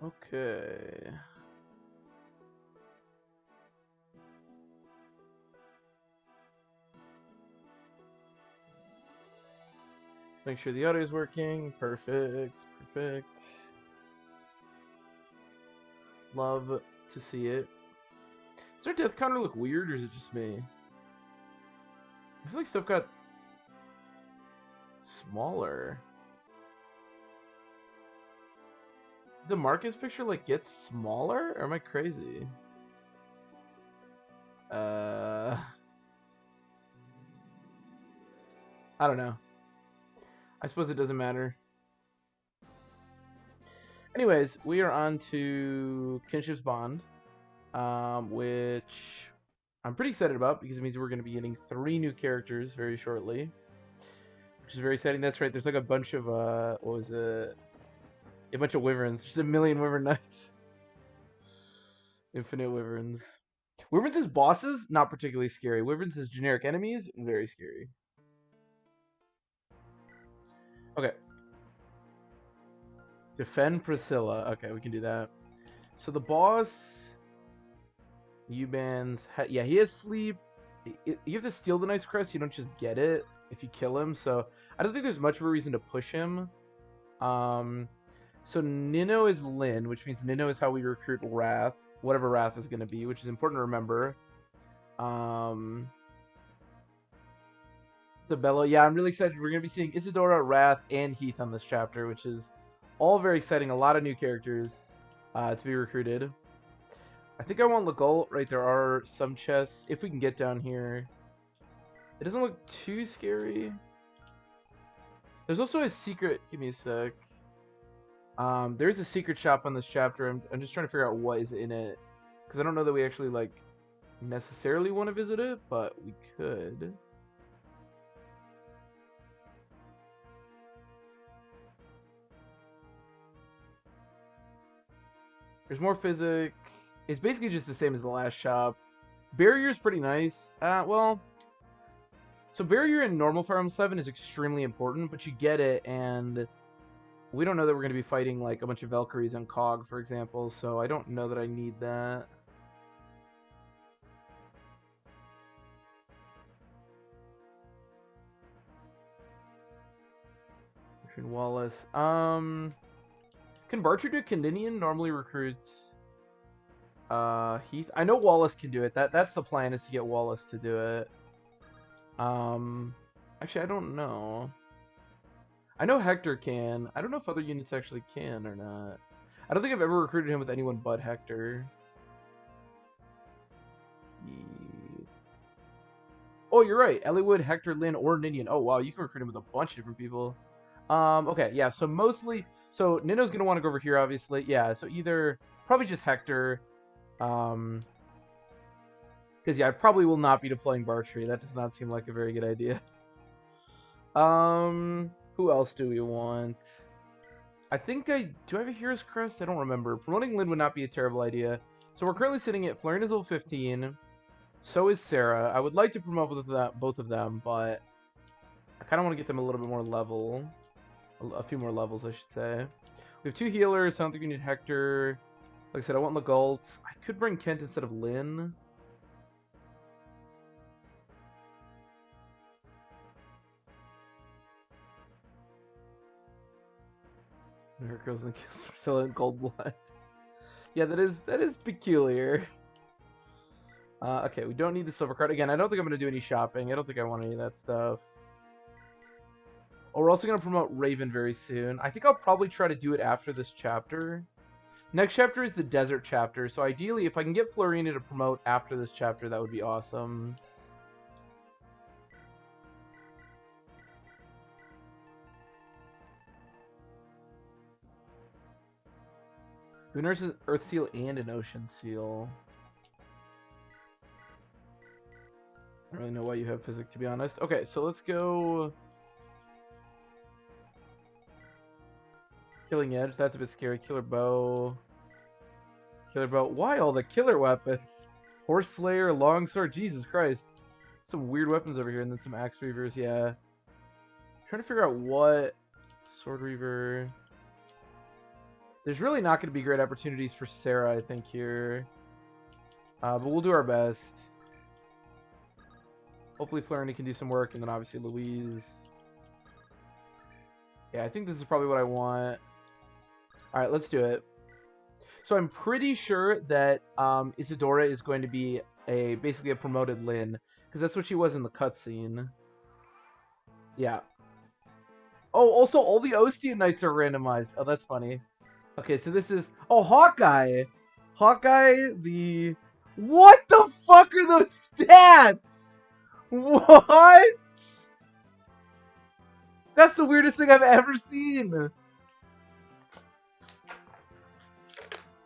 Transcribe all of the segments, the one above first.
Okay. Make sure the audio is working. Perfect. Perfect. Love to see it. Does our death counter look weird, or is it just me? I feel like stuff got smaller. The Marcus picture like gets smaller, or am I crazy? I don't know. I suppose it doesn't matter. Anyways, we are on to Kinship's Bond, which I'm pretty excited about because it means we're going to be getting 3 new characters very shortly, which is very exciting. That's right. There's like a bunch of what was it? A bunch of wyverns. Just a million wyvern knights. Infinite wyverns. Wyverns as bosses, not particularly scary. Wyverns as generic enemies, very scary. Okay. Defend Priscilla. Okay, we can do that. So the boss, Euban's, yeah, he has sleep. You have to steal the Knight's Crest. You don't just get it if you kill him. So I don't think there's much of a reason to push him. So Nino is Lyn, which means Nino is how we recruit Wrath, whatever Wrath is going to be, which is important to remember. Isabella, yeah, I'm really excited. We're going to be seeing Isadora, Wrath, and Heath on this chapter, which is all very exciting. A lot of new characters to be recruited. I think I want Legault, right? There are some chests. If we can get down here. It doesn't look too scary. There's also a secret. Give me a sec. There's a secret shop on this chapter. I'm just trying to figure out what is in it. Because I don't know that we actually, like, necessarily want to visit it, but we could. There's more physics. It's basically just the same as the last shop. Barrier's pretty nice. Well, so barrier in normal Fire Emblem 7 is extremely important, but you get it, and we don't know that we're going to be fighting like a bunch of Valkyries and Cog, for example, so I don't know that I need that. Wallace. Can Barcher do Candinian? Normally recruits Heath. I know Wallace can do it. That's the plan, is to get Wallace to do it. Actually, I don't know. I know Hector can. I don't know if other units actually can or not. I don't think I've ever recruited him with anyone but Hector. Oh, you're right. Elliewood, Hector, Lyn, or Ninian. Oh, wow. You can recruit him with a bunch of different people. Okay, yeah. So mostly... So Nino's going to want to go over here, obviously. Yeah, so either... Probably just Hector. Because, yeah, I probably will not be deploying Bartry. That does not seem like a very good idea. Who else do we want? I think do I have a Hero's Crest? I don't remember. Promoting Lyn would not be a terrible idea. So we're currently sitting at Flareon is level 15. So is Sarah. I would like to promote both of them, but I kind of want to get them a little bit more level. A few more levels, I should say. We have 2 healers. I don't think we need Hector. Like I said, I want Legault. I could bring Kent instead of Lyn. Her goes and kills Priscilla in cold blood. Yeah, that is peculiar. Okay, we don't need the silver card. Again, I don't think I'm going to do any shopping. I don't think I want any of that stuff. Oh, we're also going to promote Raven very soon. I think I'll probably try to do it after this chapter. Next chapter is the desert chapter, so ideally, if I can get Florina to promote after this chapter, that would be awesome. Who nurses Earth Seal and an Ocean Seal? I don't really know why you have physics, to be honest. Okay, so let's go... Killing Edge, that's a bit scary. Killer Bow. Killer Bow. Why all the killer weapons? Horse Slayer, Longsword, Jesus Christ. Some weird weapons over here, and then some Axe Reavers, yeah. trying to figure out what Sword Reaver. There's really not going to be great opportunities for Sarah, I think, here. But we'll do our best. Hopefully Flurry can do some work, and then obviously Louise. Yeah, I think this is probably what I want. Alright, let's do it. So I'm pretty sure that Isadora is going to be basically a promoted Lyn, because that's what she was in the cutscene. Yeah. Oh, also, all the Ostian Knights are randomized. Oh, that's funny. Okay, so this is... Oh, Hawkeye! Hawkeye, the... What the fuck are those stats? What? That's the weirdest thing I've ever seen.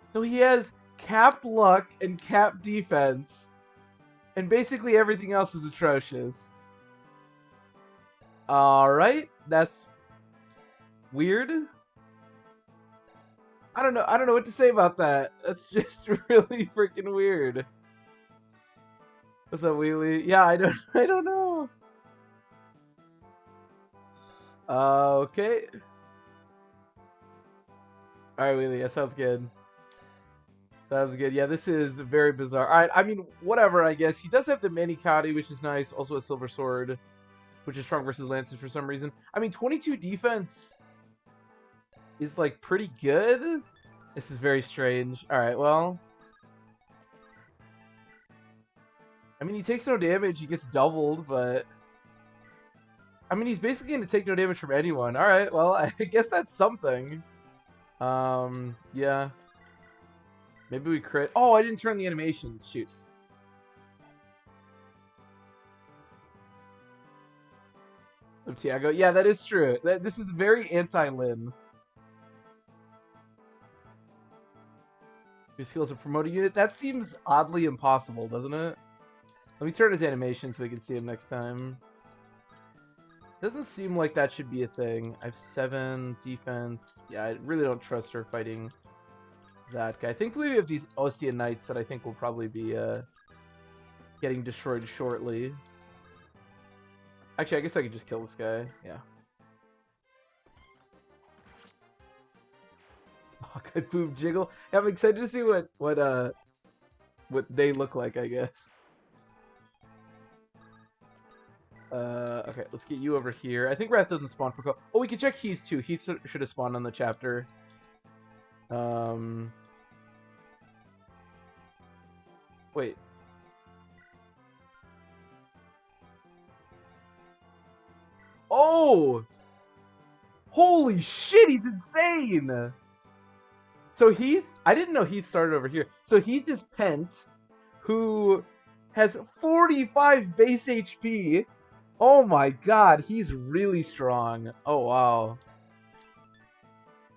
So he has cap luck and cap defense. And basically everything else is atrocious. Alright, that's weird. I don't know what to say about that. That's just really freaking weird. What's up, Wheelie? Yeah, I don't know. Okay. Alright, Wheelie, that sounds good. Sounds good. Yeah, this is very bizarre. Alright, I mean, whatever, I guess. He does have the Manikati, which is nice. Also a Silver Sword, which is strong versus Lances for some reason. I mean, 22 defense is, like, pretty good. This is very strange. Alright, well. I mean, he takes no damage. He gets doubled, but... I mean, he's basically going to take no damage from anyone. Alright, well, I guess that's something. Yeah. Maybe we crit. Oh, I didn't turn the animation. Shoot. So Tiago. Yeah, that is true. This is very anti-Lyn. Your skills are promoted unit. That seems oddly impossible, doesn't it? Let me turn his animation so we can see him next time. Doesn't seem like that should be a thing. I have 7 defense. Yeah, I really don't trust her fighting that guy. Thankfully, we have these Ostian Knights that I think will probably be getting destroyed shortly. Actually, I guess I could just kill this guy. Yeah. Hawkeye Poop Jiggle. Yeah, I'm excited to see what they look like, I guess. Okay, let's get you over here. I think Wrath doesn't spawn for... Oh, we can check Heath, too. Heath should have spawned on the chapter. Wait. Oh! Holy shit, he's insane! So Heath... I didn't know Heath started over here. So Heath is Pent, who has 45 base HP. Oh my god, he's really strong. Oh, wow.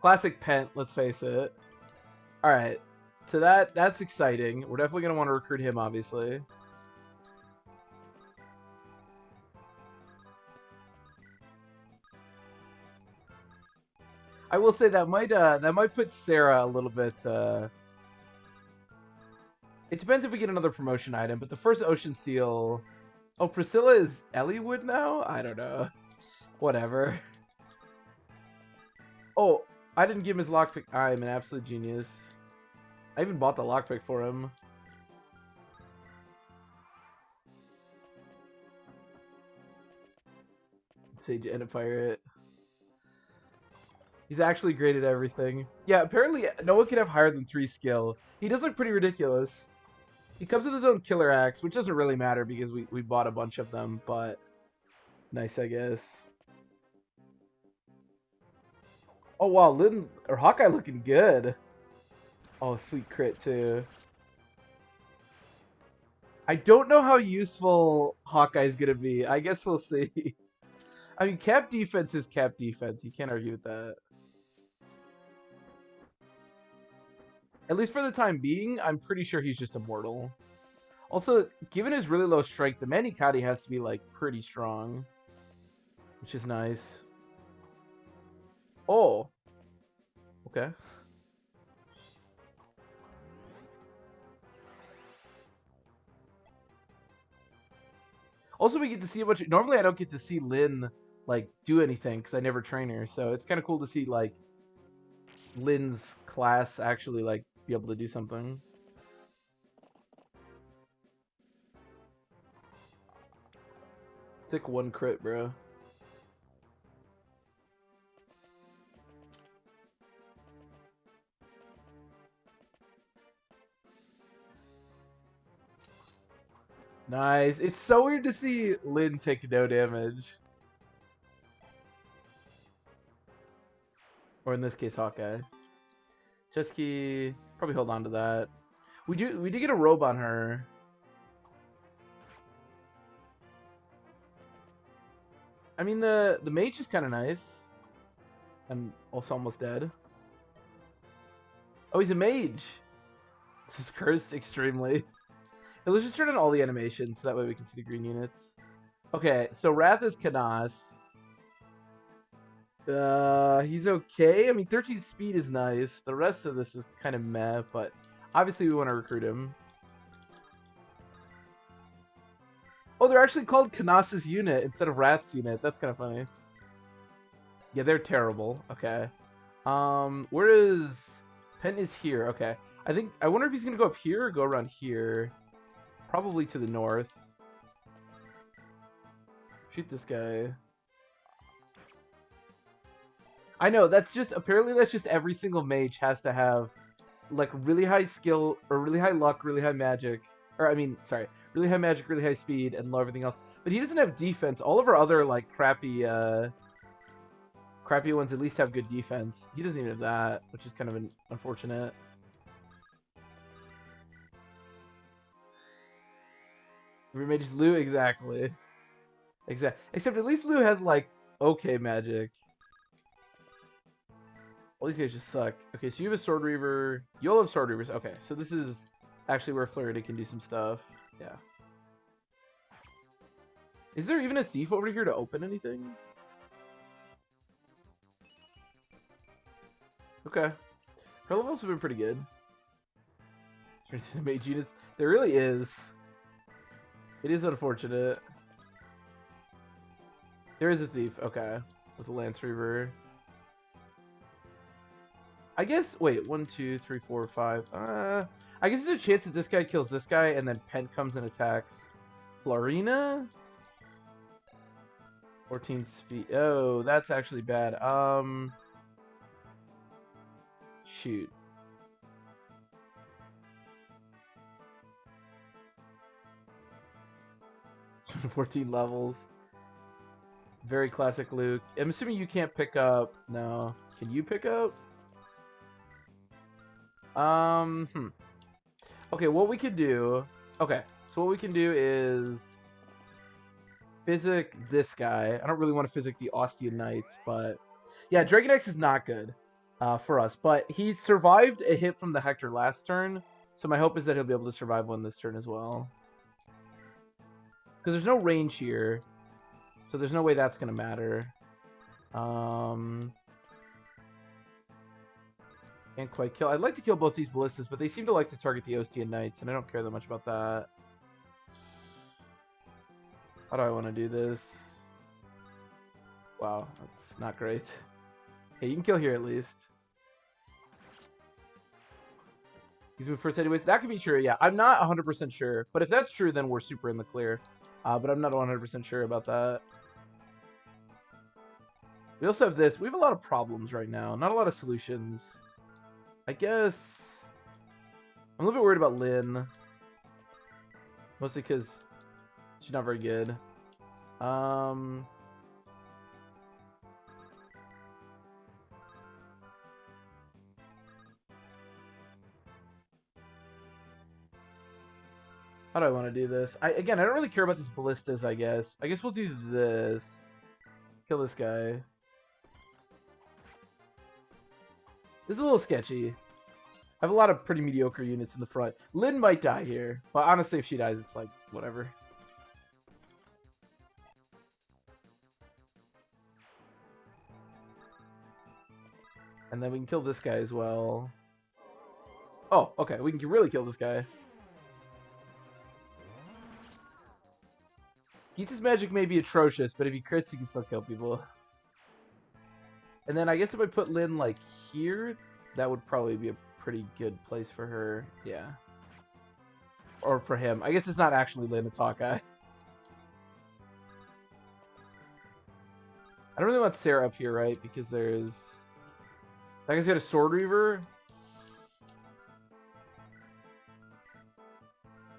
Classic Pent, let's face it. Alright, so that's exciting. We're definitely going to want to recruit him, obviously. I will say that might put Sarah a little bit... It depends if we get another promotion item, but the first Ocean Seal... Oh, Priscilla is Elliewood now? I don't know. Whatever. Oh, I didn't give him his lockpick. I'm an absolute genius. I even bought the lockpick for him. Sage Edifier it. He's actually great at everything. Yeah, apparently no one can have higher than 3 skill. He does look pretty ridiculous. He comes with his own killer axe, which doesn't really matter because we bought a bunch of them, but nice, I guess. Oh wow, Lyn or Hawkeye looking good. Oh, sweet crit too. I don't know how useful Hawkeye's gonna be. I guess we'll see. I mean, cap defense is cap defense. You can't argue with that. At least for the time being, I'm pretty sure he's just immortal. Also, given his really low strength, the Manikati has to be, like, pretty strong. Which is nice. Oh. Okay. Also, we get to see a bunch of... Normally, I don't get to see Lyn, like do anything because I never train her. So it's kind of cool to see like Lynn's class actually like be able to do something. Sick 1 crit, bro. Nice. It's so weird to see Lynn take no damage. Or in this case, Hawkeye. Chest key. Probably hold on to that. We did get a robe on her. I mean the mage is kind of nice. And also almost dead. Oh, he's a mage. This is cursed extremely. Hey, let's just turn on all the animations so that way we can see the green units. Okay, so Wrath is Canas. He's okay. I mean, 13 speed is nice. The rest of this is kind of meh, but obviously we want to recruit him. Oh, they're actually called Canas's unit instead of Wrath's unit. That's kind of funny. Yeah, they're terrible. Okay. Where is... Pen is here. Okay. I wonder if he's going to go up here or go around here. Probably to the north. Shoot this guy. I know, apparently that's just every single mage has to have, like, really high skill, or really high luck, really high magic, really high magic, really high speed, and low everything else. But he doesn't have defense. All of our other, like, crappy ones at least have good defense. He doesn't even have that, which is kind of unfortunate. Mage's Lou, exactly. Except at least Lou has, like, okay magic. All these guys just suck. Okay, so you have a Sword Reaver. You'll have Sword Reavers. Okay, so this is actually where Flurry can do some stuff. Yeah. Is there even a thief over here to open anything? Okay. Her levels have been pretty good. The mage units. There really is. It is unfortunate. There is a thief. Okay. With a Lance Reaver. I guess, wait, 1, 2, 3, 4, 5. I guess there's a chance that this guy kills this guy and then Pent comes and attacks Florina? 14 speed. Oh, that's actually bad. Shoot. $14 levels. Very classic Luke. I'm assuming you can't pick up. No. Can you pick up? Okay, what we could do... Okay, so what we can do is... Physic this guy. I don't really want to physic the Ostian Knights, but... Yeah, Dragon X is not good for us, but he survived a hit from the Hector last turn, so my hope is that he'll be able to survive one this turn as well. Because there's no range here, so there's no way that's going to matter. Can't quite kill. I'd like to kill both these ballistas, but they seem to like to target the Ostian Knights, and I don't care that much about that. How do I want to do this? Wow, that's not great. Okay, you can kill here at least. He's moved first anyways. That could be true, yeah. I'm not 100% sure, but if that's true, then we're super in the clear. But I'm not 100% sure about that. We also have this. We have a lot of problems right now. Not a lot of solutions. I guess... I'm a little bit worried about Lynn. Mostly because she's not very good. How do I want to do this? Again, I don't really care about these ballistas, I guess. I guess we'll do this. Kill this guy. This is a little sketchy. I have a lot of pretty mediocre units in the front. Lynn might die here, but honestly, if she dies, it's like, whatever. And then we can kill this guy as well. Oh, okay, we can really kill this guy. Geet's magic may be atrocious, but if he crits, he can still kill people. And then I guess if I put Lyn, like, here, that would probably be a pretty good place for her. Yeah. Or for him. I guess it's not actually Lyn, it's Hawkeye. I don't really want Sarah up here, right? Because there's... That guy's got a Sword Reaver.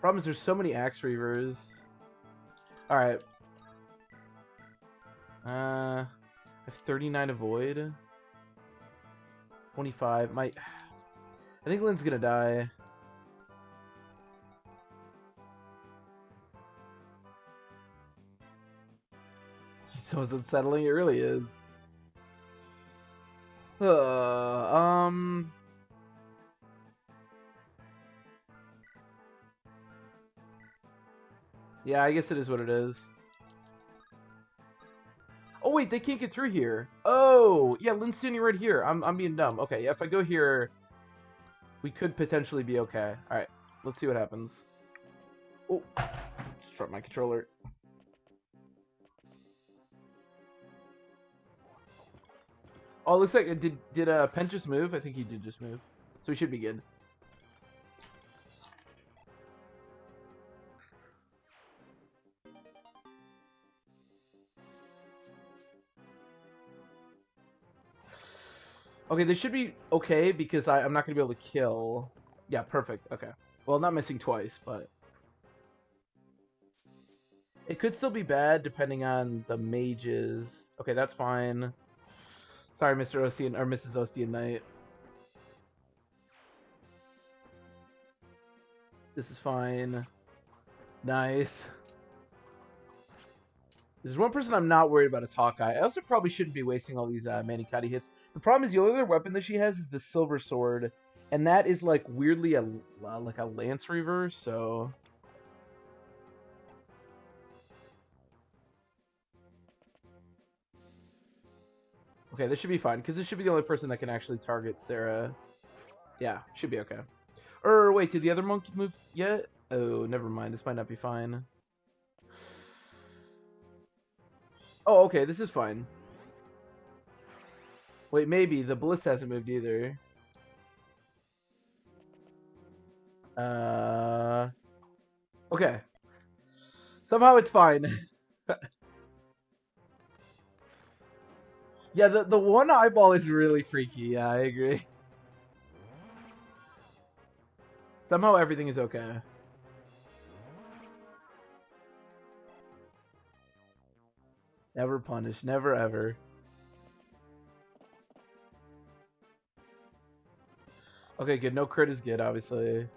Problem is there's so many Axe Reavers. Alright. I have 39 Avoid. 25. I think Lyn's gonna die. So unsettling, it really is. Yeah, I guess it is what it is. Oh wait, they can't get through here. Oh, yeah, Lyn's standing right here. I'm being dumb. Okay, yeah, if I go here, we could potentially be okay. All right, let's see what happens. Oh, just dropped my controller. Oh, it looks like did Pent just move? I think he did just move, so he should be good. Okay, this should be okay because I'm not going to be able to kill. Yeah, perfect. Okay. Well, not missing twice, but... It could still be bad depending on the mages. Okay, that's fine. Sorry, Mr. Ostian, or Mrs. Ostian Knight. This is fine. Nice. There's one person I'm not worried about, it's Hawkeye. I also probably shouldn't be wasting all these Manikati hits. The problem is the only other weapon that she has is the Silver Sword, and that is like weirdly like a Lance Reaver, so... Okay, this should be fine, because this should be the only person that can actually target Sarah. Yeah, should be okay. Or, wait, did the other monk move yet? Oh, never mind, this might not be fine. Oh, okay, this is fine. Wait, maybe. The Ballista hasn't moved either. Okay. Somehow it's fine. Yeah, the one eyeball is really freaky. Yeah, I agree. Somehow everything is okay. Never punish. Never ever. Okay, good. No crit is good, obviously.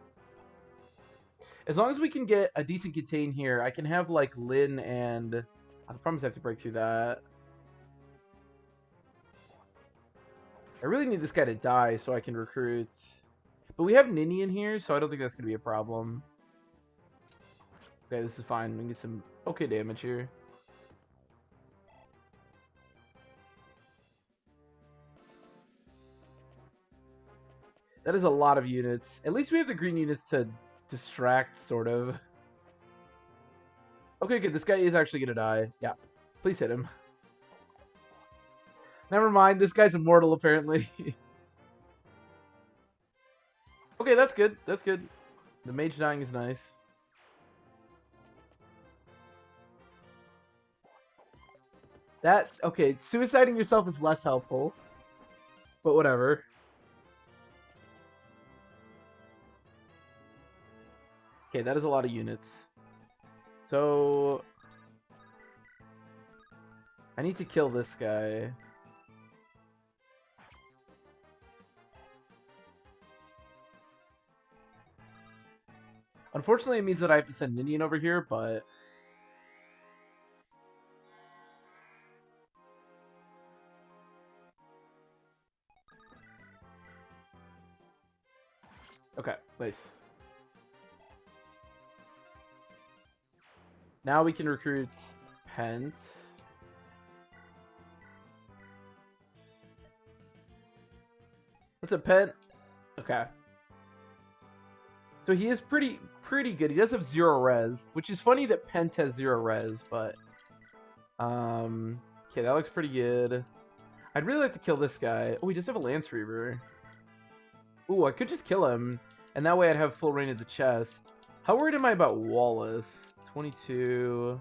As long as we can get a decent contain here, I can have, like, Lyn and... I promise I have to break through that. I really need this guy to die so I can recruit. But we have Nini in here, so I don't think that's going to be a problem. Okay, this is fine. We can get some okay damage here. That is a lot of units. At least we have the green units to distract, sort of. Okay, good. This guy is actually going to die. Yeah. Please hit him. Never mind. This guy's immortal, apparently. Okay, that's good. That's good. The mage dying is nice. That... Okay, suiciding yourself is less helpful. But whatever. Okay, that is a lot of units. So... I need to kill this guy. Unfortunately, it means that I have to send Ninian over here, but... Okay, nice. Now we can recruit Pent. What's up, Pent? Okay. So he is pretty good. He does have 0 res, which is funny that Pent has 0 res, but okay, that looks pretty good. I'd really like to kill this guy. Oh, he does have a Lance Reaver. Ooh, I could just kill him, and that way I'd have full range of the chest. How worried am I about Wallace? 22.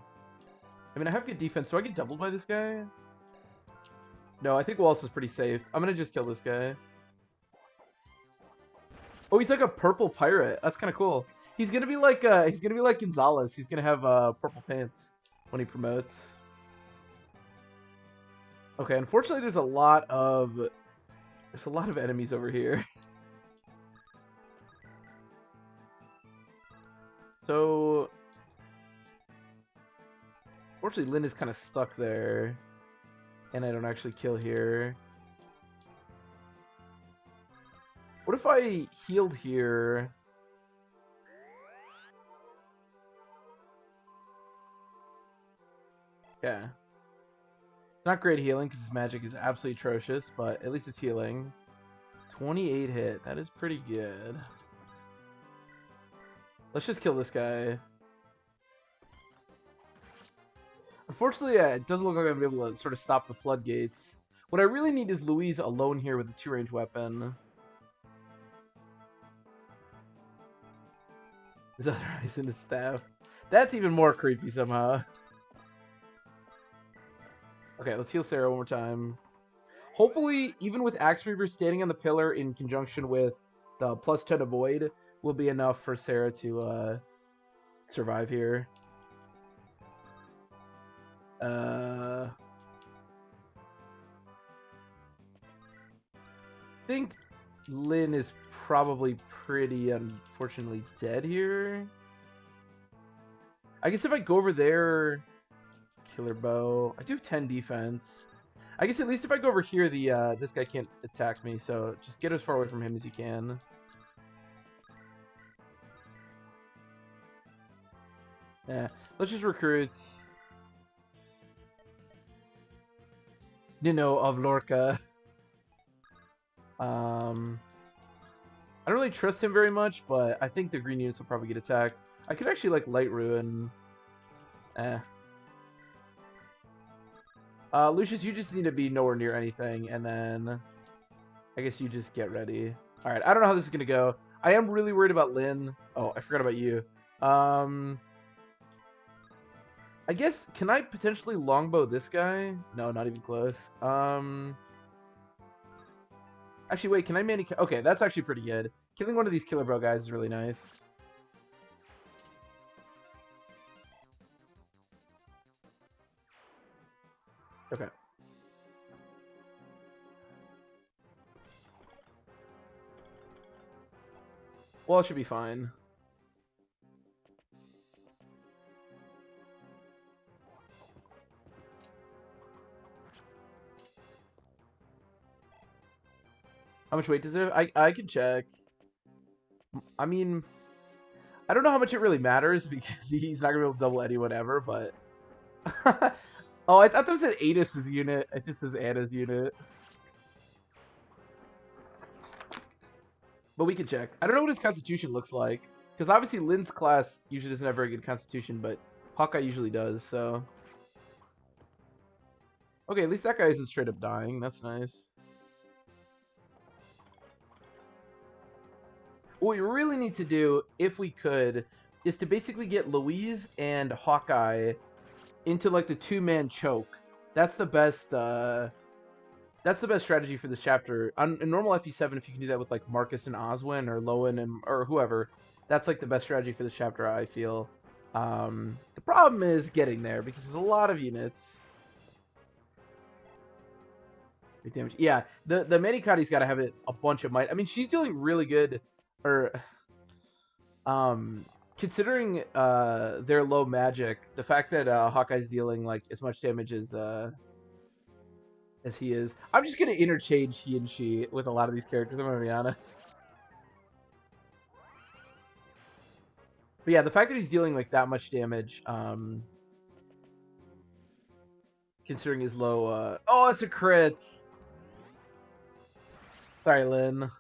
I mean, I have good defense, so I get doubled by this guy? No, I think Wallace is pretty safe. I'm gonna just kill this guy. Oh, he's like a purple pirate. That's kind of cool. He's gonna be like Gonzalez. He's gonna have purple pants when he promotes. Okay, unfortunately, there's a lot of enemies over here. So, fortunately, Lynn is kind of stuck there, and I don't actually kill here. What if I healed here? Yeah. It's not great healing because his magic is absolutely atrocious, but at least it's healing. 28 hit. That is pretty good. Let's just kill this guy. Unfortunately, it doesn't look like I'm going to be able to sort of stop the floodgates. What I really need is Louise alone here with a 2-range weapon. His other eyes in his staff. That's even more creepy somehow. Okay, let's heal Sarah one more time. Hopefully, even with Axe Reaver standing on the pillar in conjunction with the +10 avoid, will be enough for Sarah to survive here. I think Lynn is probably pretty unfortunately dead here. I guess if I go over there, killer bow. I do have 10 defense. I guess at least if I go over here, the this guy can't attack me. So just get as far away from him as you can. Yeah, let's just recruit Nino of Lorca. I don't really trust him very much, but I think the green units will probably get attacked. I could actually like light ruin. Lucius, you just need to be nowhere near anything, and then I guess you just get ready. All right, I don't know how this is gonna go. I am really worried about Lynn. Oh, I forgot about you. I guess, can I potentially longbow this guy? No, not even close. Actually, wait, can I okay, that's actually pretty good. Killing one of these killer bow guys is really nice. Okay. Well, it should be fine. How much weight does it have? I can check. I mean, I don't know how much it really matters because he's not going to be able to double anyone ever, but... Oh, I thought it said Adis's unit. It just says Anna's unit. But we can check. I don't know what his constitution looks like. Because obviously Lynn's class usually doesn't have very good constitution, but Hawkeye usually does, so... Okay, at least that guy isn't straight up dying. That's nice. What we really need to do, if we could, is to basically get Louise and Hawkeye into like the 2-man choke. That's the best strategy for this chapter. On in normal FE7, if you can do that with like Marcus and Oswin or Lowen or whoever, that's like the best strategy for this chapter, I feel. The problem is getting there because there's a lot of units. Big damage. Yeah, the Manikati's got to have a bunch of might. I mean, she's dealing really good, or considering their low magic, the fact that Hawkeye's dealing like as much damage as he is. I'm just gonna interchange he and she with a lot of these characters. I'm gonna be honest. But yeah, the fact that he's dealing like that much damage, considering his low. Oh, it's a crit. Sorry, Lynn.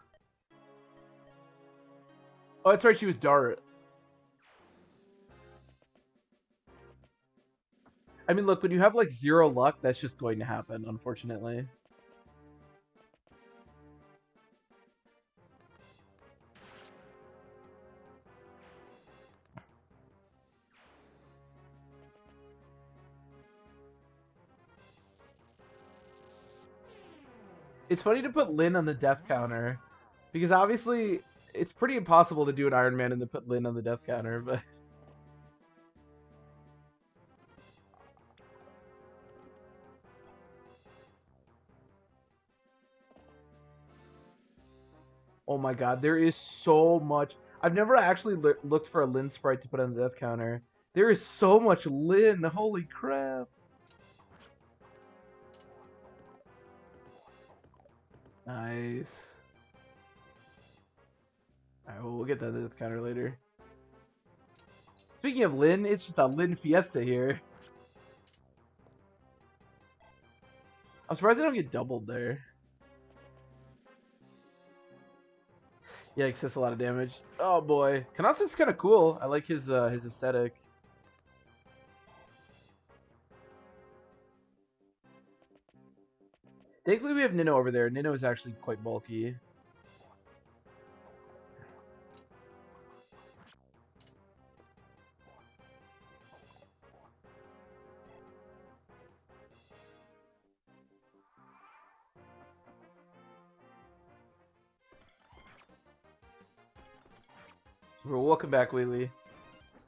Oh, that's right, she was Dart. I mean, look, when you have like 0 luck, that's just going to happen, unfortunately. It's funny to put Lynn on the death counter, because obviously it's pretty impossible to do an Iron Man and then put Lynn on the death counter, but... Oh my god, there is so much. I've never actually looked for a Lynn sprite to put on the death counter. There is so much Lynn, holy crap. Nice. Alright, well, we'll get that death counter later. Speaking of Lynn, it's just a Lynn fiesta here. I'm surprised I don't get doubled there. Yikes, that's a lot of damage. Oh boy. Kanasu's kind of cool. I like his aesthetic. Thankfully we have Nino over there. Nino is actually quite bulky. Well, welcome back, Wheelie.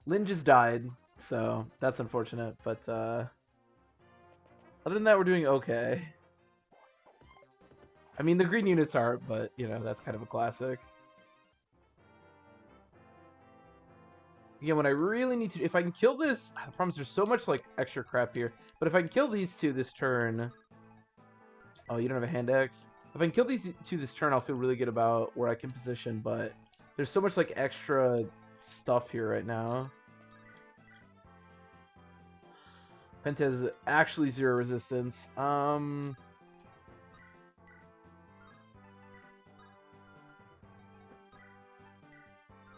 Lynn just died, so that's unfortunate, but other than that, we're doing okay. I mean, the green units aren't, but, you know, that's kind of a classic. Again, when I really need to... If I can kill this... I promise there's so much, like, extra crap here. But if I can kill these two this turn... Oh, you don't have a hand axe? If I can kill these two this turn, I'll feel really good about where I can position, but... There's so much, like, extra stuff here right now. Penta has actually 0 resistance.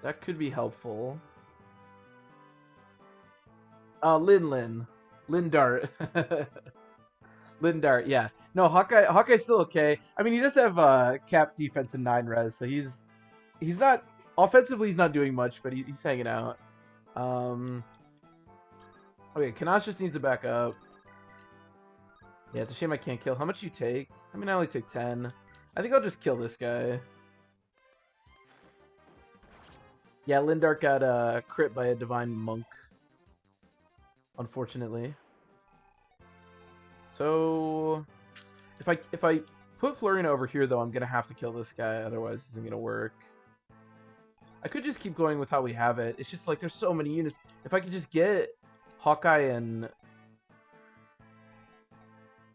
That could be helpful. Lin. Lin Dart. Lin Dart, yeah. No, Hawkeye's still okay. I mean, he does have cap defense and 9 res, so he's not... Offensively, he's not doing much, but he's hanging out. Okay, Kanash just needs to back up. Yeah, it's a shame I can't kill. How much you take? I mean, I only take 10. I think I'll just kill this guy. Yeah, Lindart got crit by a Divine Monk. Unfortunately. So... If I put Florian over here, though, I'm going to have to kill this guy. Otherwise, this isn't going to work. I could just keep going with how we have it. It's just like there's so many units. If I could just get Hawkeye and... Is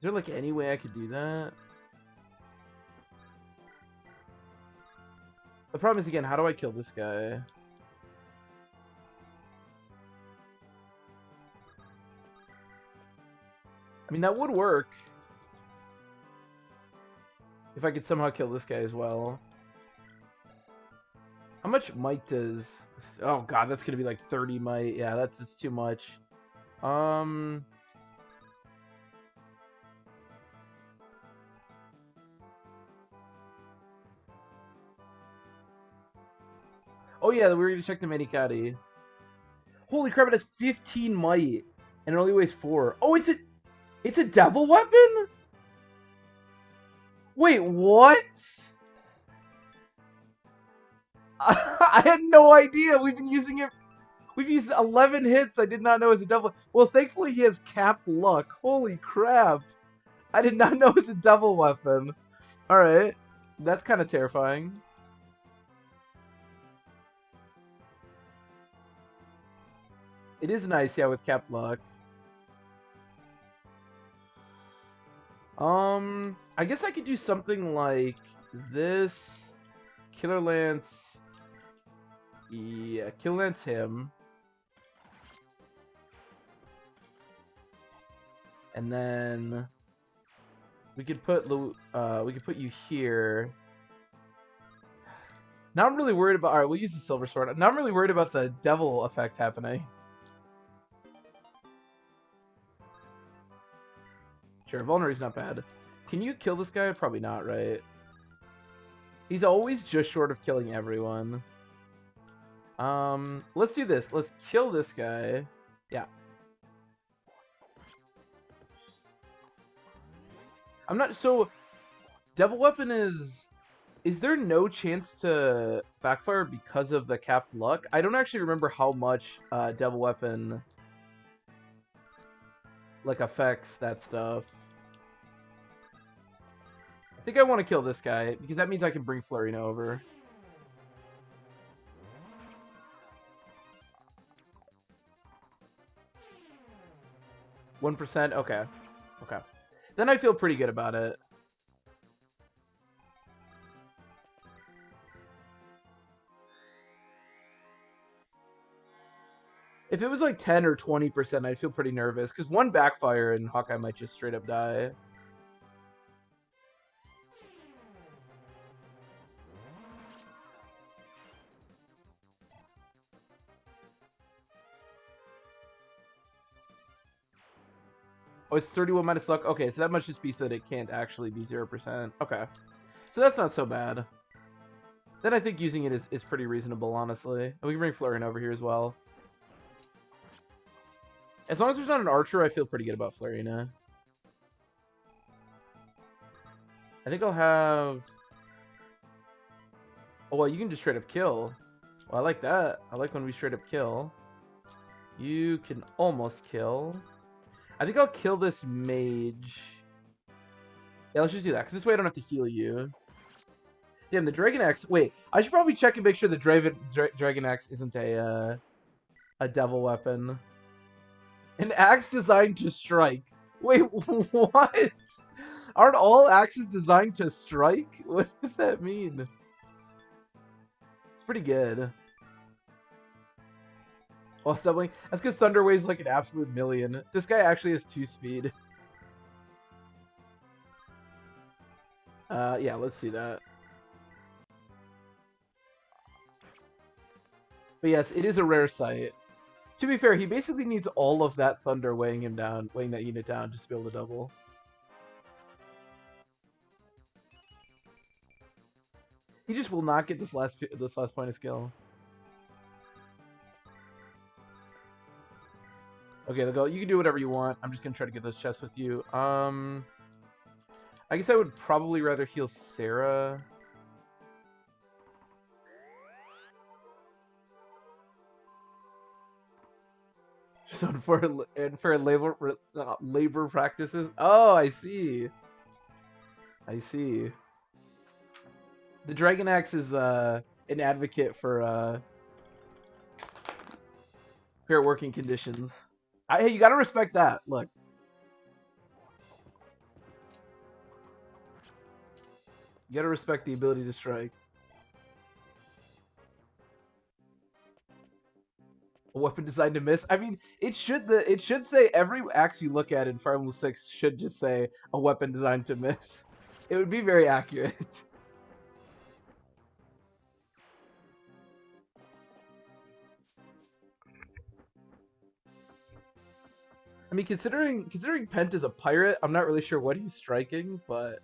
there like any way I could do that? The problem is, again, how do I kill this guy? I mean, that would work. If I could somehow kill this guy as well. How much might does... Oh god, that's gonna be like 30 might. Yeah, that's too much. Oh yeah, we were gonna check the Manikati. Holy crap, it has 15 might. And it only weighs 4. Oh, it's a devil weapon? Wait, what? I had no idea. We've been using it. We've used 11 hits. I did not know it was a double. Well, thankfully he has capped luck. Holy crap. I did not know it was a double weapon. Alright. That's kind of terrifying. It is nice, yeah, with capped luck. I guess I could do something like this. Killer Lance. Yeah, Killer Lance him. And then we could put you here. Now I'm really worried about... Alright, we'll use the silver sword. Now I'm really worried about the devil effect happening. Sure, Vulnerary's not bad. Can you kill this guy? Probably not, right? He's always just short of killing everyone. Let's do this. Let's kill this guy. Yeah. I'm not... So, Devil Weapon is... Is there no chance to backfire because of the capped luck? I don't actually remember how much Devil Weapon like affects that stuff. I think I want to kill this guy because that means I can bring Flurina over. %? Okay. Okay. Then I feel pretty good about it. If it was like 10 or 20%, I'd feel pretty nervous, because one backfire and Hawkeye might just straight up die. Oh, it's 31 minus luck? Okay, so that must just be so that it can't actually be 0%. Okay. So that's not so bad. Then I think using it is pretty reasonable, honestly. And we can bring Flurina over here as well. As long as there's not an archer, I feel pretty good about Flurina. I think I'll have... Oh, well, you can just straight up kill. Well, I like that. I like when we straight up kill. You can almost kill. I think I'll kill this mage. Yeah, let's just do that, because this way I don't have to heal you. Damn, the Dragon Axe... Wait, I should probably check and make sure the Dragon Axe isn't a devil weapon. An axe designed to strike. Wait, what? Aren't all axes designed to strike? What does that mean? Pretty good. While stumbling. That's because Thunder weighs like an absolute million. This guy actually has 2 speed. Yeah, let's see that. But yes, it is a rare sight. To be fair, he basically needs all of that Thunder weighing him down, weighing that unit down, just to be able to double. He just will not get this last point of skill. Okay, they'll go. You can do whatever you want. I'm just gonna try to get those chests with you. I guess I would probably rather heal Sarah. So for labor practices. Oh, I see. I see. The Dragon Axe is an advocate for fair working conditions. Hey, you gotta respect that. Look. You gotta respect the ability to strike. A weapon designed to miss. I mean, it should say every axe you look at in Fire Emblem 6 should just say a weapon designed to miss. It would be very accurate. I mean, considering Pent is a pirate, I'm not really sure what he's striking, but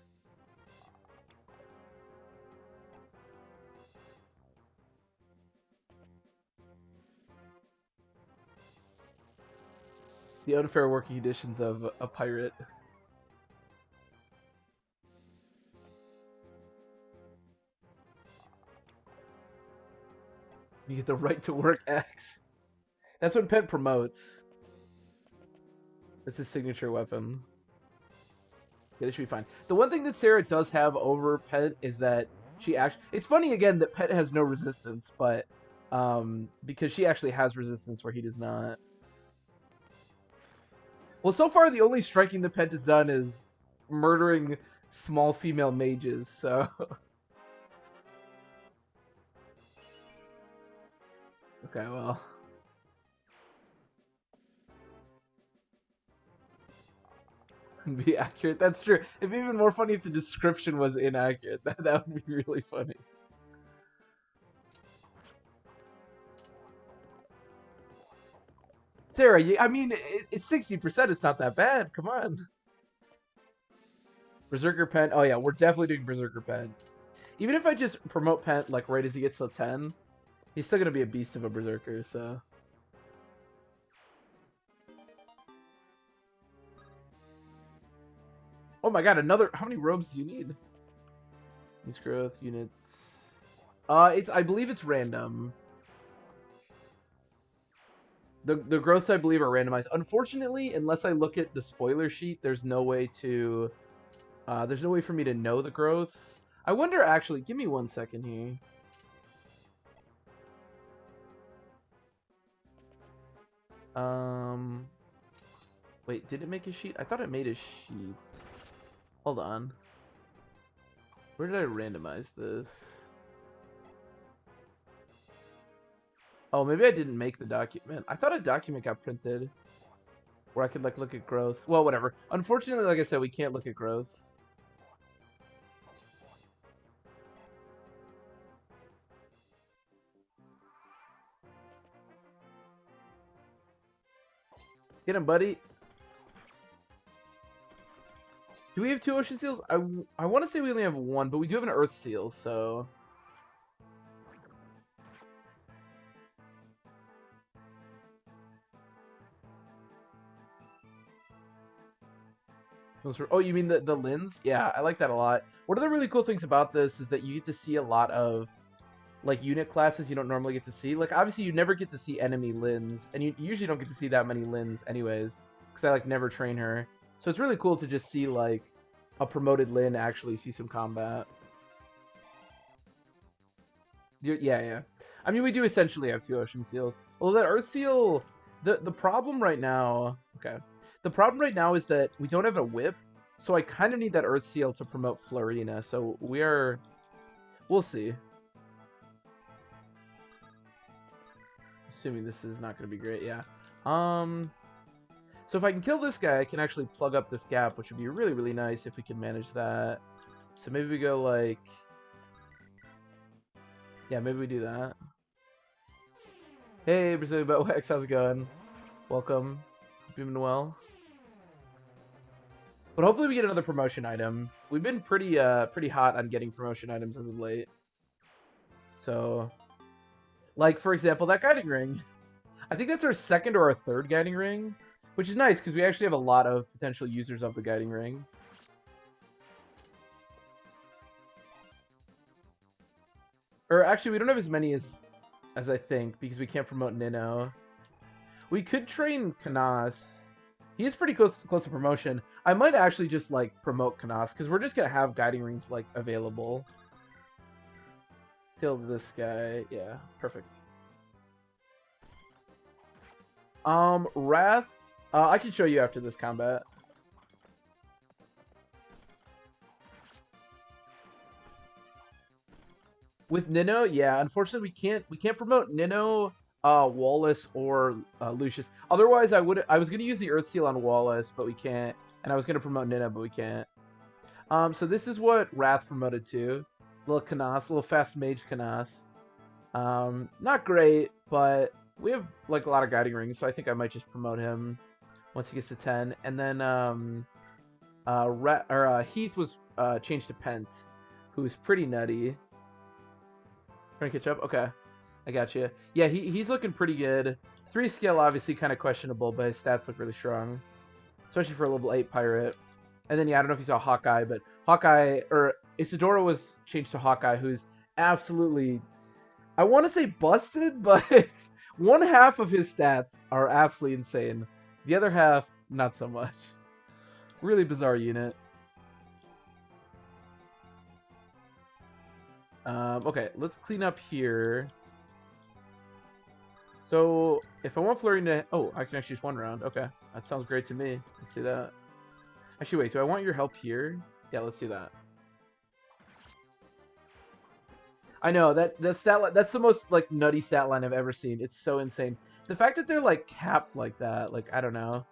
the unfair working conditions of a pirate. You get the right to work axe. That's what Pent promotes. That's his signature weapon. Yeah, this should be fine. The one thing that Sarah does have over Pent is that she actually... It's funny, again, that Pent has no resistance, but... because she actually has resistance where he does not. Well, so far, the only striking that Pent has done is murdering small female mages, so... Okay, well... Be accurate. That's true. It'd be even more funny if the description was inaccurate. That would be really funny. Sarah, I mean, it's 60%. It's not that bad. Come on. Berserker Pen. Oh, yeah, we're definitely doing Berserker Pen. Even if I just promote Pen, like, right as he gets to 10, he's still going to be a beast of a Berserker, so... Oh my god, another... How many robes do you need? Use growth, units... I believe it's random. The growths, I believe, are randomized. Unfortunately, unless I look at the spoiler sheet, there's no way to... there's no way for me to know the growths. I wonder, actually... Give me 1 second here. Wait, did it make a sheet? I thought it made a sheet. Hold on. Where did I randomize this? Oh, maybe I didn't make the document. I thought a document got printed where I could, like, look at growth. Well, whatever. Unfortunately, like I said, we can't look at growth. Get him, buddy. Do we have 2 ocean seals? I want to say we only have 1, but we do have an earth seal, so... Oh, you mean the lens? Yeah, I like that a lot. One of the really cool things about this is that you get to see a lot of, like, unit classes you don't normally get to see. Like, obviously, you never get to see enemy Lins, and you usually don't get to see that many Lins anyways, because I, like, never train her. So it's really cool to just see, like, a promoted Lin actually see some combat. Yeah. I mean, we do essentially have 2 ocean seals. Although that earth seal, the problem right now... Okay. The problem right now is that we don't have a whip, so I kind of need that earth seal to promote Florina, so we'll see. Assuming this is not going to be great, yeah. So if I can kill this guy, I can actually plug up this gap, which would be really, really nice if we can manage that. So maybe we go, like... Yeah, maybe we do that. Hey, Brazilian Buttwax, how's it going? Welcome. Hope you've been well. But hopefully we get another promotion item. We've been pretty hot on getting promotion items as of late. So, like, for example, that guiding ring. I think that's our 2nd or our 3rd guiding ring, which is nice because we actually have a lot of potential users of the guiding ring. Or actually, we don't have as many as I think because we can't promote Nino. We could train Kanas. He is pretty close to promotion. I might actually just, like, promote Kanas, because we're just going to have guiding rings, like, available. Kill this guy. Yeah, perfect. Wrath. I can show you after this combat. With Nino, yeah, unfortunately we can't promote Nino, Wallace, or Lucius. Otherwise, I was gonna use the Earth Seal on Wallace, but we can't. And I was gonna promote Nino, but we can't. So this is what Wrath promoted to. Little Kanas, little fast mage Kanas. Not great, but we have, like, a lot of guiding rings, so I think I might just promote him once he gets to 10. And then Heath was changed to Pent, who's pretty nutty. Trying to catch up? Okay. I got you. Yeah, he's looking pretty good. 3 skill, obviously kind of questionable, but his stats look really strong. Especially for a level 8 pirate. And then, yeah, I don't know if you saw Hawkeye, but Hawkeye, or Isadora was changed to Hawkeye, who's absolutely, I want to say busted, but one half of his stats are absolutely insane. The other half, not so much. Really bizarre unit. Okay, let's clean up here. So, if I want Flurry to... Oh, I can actually just 1 round. Okay, that sounds great to me. Let's do that. Actually, wait, do I want your help here? Yeah, let's do that. I know, that's the most, like, nutty stat line I've ever seen. It's so insane. The fact that they're, like, capped like that, like, I don't know.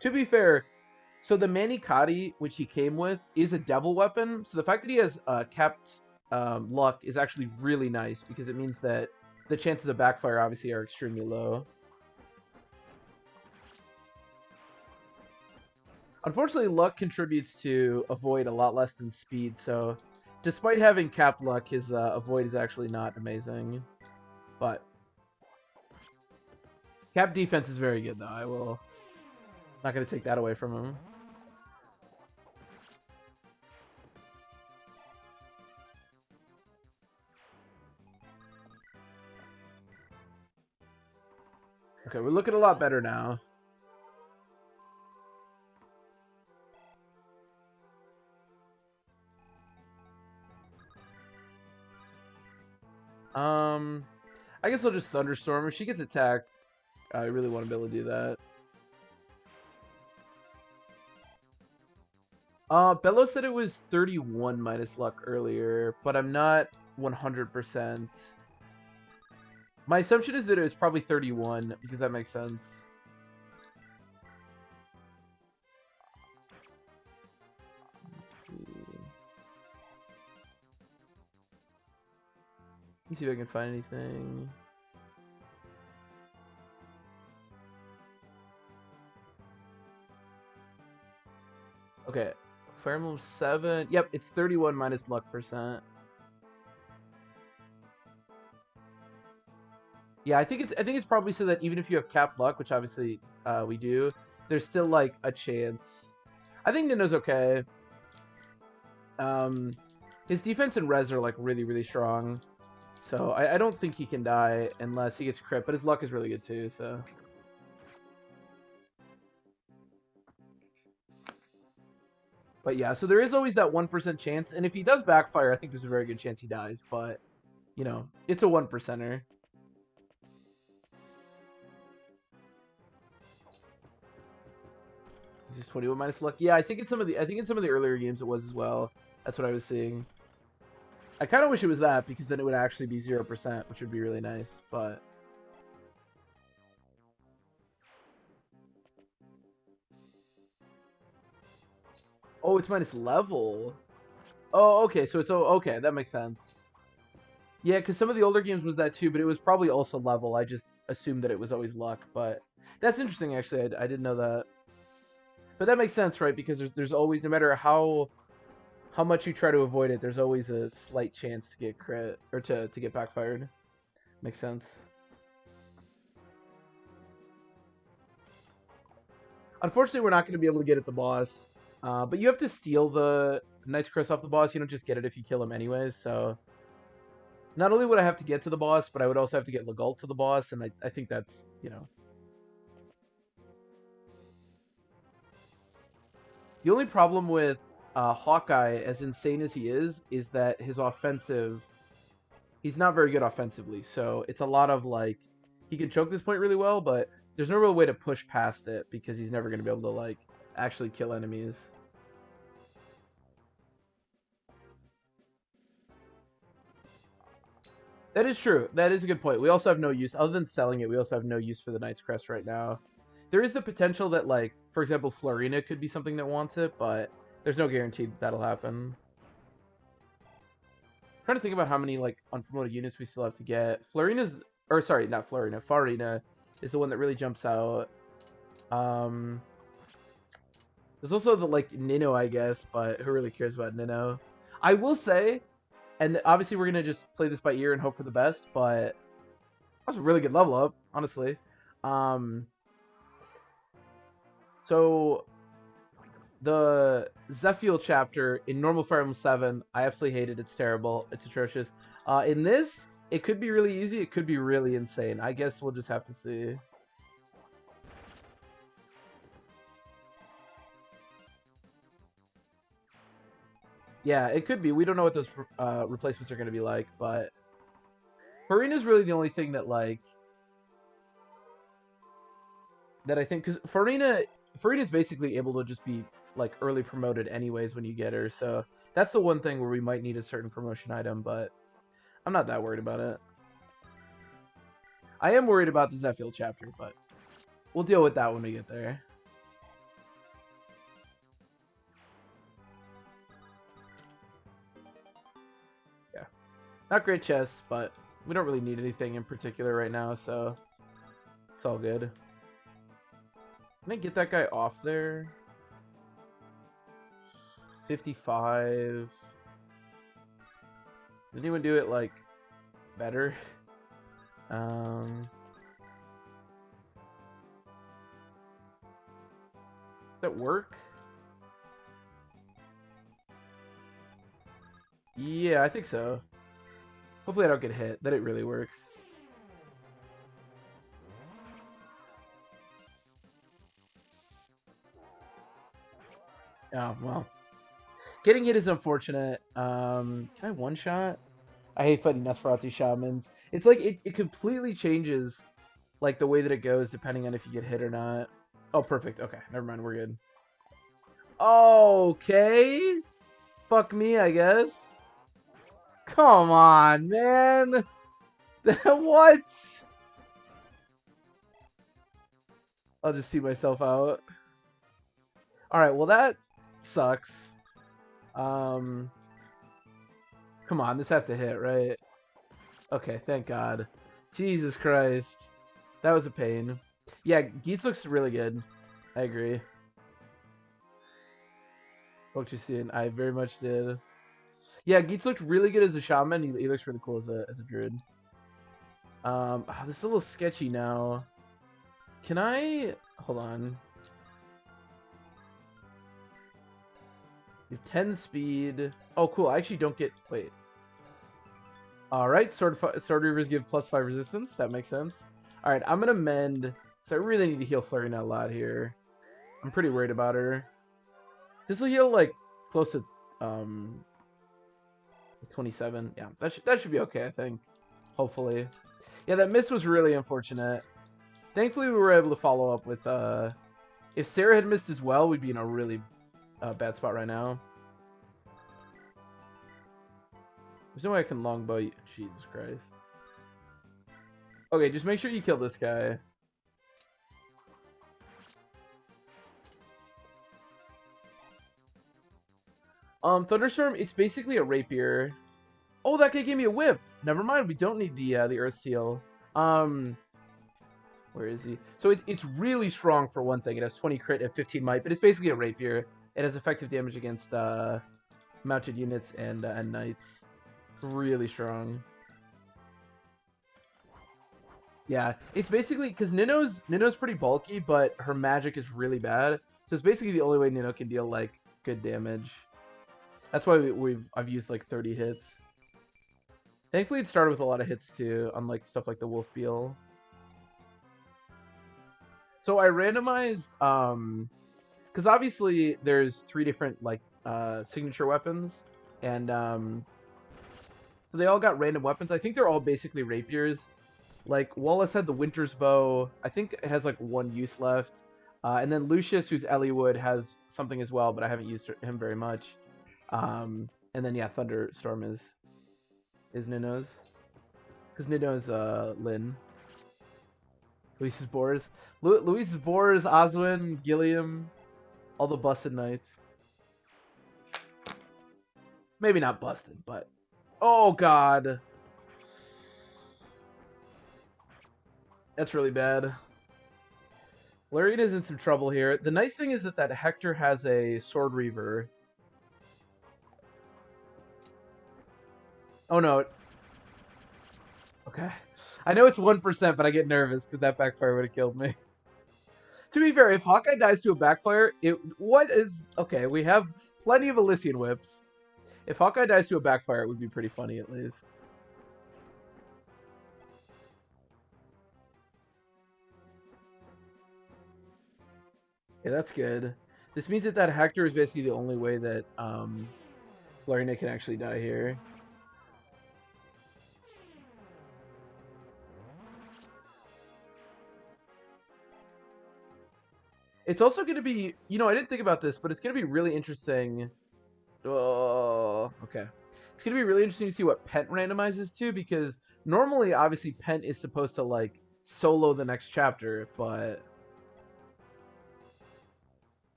To be fair, so the Manikati, which he came with, is a devil weapon. So the fact that he has capped luck is actually really nice, because it means that the chances of backfire obviously are extremely low. Unfortunately, luck contributes to avoid a lot less than speed, so despite having cap luck, his avoid is actually not amazing. But cap defense is very good, though. I will not going to take that away from him. Okay, we're looking a lot better now. I guess I'll just Thunderstorm. If she gets attacked, I really want to be able to do that. Bello said it was 31 minus luck earlier, but I'm not 100%. My assumption is that it was probably 31, because that makes sense. Let's see. Let me see if I can find anything. Okay, Fire Emblem 7. Yep, it's 31 minus luck %. Yeah, I think it's probably so that even if you have capped luck, which obviously we do, there's still like a chance. I think Nino's okay. His defense and res are like really, really strong. So I don't think he can die unless he gets crit, but his luck is really good too, so. But yeah, so there is always that 1% chance, and if he does backfire, I think there's a very good chance he dies, but, you know, it's a 1%er. This is 21 minus luck. Yeah, I think in some of the earlier games it was as well. That's what I was seeing. I kind of wish it was that, because then it would actually be 0%, which would be really nice, but... Oh, it's minus level. Oh, okay, so it's... Oh, okay, that makes sense. Yeah, because some of the older games was that too, but it was probably also level. I just assumed that it was always luck, but... That's interesting, actually. I didn't know that. But that makes sense, right? Because there's always, no matter how much you try to avoid it, there's always a slight chance to get crit, or to get backfired. Makes sense. Unfortunately, we're not going to be able to get at the boss. But you have to steal the Knight's Crest off the boss. You don't just get it if you kill him anyways, so... Not only would I have to get to the boss, but I would also have to get Legault to the boss, and I think that's, you know... The only problem with Hawkeye, as insane as he is that his offensive... He's not very good offensively, so it's a lot of, like... He can choke this point really well, but there's no real way to push past it, because he's never going to be able to, like, actually kill enemies. That is true. That is a good point. We also have no use, other than selling it, we also have no use for the Knight's Crest right now. There is the potential that, like, for example, Florina could be something that wants it, but there's no guarantee that that'll happen. I'm trying to think about how many, like, unpromoted units we still have to get. Florina's, or sorry, not Florina, Farina is the one that really jumps out. There's also the, like, Nino, I guess, but who really cares about Nino? I will say, and obviously we're going to just play this by ear and hope for the best, but that was a really good level up, honestly. So, the Zephiel chapter in normal Fire Emblem 7, I absolutely hate it. It's terrible. It's atrocious. In this, it could be really easy. It could be really insane. I guess we'll just have to see. Yeah, it could be. We don't know what those replacements are going to be like, but Farina's really the only thing that, like, that I think, because Farina's basically able to just be, like, early promoted anyways when you get her, so that's the one thing where we might need a certain promotion item, but I'm not that worried about it. I am worried about the Zephiel chapter, but we'll deal with that when we get there. Yeah. Not great chests, but, We don't really need anything in particular right now, so it's all good. Can I get that guy off there? 55. Did anyone do it, like, better? Does that work? Yeah, I think so. Hopefully I don't get hit. Then it really works. Oh, well. Getting hit is unfortunate. Can I one-shot? I hate fighting Nosferatu Shamans. It's like, it completely changes, like, the way that it goes depending on if you get hit or not. Oh, perfect. Okay, never mind. We're good. Okay. Fuck me, I guess. Come on, man. What? I'll just see myself out. Alright, well that sucks. Come on, this has to hit, right? Okay, thank God. Jesus Christ. That was a pain. Yeah, Geats looks really good. I agree. What you seen? I very much did. Yeah, Geats looked really good as a shaman. He looks really cool as a druid. This is a little sketchy now. Can I... Hold on. You have 10 speed. Oh, cool. I actually don't get... Wait. Alright, Sword Reavers give +5 resistance. That makes sense. Alright, I'm gonna mend. Because I really need to heal Flurryna a lot here. I'm pretty worried about her. This will heal, like, close to 27. Yeah, that should be okay, I think. Hopefully. Yeah, that miss was really unfortunate. Thankfully, we were able to follow up with... If Sarah had missed as well, we'd be in a really bad spot right now. There's no way I can longbow you. Jesus Christ. Okay, just make sure you kill this guy. Thunderstorm, it's basically a rapier. Oh, that guy gave me a whip. Never mind, we don't need the Earth Seal. Where is he? So it's really strong for one thing. It has 20 crit and 15 might, but it's basically a rapier. It has effective damage against mounted units and knights. Really strong. Yeah, it's basically because Nino's pretty bulky, but her magic is really bad. So it's basically the only way Nino can deal like good damage. That's why I've used like 30 hits. Thankfully, it started with a lot of hits too, unlike stuff like the Wolf Beetle. So I randomized, because obviously there's 3 different like signature weapons, and so they all got random weapons. I think they're all basically rapiers. Like Wallace had the Winter's Bow. I think it has like 1 use left, and then Lucius, who's Elliewood, has something as well, but I haven't used him very much. And then yeah, Thunderstorm is Nino's, because Nino's Lyn. Luis's Boars. Luis's Boars, Oswin, Gilliam, all the busted knights. Maybe not busted, but... Oh, God. That's really bad. Larina's in some trouble here. The nice thing is that Hector has a Sword Reaver. Oh, no. Okay. I know it's 1%, but I get nervous because that backfire would have killed me. To be fair, if Hawkeye dies to a backfire, okay, we have plenty of Elysian whips. If Hawkeye dies to a backfire, it would be pretty funny at least. Yeah, that's good. This means that Hector is basically the only way that Florina can actually die here. It's also going to be, I didn't think about this, but it's going to be really interesting. Oh, okay. It's going to be really interesting to see what Pent randomizes to, because normally, obviously, Pent is supposed to, like, solo the next chapter, but...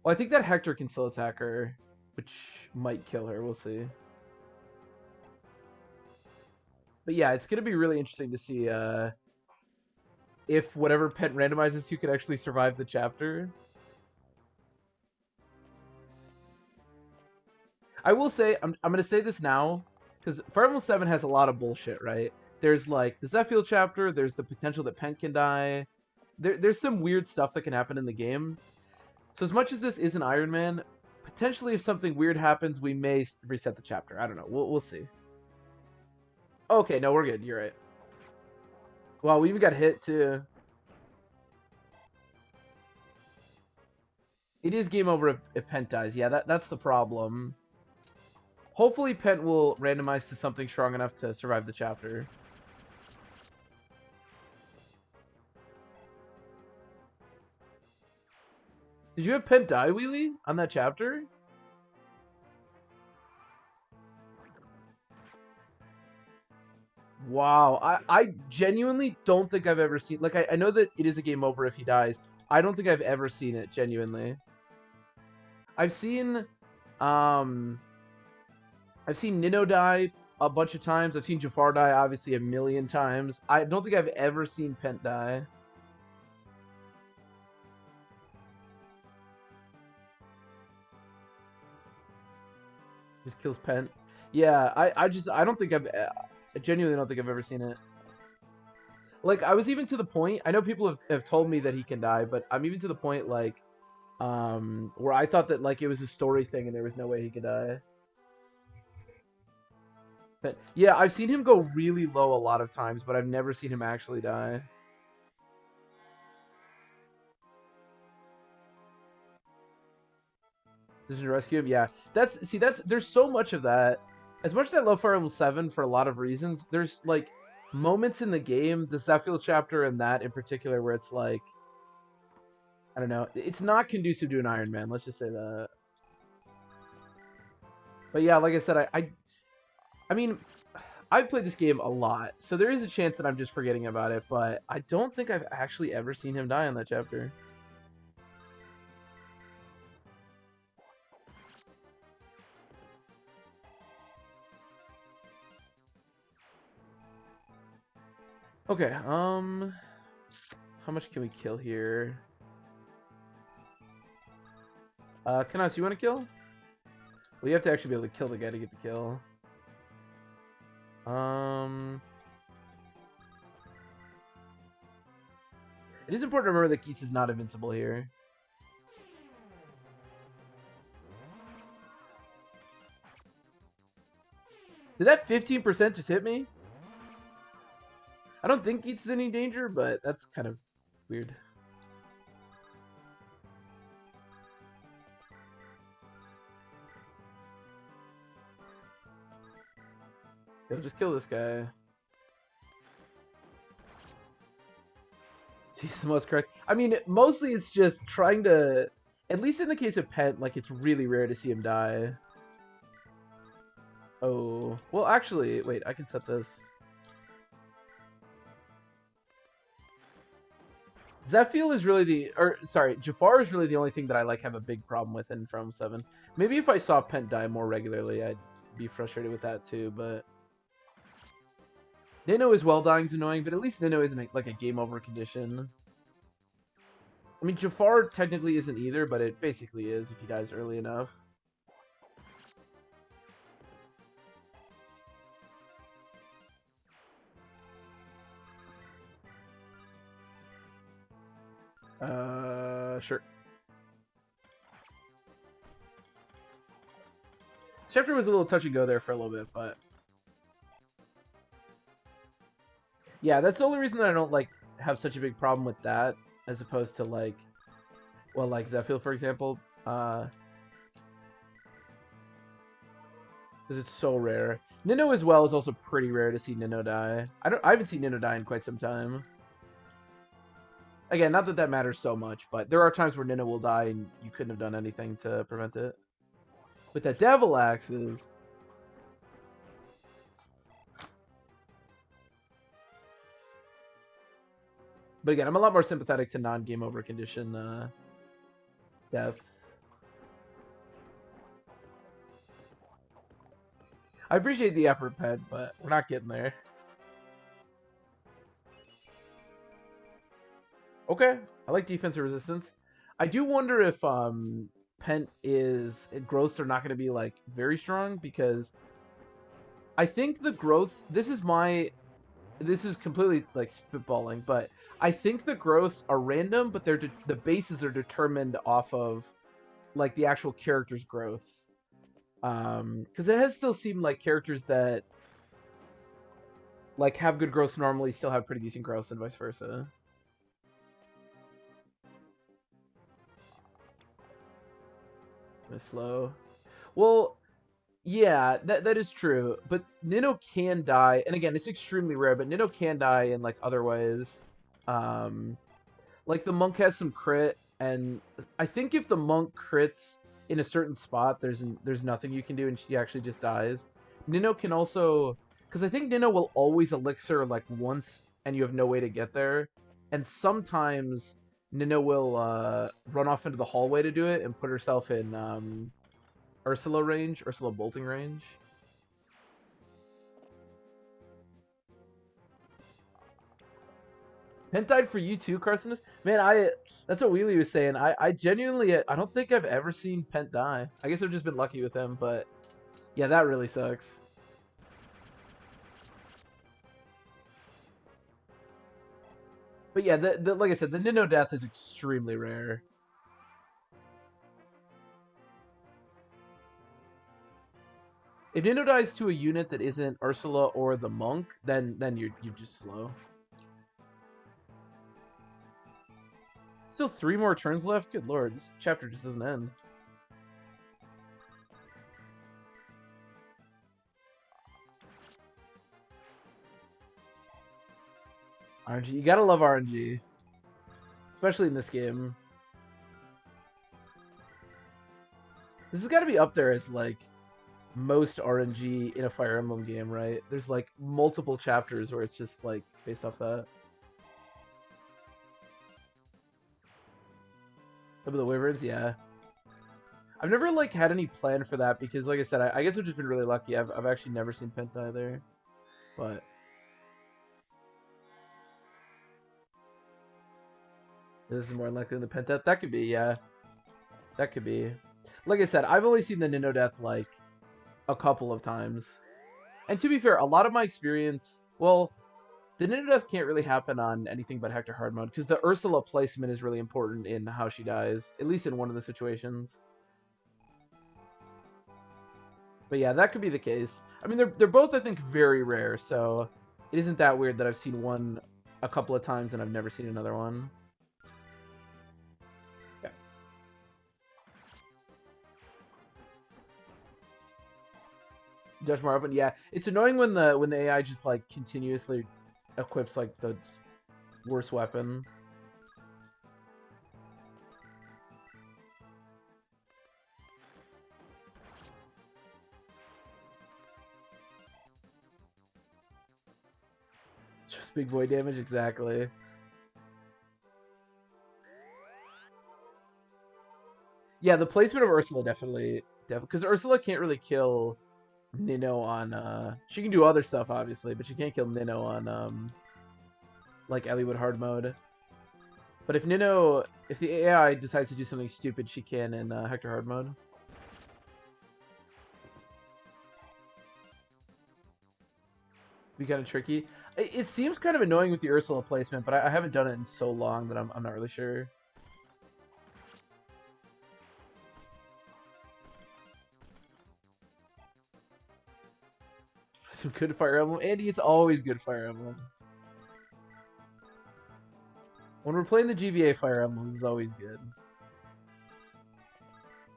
Well, I think that Hector can still attack her, which might kill her. We'll see. But yeah, it's gonna be really interesting to see if whatever Pent randomizes you can actually survive the chapter. I will say, I'm gonna say this now, because Fire Emblem 7 has a lot of bullshit, right? There's like the Zephyl chapter, there's the potential that Pent can die. There's some weird stuff that can happen in the game. So as much as this is an Iron Man, potentially if something weird happens, we may reset the chapter. I don't know. We'll see. Okay, no, we're good. You're right. Well, we even got hit too. It is game over if Pent dies. Yeah, that's the problem. Hopefully Pent will randomize to something strong enough to survive the chapter. Did you have Pent die, Wheelie, on that chapter? Wow, I genuinely don't think I've ever seen... Like, I know that it is a game over if he dies. I don't think I've ever seen it, genuinely. I've seen... I've seen Nino die a bunch of times. I've seen Jafar die, obviously, a million times. I don't think I've ever seen Pent die. Just kills Pent. Yeah, I don't think I genuinely don't think I've ever seen it. Like, I was even to the point, I know people have told me that he can die, but I'm even to the point, like, where I thought that, like, it was a story thing and there was no way he could die. But, yeah, I've seen him go really low a lot of times, but I've never seen him actually die. Decision to rescue him? Yeah. There's so much of that. As much as I love Fire Emblem 7 for a lot of reasons, there's, like, moments in the game, the Zephyl chapter and that in particular, where it's like, I don't know, it's not conducive to an Iron Man, let's just say that. But yeah, like I said, I mean, I've played this game a lot, so there is a chance that I'm just forgetting about it, but I don't think I've actually ever seen him die in that chapter. Okay, how much can we kill here? Kanas, you want to kill? Well, you have to actually be able to kill the guy to get the kill. It is important to remember that Keats is not invincible here. Did that 15% just hit me? I don't think Keats is in any danger, but that's kind of weird. He'll just kill this guy. He's the most correct. I mean, mostly it's just trying to... At least in the case of Pent, like, it's really rare to see him die. Oh. Well, actually, wait, I can set this. Zephyl is really the... Or, sorry, Jafar is really the only thing that I, like, have a big problem with in From 7. Maybe if I saw Pent die more regularly, I'd be frustrated with that, too, but... Nino as well dying is annoying, but at least Nino isn't like a game over condition. I mean, Jafar technically isn't either, but it basically is if he dies early enough. Sure. Chapter was a little touch and go there for a little bit, but... Yeah, that's the only reason that I don't, like, have such a big problem with that, as opposed to, like... Well, like Zephyl, for example. Because it's so rare. Nino as well is also pretty rare to see Nino die. I haven't seen Nino die in quite some time. Again, not that that matters so much, but there are times where Nino will die and you couldn't have done anything to prevent it. With the Devil Axes... But again, I'm a lot more sympathetic to non-game over condition deaths. I appreciate the effort, Ped, but we're not getting there. Okay, I like defensive resistance. I do wonder if Pent growths are not going to be like very strong because I think the growths. This is completely like spitballing, but I think the growths are random, but the bases are determined off of like the actual character's growths. Because it has still seemed like characters that like have good growths normally still have pretty decent growths and vice versa. Slow. Well, yeah, that is true. But Nino can die, and again, it's extremely rare. But Nino can die in like other ways. Um, like the monk has some crit, and I think if the monk crits in a certain spot, there's nothing you can do, and she actually just dies. Nino can also, because I think Nino will always elixir like once, and you have no way to get there, and sometimes Nino will run off into the hallway to do it and put herself in Ursula bolting range. Pent died for you too, Carcinus? Man, that's what Wheelie was saying. I genuinely, I don't think I've ever seen Pent die. I guess I've just been lucky with him, but yeah, that really sucks. But yeah, like I said, the Nino death is extremely rare. If Nino dies to a unit that isn't Ursula or the monk, then you're just slow. Still 3 more turns left? Good lord, this chapter just doesn't end. RNG, you gotta love RNG. Especially in this game. This has got to be up there as, like, most RNG in a Fire Emblem game, right? There's, like, multiple chapters where it's just, like, based off that. Some of the Wyverns, yeah. I've never, like, had any plan for that because, like I said, I guess I've just been really lucky. I've actually never seen Pent die there. But this is more likely than the Pent death. That could be, yeah. That could be. Like I said, I've only seen the Nino death, like, a couple of times. And to be fair, a lot of my experience... Well, the Nino death can't really happen on anything but Hector hard mode, because the Ursula placement is really important in how she dies, at least in one of the situations. But yeah, that could be the case. I mean, they're both, I think, very rare, so it isn't that weird that I've seen one a couple of times and I've never seen another one. Yeah. Judge more open, yeah. It's annoying when the AI just like continuously equips like the worst weapon. Just big boy damage, exactly. Yeah, the placement of Ursula definitely, because Ursula can't really kill Nino on. She can do other stuff obviously, but she can't kill Nino on like Elliewood hard mode. But if the AI decides to do something stupid, she can in Hector hard mode. Be kind of tricky. It seems kind of annoying with the Ursula placement, but I haven't done it in so long that I'm not really sure. Some good Fire Emblem. Andy, it's always good Fire Emblem. When we're playing the GBA Fire Emblems, it's always good.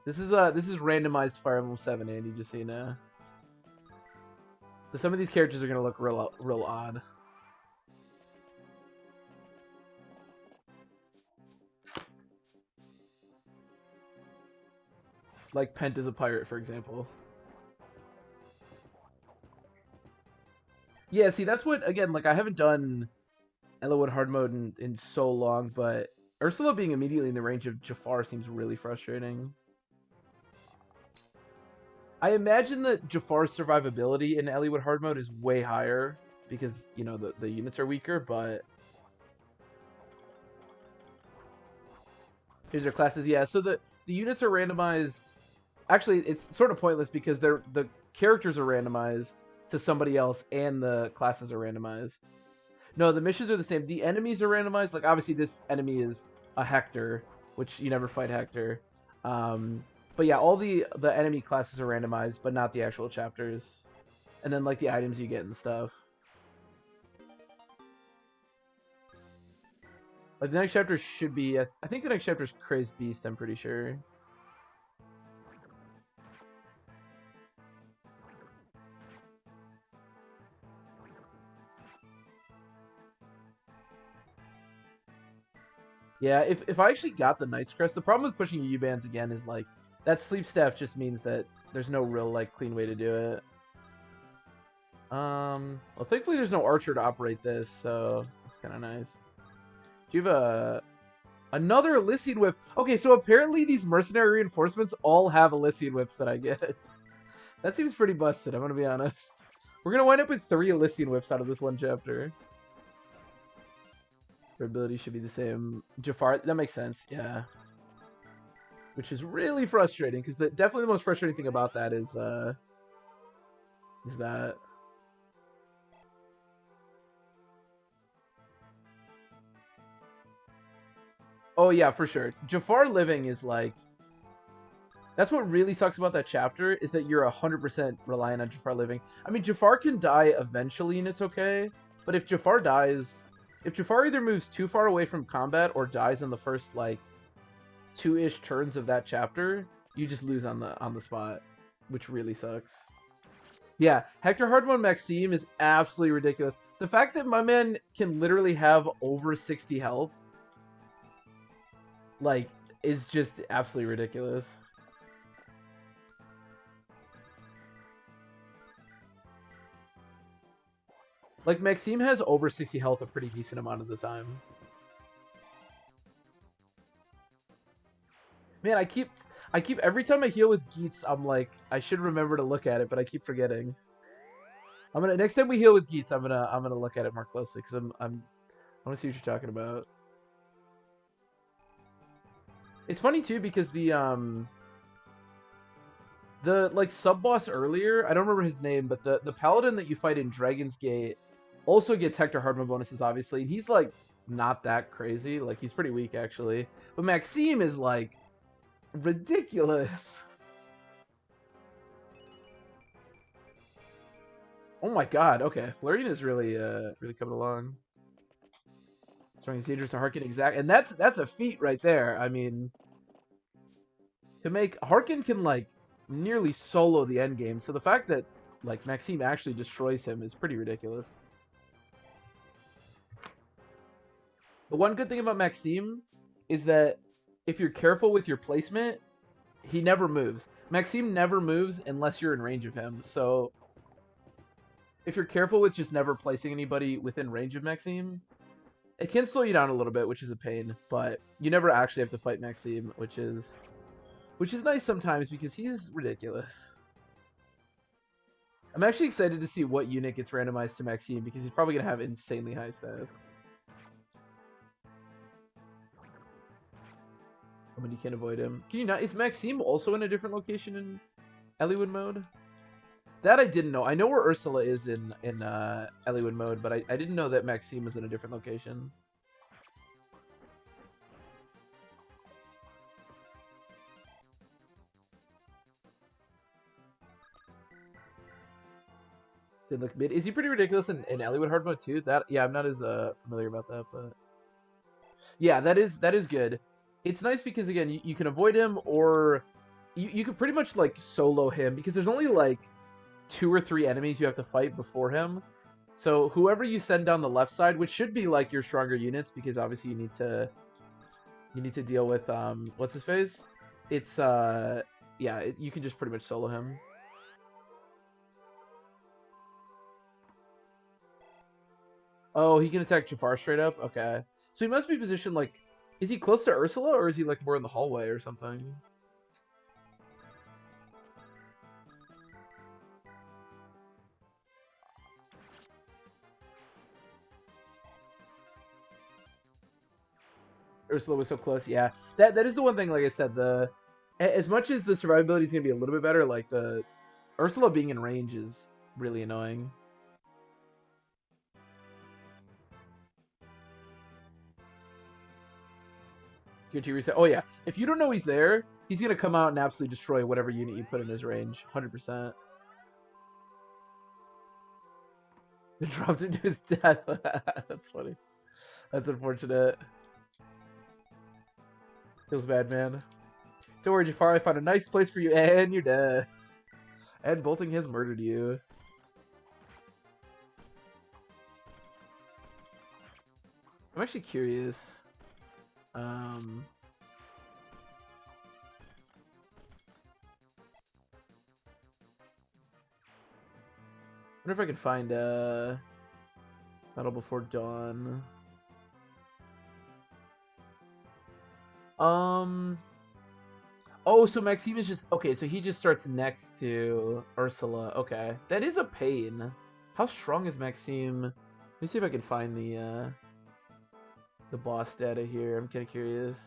This is randomized Fire Emblem 7, Andy, just so you know. So some of these characters are gonna look real odd. Like Pent is a pirate, for example. Yeah, see, that's what, again, like, I haven't done Elliewood hard mode in so long, but Ursula being immediately in the range of Jafar seems really frustrating. I imagine that Jafar's survivability in Elliewood hard mode is way higher because, you know, the units are weaker, but Here's their classes. Yeah, so the units are randomized. Actually, it's sort of pointless because the characters are randomized to somebody else and the classes are randomized. No, the missions are the same. The enemies are randomized. Like obviously this enemy is a Hector, which you never fight Hector. But yeah, all the enemy classes are randomized, but not the actual chapters. And then like the items you get and stuff. Like the next chapter should be, I think the next chapter is Crazed Beast. I'm pretty sure. Yeah, if I actually got the Knight's Crest, the problem with pushing U-bands again is like that sleep staff just means that there's no real like clean way to do it. Well, thankfully there's no archer to operate this, so that's kind of nice. Do you have another Elysian Whip? Okay, so apparently these mercenary reinforcements all have Elysian Whips that I get. That seems pretty busted, I'm gonna be honest. We're gonna wind up with 3 Elysian Whips out of this one chapter. Their ability should be the same. Jafar, that makes sense, yeah. Which is really frustrating, because definitely the most frustrating thing about that is that. Oh yeah, for sure. Jafar living is like... That's what really sucks about that chapter, is that you're 100% reliant on Jafar living. I mean, Jafar can die eventually and it's okay, but if Jafar dies... If Jafar either moves too far away from combat or dies in the first, like, 2-ish turns of that chapter, you just lose on the spot, which really sucks. Yeah, Hector Hard Mode Maxime is absolutely ridiculous. The fact that my man can literally have over 60 health, like, is just absolutely ridiculous. Like, Maxime has over 60 health a pretty decent amount of the time. Man, I keep every time I heal with Geats, I'm like, I should remember to look at it, but I keep forgetting. Next time we heal with Geats, I'm gonna look at it more closely because I want to see what you're talking about. It's funny too because the like sub boss earlier, I don't remember his name, but the paladin that you fight in Dragon's Gate also gets Hector Hardman bonuses, obviously, and he's like not that crazy. Like he's pretty weak actually, but Maxime is like ridiculous. Oh my god, okay. Florian is really really coming along. Showing his dangerous to Harkin exact, and that's a feat right there. I mean, to make Harkin can like nearly solo the end game, so the fact that like Maxime actually destroys him is pretty ridiculous. The one good thing about Maxime is that if you're careful with your placement, he never moves. Maxime never moves unless you're in range of him. So if you're careful with just never placing anybody within range of Maxime, it can slow you down a little bit, which is a pain, but you never actually have to fight Maxime, which is nice sometimes because he's ridiculous. I'm actually excited to see what unit gets randomized to Maxime because he's probably going to have insanely high stats. I mean, you can't avoid him. Can you not? Is Maxime also in a different location in Eliwood mode? That I didn't know. I know where Ursula is in Eliwood mode, but I didn't know that Maxime was in a different location. So look mid. Is he pretty ridiculous in Eliwood hard mode too? That yeah, I'm not as familiar about that, but yeah, that is good. It's nice because again, you can avoid him or you can pretty much like solo him because there's only like 2 or 3 enemies you have to fight before him. So whoever you send down the left side, which should be like your stronger units, because obviously you need to deal with what's his face? It's yeah, you can just pretty much solo him. Oh, he can attack Jafar straight up? Okay. So he must be positioned like... Is he close to Ursula, or is he like more in the hallway or something? Ursula was so close. Yeah, that is the one thing. Like I said, as much as the survivability is gonna be a little bit better, like the Ursula being in range is really annoying. Guarantee reset. Oh yeah, if you don't know he's there, he's gonna come out and absolutely destroy whatever unit you put in his range. 100%. It dropped him to his death. That's funny. That's unfortunate. Feels bad, man. Don't worry, Jafar. I found a nice place for you, and you're dead. And bolting has murdered you. I'm actually curious. I wonder if I can find Battle Before Dawn. Oh, so Maxime is just okay. So he just starts next to Ursula. Okay, that is a pain. How strong is Maxime? Let me see if I can find the boss data here. I'm kind of curious.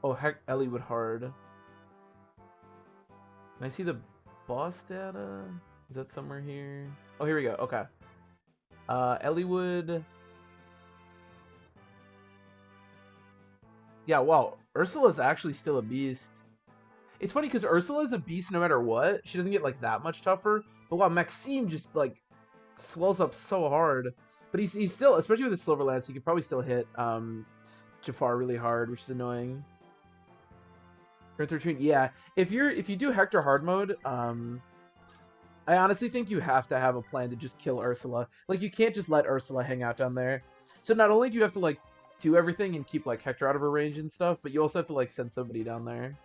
Oh, heck, Elliewood Hard. Can I see the boss data? Is that somewhere here? Oh, here we go. Okay. Elliewood. Yeah, wow. Ursula's actually still a beast. It's funny because Ursula is a beast no matter what. She doesn't get like that much tougher. But wow, Maxime just like swells up so hard. But he's still, especially with his Silver Lance, he could probably still hit Jafar really hard, which is annoying. Yeah, if you do Hector hard mode, I honestly think you have to have a plan to just kill Ursula. Like you can't just let Ursula hang out down there. So not only do you have to like do everything and keep like Hector out of her range and stuff, but you also have to like send somebody down there.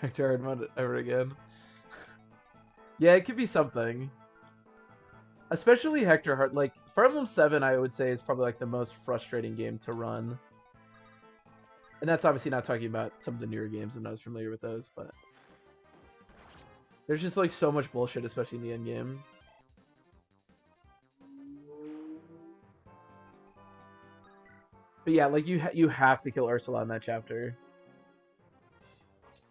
Hector hard mode ever again. Yeah, it could be something. Especially Hector hard. Like Fire Emblem 7, I would say is probably like the most frustrating game to run. And that's obviously not talking about some of the newer games. I'm not as familiar with those, but there's just like so much bullshit, especially in the end game. But yeah, like you have to kill Ursula in that chapter.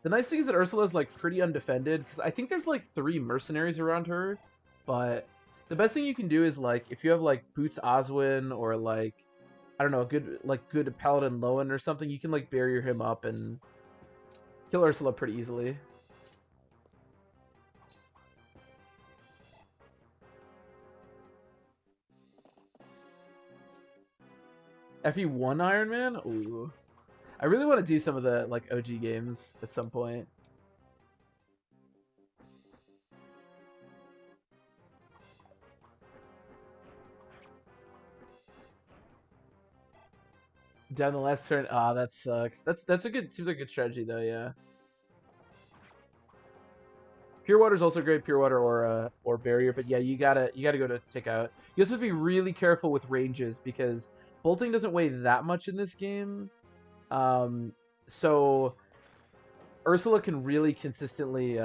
The nice thing is that Ursula is like pretty undefended because I think there's like 3 mercenaries around her, but the best thing you can do is like if you have like Boots Oswin or like I don't know, good Paladin Lowen or something, you can like barrier him up and kill Ursula pretty easily. FE1 Iron Man? Ooh. I really want to do some of the like OG games at some point. Down the last turn. Ah, that sucks. That's a good seems like a good strategy though, yeah. Pure water is also great, pure water or barrier, but yeah, you gotta go to take out. You also have to be really careful with ranges because bolting doesn't weigh that much in this game. So Ursula can really consistently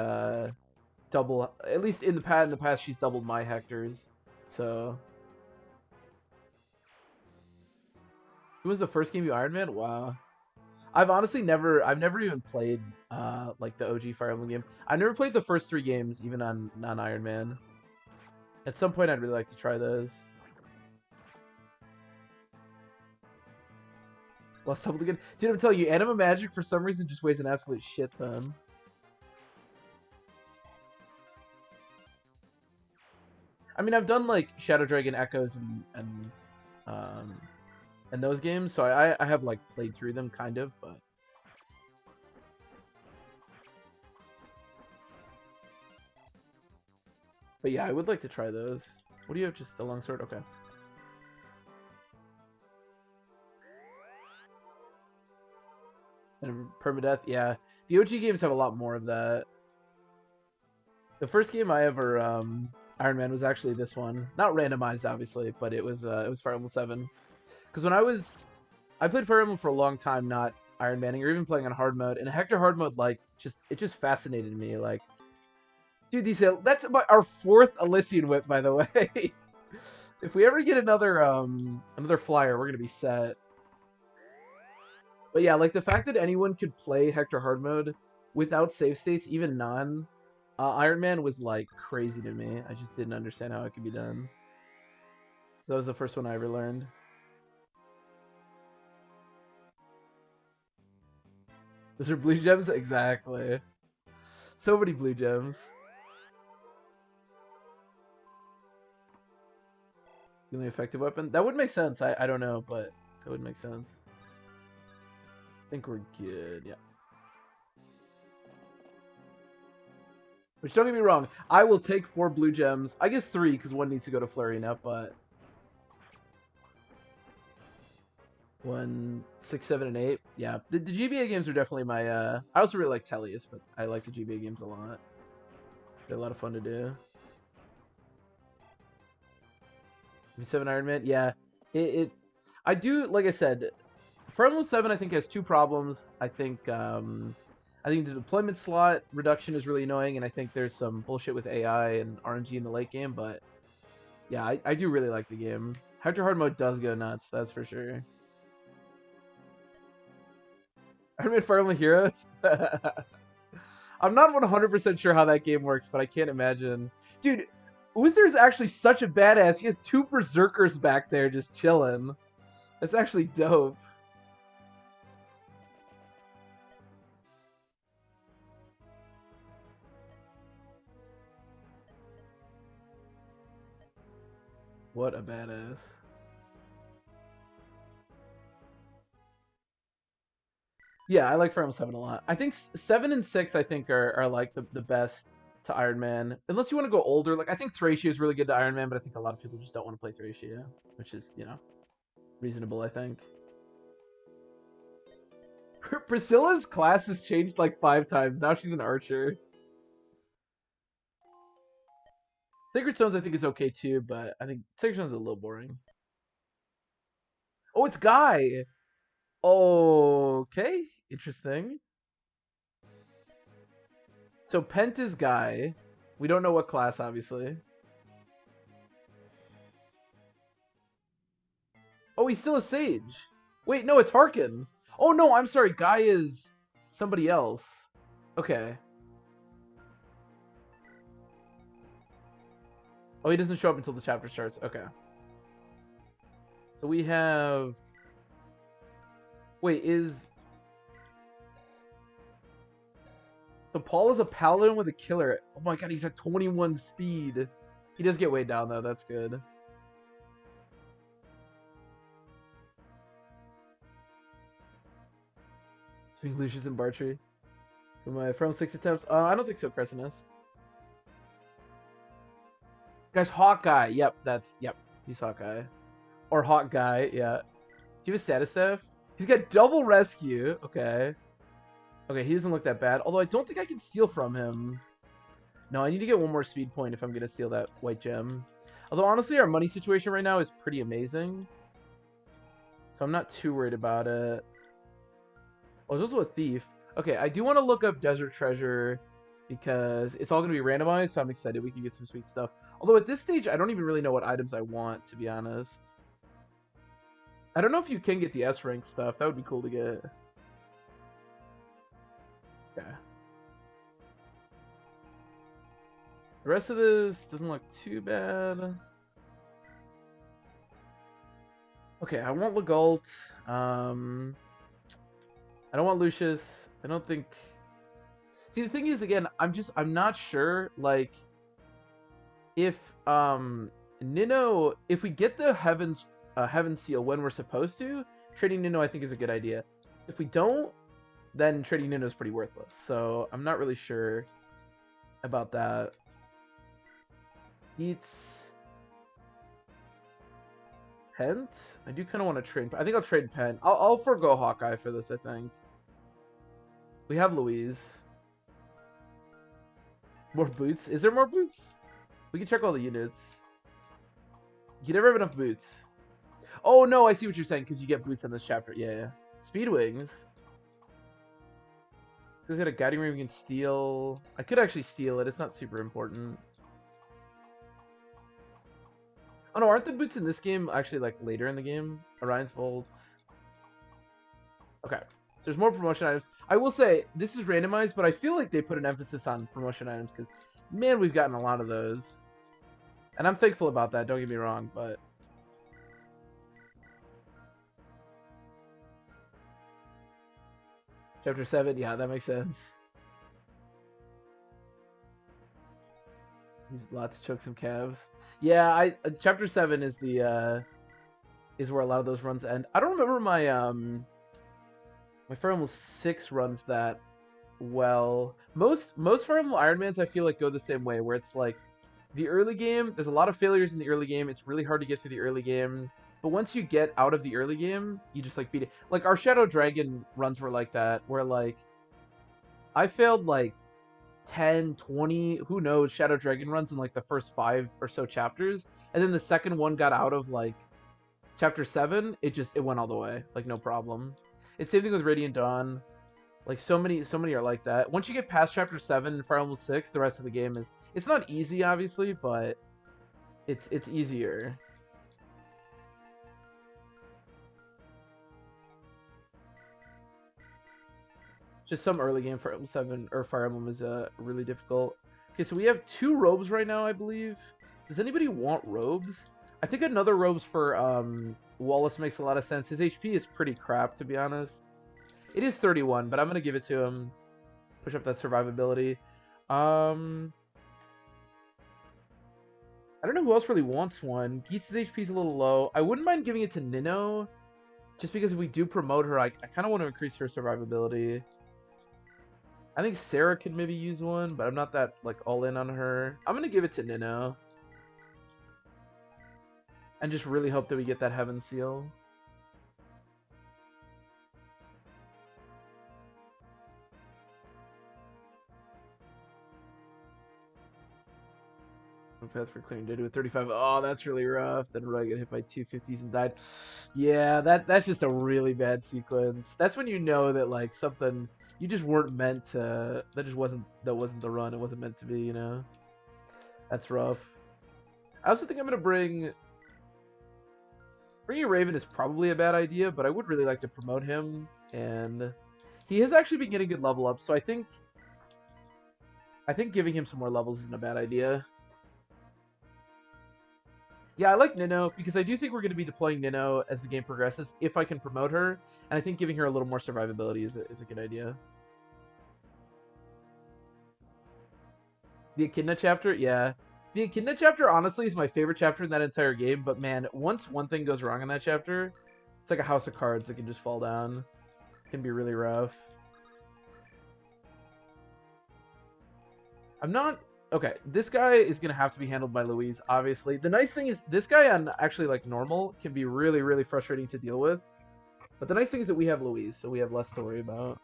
double. At least in the past, she's doubled my Hector's. So who was the first game you Iron Man? Wow. I've never even played like the OG Fire Emblem game. I've never played the first 3 games, even on non-Iron Man. At some point, I'd really like to try those. Lost double again, dude. I'm telling you, Anima Magic for some reason just weighs an absolute shit ton. I mean, I've done like Shadow Dragon Echoes and those games, so I have like played through them kind of, but. But yeah, I would like to try those. What do you have? Just a longsword? Okay. And permadeath, yeah. The OG games have a lot more of that. The first game I ever Iron Man was actually this one. Not randomized, obviously, but it was Fire Emblem 7. Because when I played Fire Emblem for a long time, not Iron Manning or even playing on hard mode. And Hector hard mode, like, it just fascinated me. Like, dude, that's about our 4th Elysian whip, by the way. If we ever get another flyer, we're gonna be set. But yeah, like the fact that anyone could play Hector hard mode without save states, even non Iron Man, was like crazy to me. I just didn't understand how it could be done. So that was the first one I ever learned. Those are blue gems? Exactly. So many blue gems. The only effective weapon? That would make sense. I don't know, but that would make sense. I think we're good, yeah. Which, don't get me wrong, I will take 4 blue gems. I guess 3, because 1 needs to go to Flurry now, but 1, 6, 7, and 8. Yeah, the GBA games are definitely my. I also really like Tellius, but I like the GBA games a lot. They're a lot of fun to do. 7 Iron Man, yeah. I do, like I said, Fire Emblem 7 I think has 2 problems. I think the deployment slot reduction is really annoying, and I think there's some bullshit with AI and RNG in the late game. But yeah, I do really like the game. Hector hard mode does go nuts, that's for sure. Iron Man Fire Emblem Heroes? I'm not 100% sure how that game works, but I can't imagine. Dude, Uther's actually such a badass. He has 2 berserkers back there just chilling. That's actually dope. What a badass. Yeah, I like Fire Emblem 7 a lot. I think 7 and 6 I think are like the best to Iron Man. Unless you want to go older. Like I think Thracia is really good to Iron Man, but I think a lot of people just don't want to play Thracia, which is, you know, reasonable, I think. Priscilla's class has changed like 5 times. Now she's an archer. Sacred Stones I think is okay too, but I think Sacred Stones is a little boring. Oh, it's Guy! Okay, interesting. So Pent is Guy. We don't know what class, obviously. Oh, he's still a sage. Wait, no, it's Harkin. Oh no, I'm sorry. Guy is somebody else. Okay. Oh, he doesn't show up until the chapter starts. Okay. So we have... Wait, So Paul is a paladin with a killer. Oh my god, he's at 21 speed. He does get way down, though. That's good. Lucius and Bartrey. Am I from 6 attempts? I don't think so, Crescenus. Guys, Hawkeye. Yep, he's Hawkeye. Or Hawk Guy, yeah. Do you have a status staff? He's got double rescue. Okay. Okay, he doesn't look that bad. Although I don't think I can steal from him. No, I need to get 1 more speed point if I'm going to steal that white gem. Although, honestly, our money situation right now is pretty amazing. So I'm not too worried about it. Oh, there's also a thief. Okay, I do want to look up Desert Treasure because it's all going to be randomized, so I'm excited we can get some sweet stuff. Although at this stage, I don't even really know what items I want, to be honest. I don't know if you can get the S rank stuff. That would be cool to get. Okay. The rest of this doesn't look too bad. Okay, I want Legault. I don't want Lucius. I don't think... See, the thing is, again, I'm not sure, like, if, Nino... If we get the Heaven Seal when we're supposed to, trading Nino I think is a good idea. If we don't, then trading Nino is pretty worthless. So, I'm not really sure about that. It's... Pent? I do kind of want to trade... I think I'll trade Pent. I'll forgo Hawkeye for this, I think. We have Louise. More boots? Is there more boots? We can check all the units. You never have enough boots. Oh, no, I see what you're saying, because you get boots in this chapter. Yeah. Speed wings. He's got a guiding ring we can steal. I could actually steal it. It's not super important. Oh no, aren't the boots in this game actually like later in the game? Orion's Bolt. Okay. There's more promotion items. I will say, this is randomized, but I feel like they put an emphasis on promotion items because, man, we've gotten a lot of those. And I'm thankful about that, don't get me wrong, but... Chapter 7, yeah, that makes sense. He's a lot to choke some calves. Yeah, Chapter 7 is the, is where a lot of those runs end. I don't remember my, my Fire Emblem 6 runs that well. Most Fire Emblem Ironmans I feel like go the same way, where it's like the early game, there's a lot of failures in the early game. It's really hard to get through the early game. But once you get out of the early game, you just like beat it. Like our Shadow Dragon runs were like that, where like I failed like 10, 20, who knows, Shadow Dragon runs in like the first 5 or so chapters. And then the second one got out of like chapter 7, it went all the way. Like no problem. It's same thing with Radiant Dawn. Like so many are like that. Once you get past chapter 7 in Fire Emblem 6, the rest of the game is, it's not easy obviously, but it's easier. Just some early game Fire Emblem 7 or Fire Emblem is really difficult. Okay, so we have 2 robes right now, I believe. Does anybody want robes? I think another robes for Wallace makes a lot of sense. His HP is pretty crap, to be honest. It is 31, but I'm going to give it to him. Push up that survivability. I don't know who else really wants one. Geet's HP is a little low. I wouldn't mind giving it to Nino. Just because if we do promote her, I kind of want to increase her survivability. I think Sarah could maybe use one, but I'm not that like all in on her. I'm going to give it to Nino. And just really hope that we get that Heaven Seal. Path for clearing data with 35. Oh, that's really rough. Then Roy got hit by 250s and died. Yeah, that's just a really bad sequence. That's when you know that like something you just weren't meant to. That wasn't the run. It wasn't meant to be. You know. That's rough. I also think I'm gonna bringing Raven is probably a bad idea, but I would really like to promote him, and he has actually been getting good level up. So I think giving him some more levels isn't a bad idea. Yeah, I like Nino, because I do think we're going to be deploying Nino as the game progresses, if I can promote her, and I think giving her a little more survivability is a good idea. The Echidna chapter? Yeah. The Echidna chapter, honestly, is my favorite chapter in that entire game, but man, once one thing goes wrong in that chapter, it's like a house of cards that can just fall down. It can be really rough. I'm not... Okay, this guy is going to have to be handled by Louise, obviously. The nice thing is, this guy on actually, like, normal can be really, really frustrating to deal with. But the nice thing is that we have Louise, so we have less to worry about.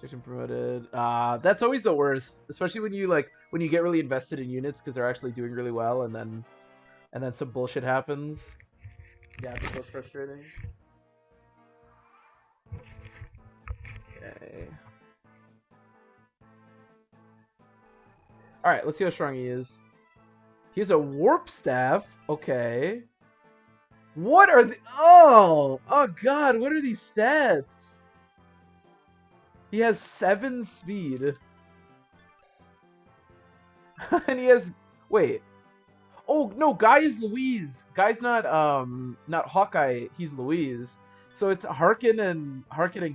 Section promoted. That's always the worst, especially when you get really invested in units because they're actually doing really well, and then some bullshit happens. Yeah, it's most frustrating. Okay. Alright, let's see how strong he is. He has a warp staff. Okay. What are the... Oh god, what are these stats? He has 7 speed. And he has... Wait. Oh, no, Guy is Louise. Guy's not Hawkeye. He's Louise. So it's Harkin and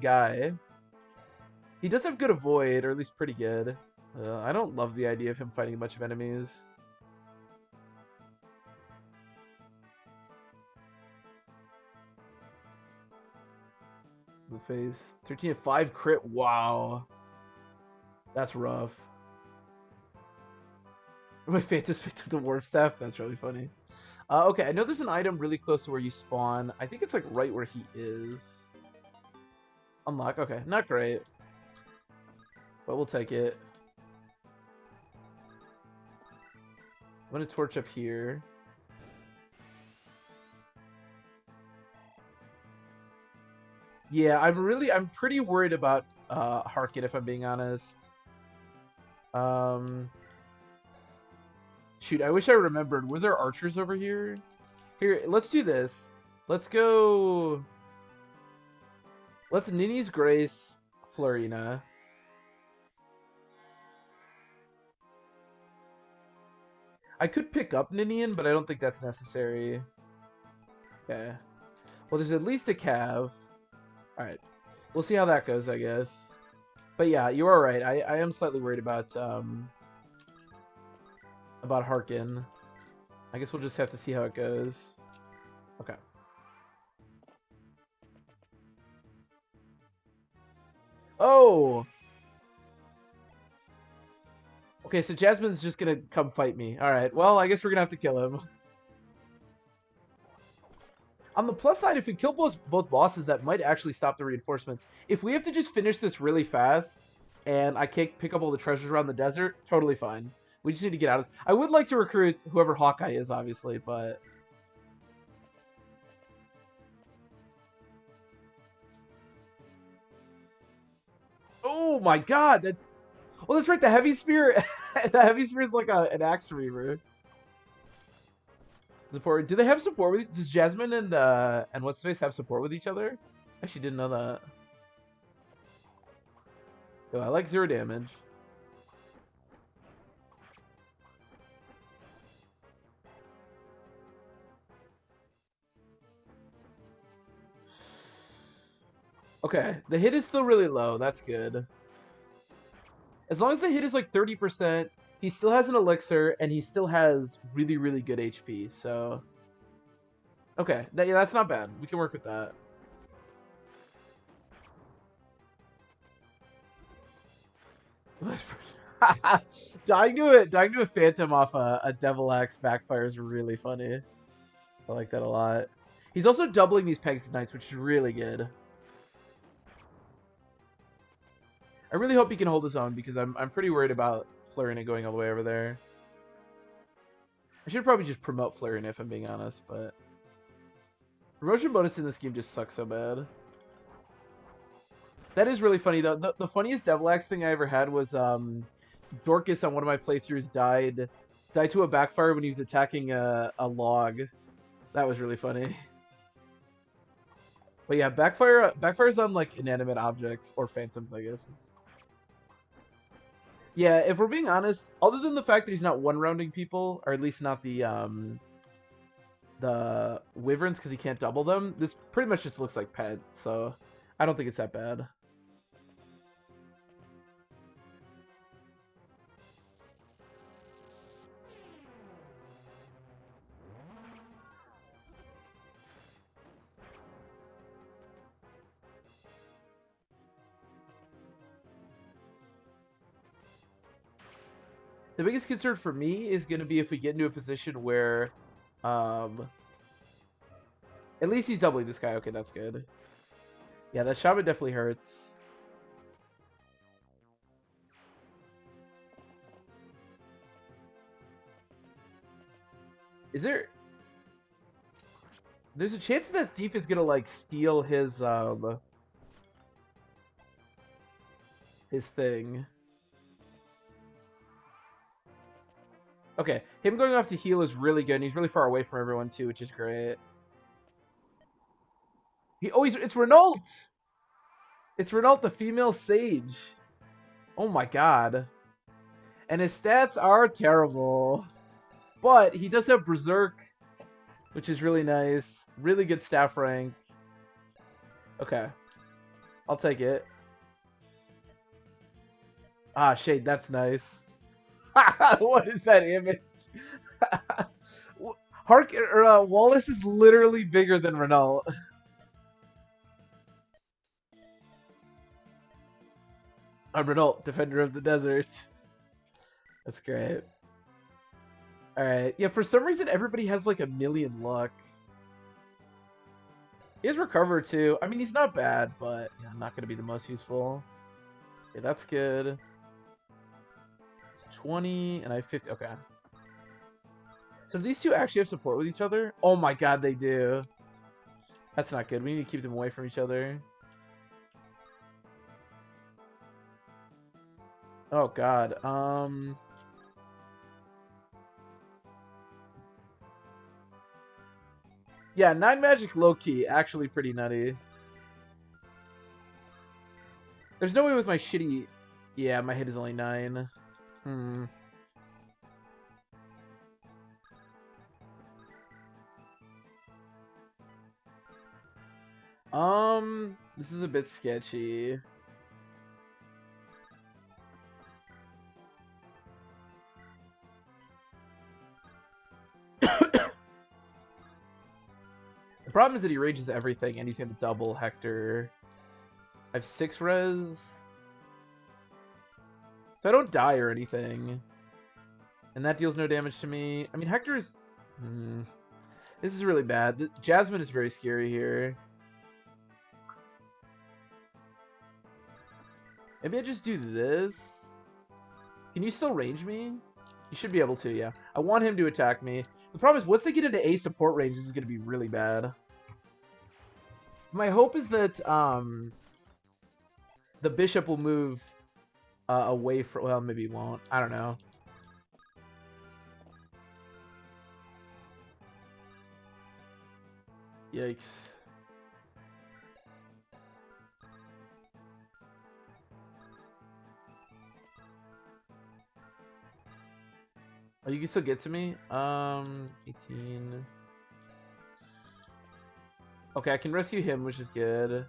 Guy. He does have good avoid, or at least pretty good. I don't love the idea of him fighting a bunch of enemies. The face. 13 and 5 crit. Wow. That's rough. My Phantom's picked up the warp staff. That's really funny. Okay, I know there's an item really close to where you spawn. I think it's like right where he is. Unlock. Okay, not great. But we'll take it. I'm gonna torch up here. Yeah, I'm pretty worried about Harkit, if I'm being honest. Um, shoot, I wish I remembered. Were there archers over here? Here, let's do this. Let's go. Let's Nini's Grace Florina. I could pick up Ninian, but I don't think that's necessary. Okay. Well, there's at least a Cav. Alright. We'll see how that goes, I guess. But yeah, you are right. I am slightly worried about Harkin. I guess we'll just have to see how it goes. Okay. Oh! Okay, so Jasmine's just gonna come fight me. Alright, well, I guess we're gonna have to kill him. On the plus side, if we kill both bosses, that might actually stop the reinforcements. If we have to just finish this really fast, and I can't pick up all the treasures around the desert, totally fine. We just need to get out of this. I would like to recruit whoever Hawkeye is, obviously, but... Oh my god! That... Oh, that's right, the Heavy Spear... the Heavy Spear is like an Axe Reaver. Support. Do they have support with... Does Jasmine and What's-Face have support with each other? I actually didn't know that. Oh, I like 0 damage. Okay, the hit is still really low. That's good. As long as the hit is like 30%, he still has an elixir, and he still has really, really good HP, so... Okay, yeah, that's not bad. We can work with that. Dying to a Phantom off a Devil Axe backfire is really funny. I like that a lot. He's also doubling these Pegasus Knights, which is really good. I really hope he can hold his own, because I'm pretty worried about Flurina going all the way over there. I should probably just promote Flurina if I'm being honest, but... Promotion bonus in this game just sucks so bad. That is really funny, though. The funniest Devil Axe thing I ever had was, Dorcas on one of my playthroughs died to a backfire when he was attacking a log. That was really funny. But yeah, backfires on, like, inanimate objects, or phantoms, I guess. Yeah, if we're being honest, other than the fact that he's not one-rounding people, or at least not the wyverns because he can't double them, this pretty much just looks like Pet, so I don't think it's that bad. The biggest concern for me is going to be if we get into a position where, at least he's doubling this guy. Okay, that's good. Yeah, that shaman definitely hurts. Is there... There's a chance that Thief is going to, like, steal his thing. Okay, him going off to heal is really good, and he's really far away from everyone, too, which is great. It's Renault! It's Renault, the female sage. Oh my god. And his stats are terrible. But he does have Berserk, which is really nice. Really good staff rank. Okay. I'll take it. Ah, Shade, that's nice. What is that image? Wallace is literally bigger than Renault. I'm Renault, Defender of the Desert. That's great. Alright. Yeah, for some reason, everybody has like 1,000,000 luck. He has Recover, too. I mean, he's not bad, but yeah, not going to be the most useful. Okay, that's good. 20, and I have 50. Okay. So these two actually have support with each other? Oh my god, they do. That's not good. We need to keep them away from each other. Oh god. Yeah, 9 magic low-key. Actually pretty nutty. There's no way with my shitty... Yeah, my hit is only 9. This is a bit sketchy. The problem is that he rages everything, and he's going to double Hector. I have 6 res. So I don't die or anything. And that deals no damage to me. I mean, Hector's... This is really bad. Jasmine is very scary here. Maybe I just do this. Can you still range me? You should be able to, yeah. I want him to attack me. The problem is, once they get into A support range, this is going to be really bad. My hope is that the bishop will move away from... Well, maybe he won't. I don't know. Yikes. Oh, you can still get to me? 18. Okay, I can rescue him, which is good.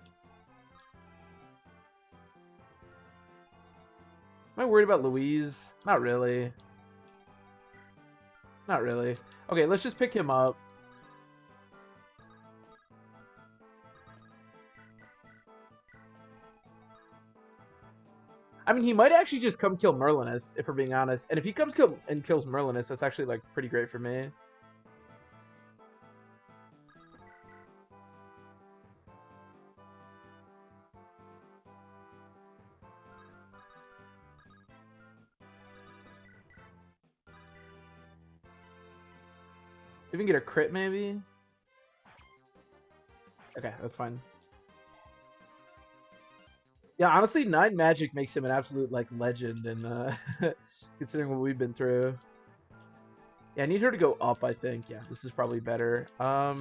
Am I worried about Louise? Not really. Not really. Okay, let's just pick him up. I mean, he might actually just come kill Merlinus, if we're being honest. And if he comes and kills Merlinus, that's actually, like, pretty great for me. See if we can get a crit, maybe? Okay, that's fine. Yeah, honestly, 9 magic makes him an absolute, like, legend, and considering what we've been through. Yeah, I need her to go up, I think. Yeah, this is probably better. I'll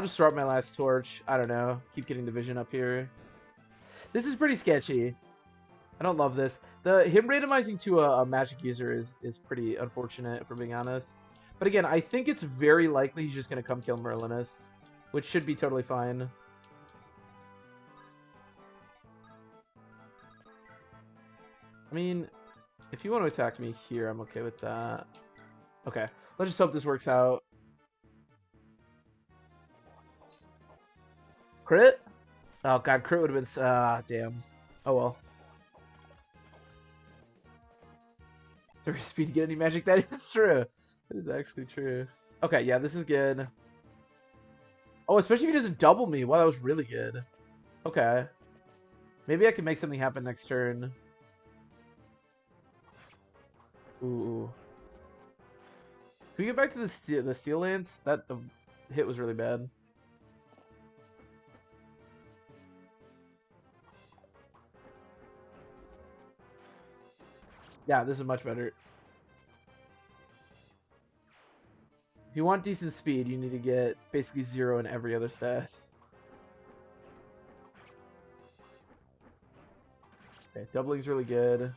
just throw up my last torch. I don't know. Keep getting the vision up here. This is pretty sketchy. I don't love this. Him randomizing to a magic user is pretty unfortunate, if we're being honest. But again, I think it's very likely he's just going to come kill Merlinus, which should be totally fine. I mean, if you want to attack me here, I'm okay with that. Okay, let's just hope this works out. Crit? Oh god, crit would have been... damn. Oh well. 3 speed to get any magic? That is true. That is actually true. Okay, yeah, this is good. Oh, especially if he doesn't double me. Wow, that was really good. Okay. Maybe I can make something happen next turn. Ooh. Can we get back to the steel lance? That the hit was really bad. Yeah, this is much better. If you want decent speed, you need to get basically 0 in every other stat. Okay, doubling's really good.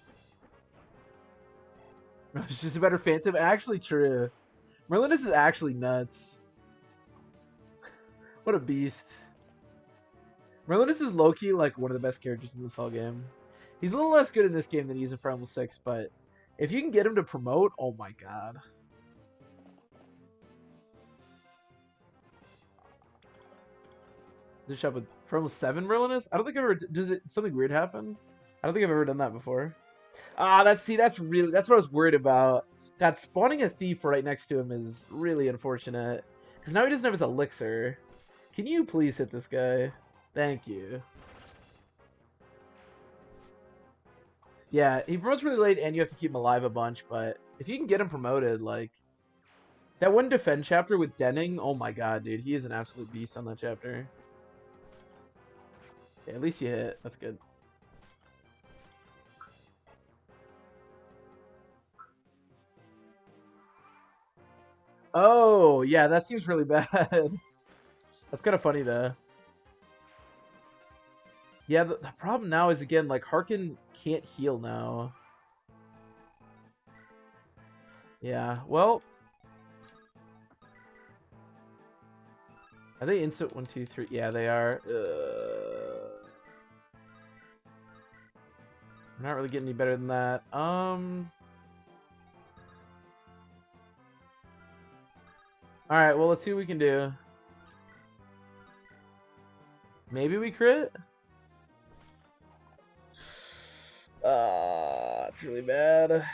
It's just a better Phantom. Actually true. Merlinus is actually nuts. What a beast. Merlinus is low-key like one of the best characters in this whole game. He's a little less good in this game than he is in Fire Emblem 6, but if you can get him to promote, oh my god. This shop with Fire Emblem 7 Merlinus? I don't think I've ever... Does it... Something weird happen? I don't think I've ever done that before. Ah, that's what I was worried about. God, spawning a thief right next to him is really unfortunate. Because now he doesn't have his elixir. Can you please hit this guy? Thank you. Yeah, he promotes really late and you have to keep him alive a bunch, but if you can get him promoted, like, That one defend chapter with Denning, oh my god, dude. He is an absolute beast on that chapter. Yeah, at least you hit. That's good. Oh, yeah, that seems really bad. That's kind of funny, though. Yeah, the problem now is, again, like, Harkin can't heal now. Yeah, well... Are they instant 1, 2, 3? Yeah, they are. I'm not really getting any better than that. Alright, well, let's see what we can do. Maybe we crit? It's really bad.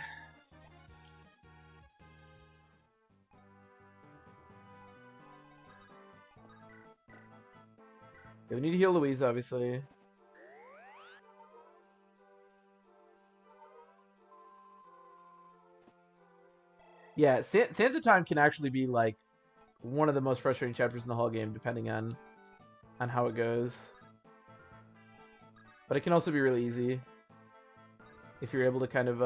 Yeah, we need to heal Louise, obviously. Yeah, Sands of Time can actually be, like, one of the most frustrating chapters in the whole game, depending on how it goes. But it can also be really easy if you're able to kind of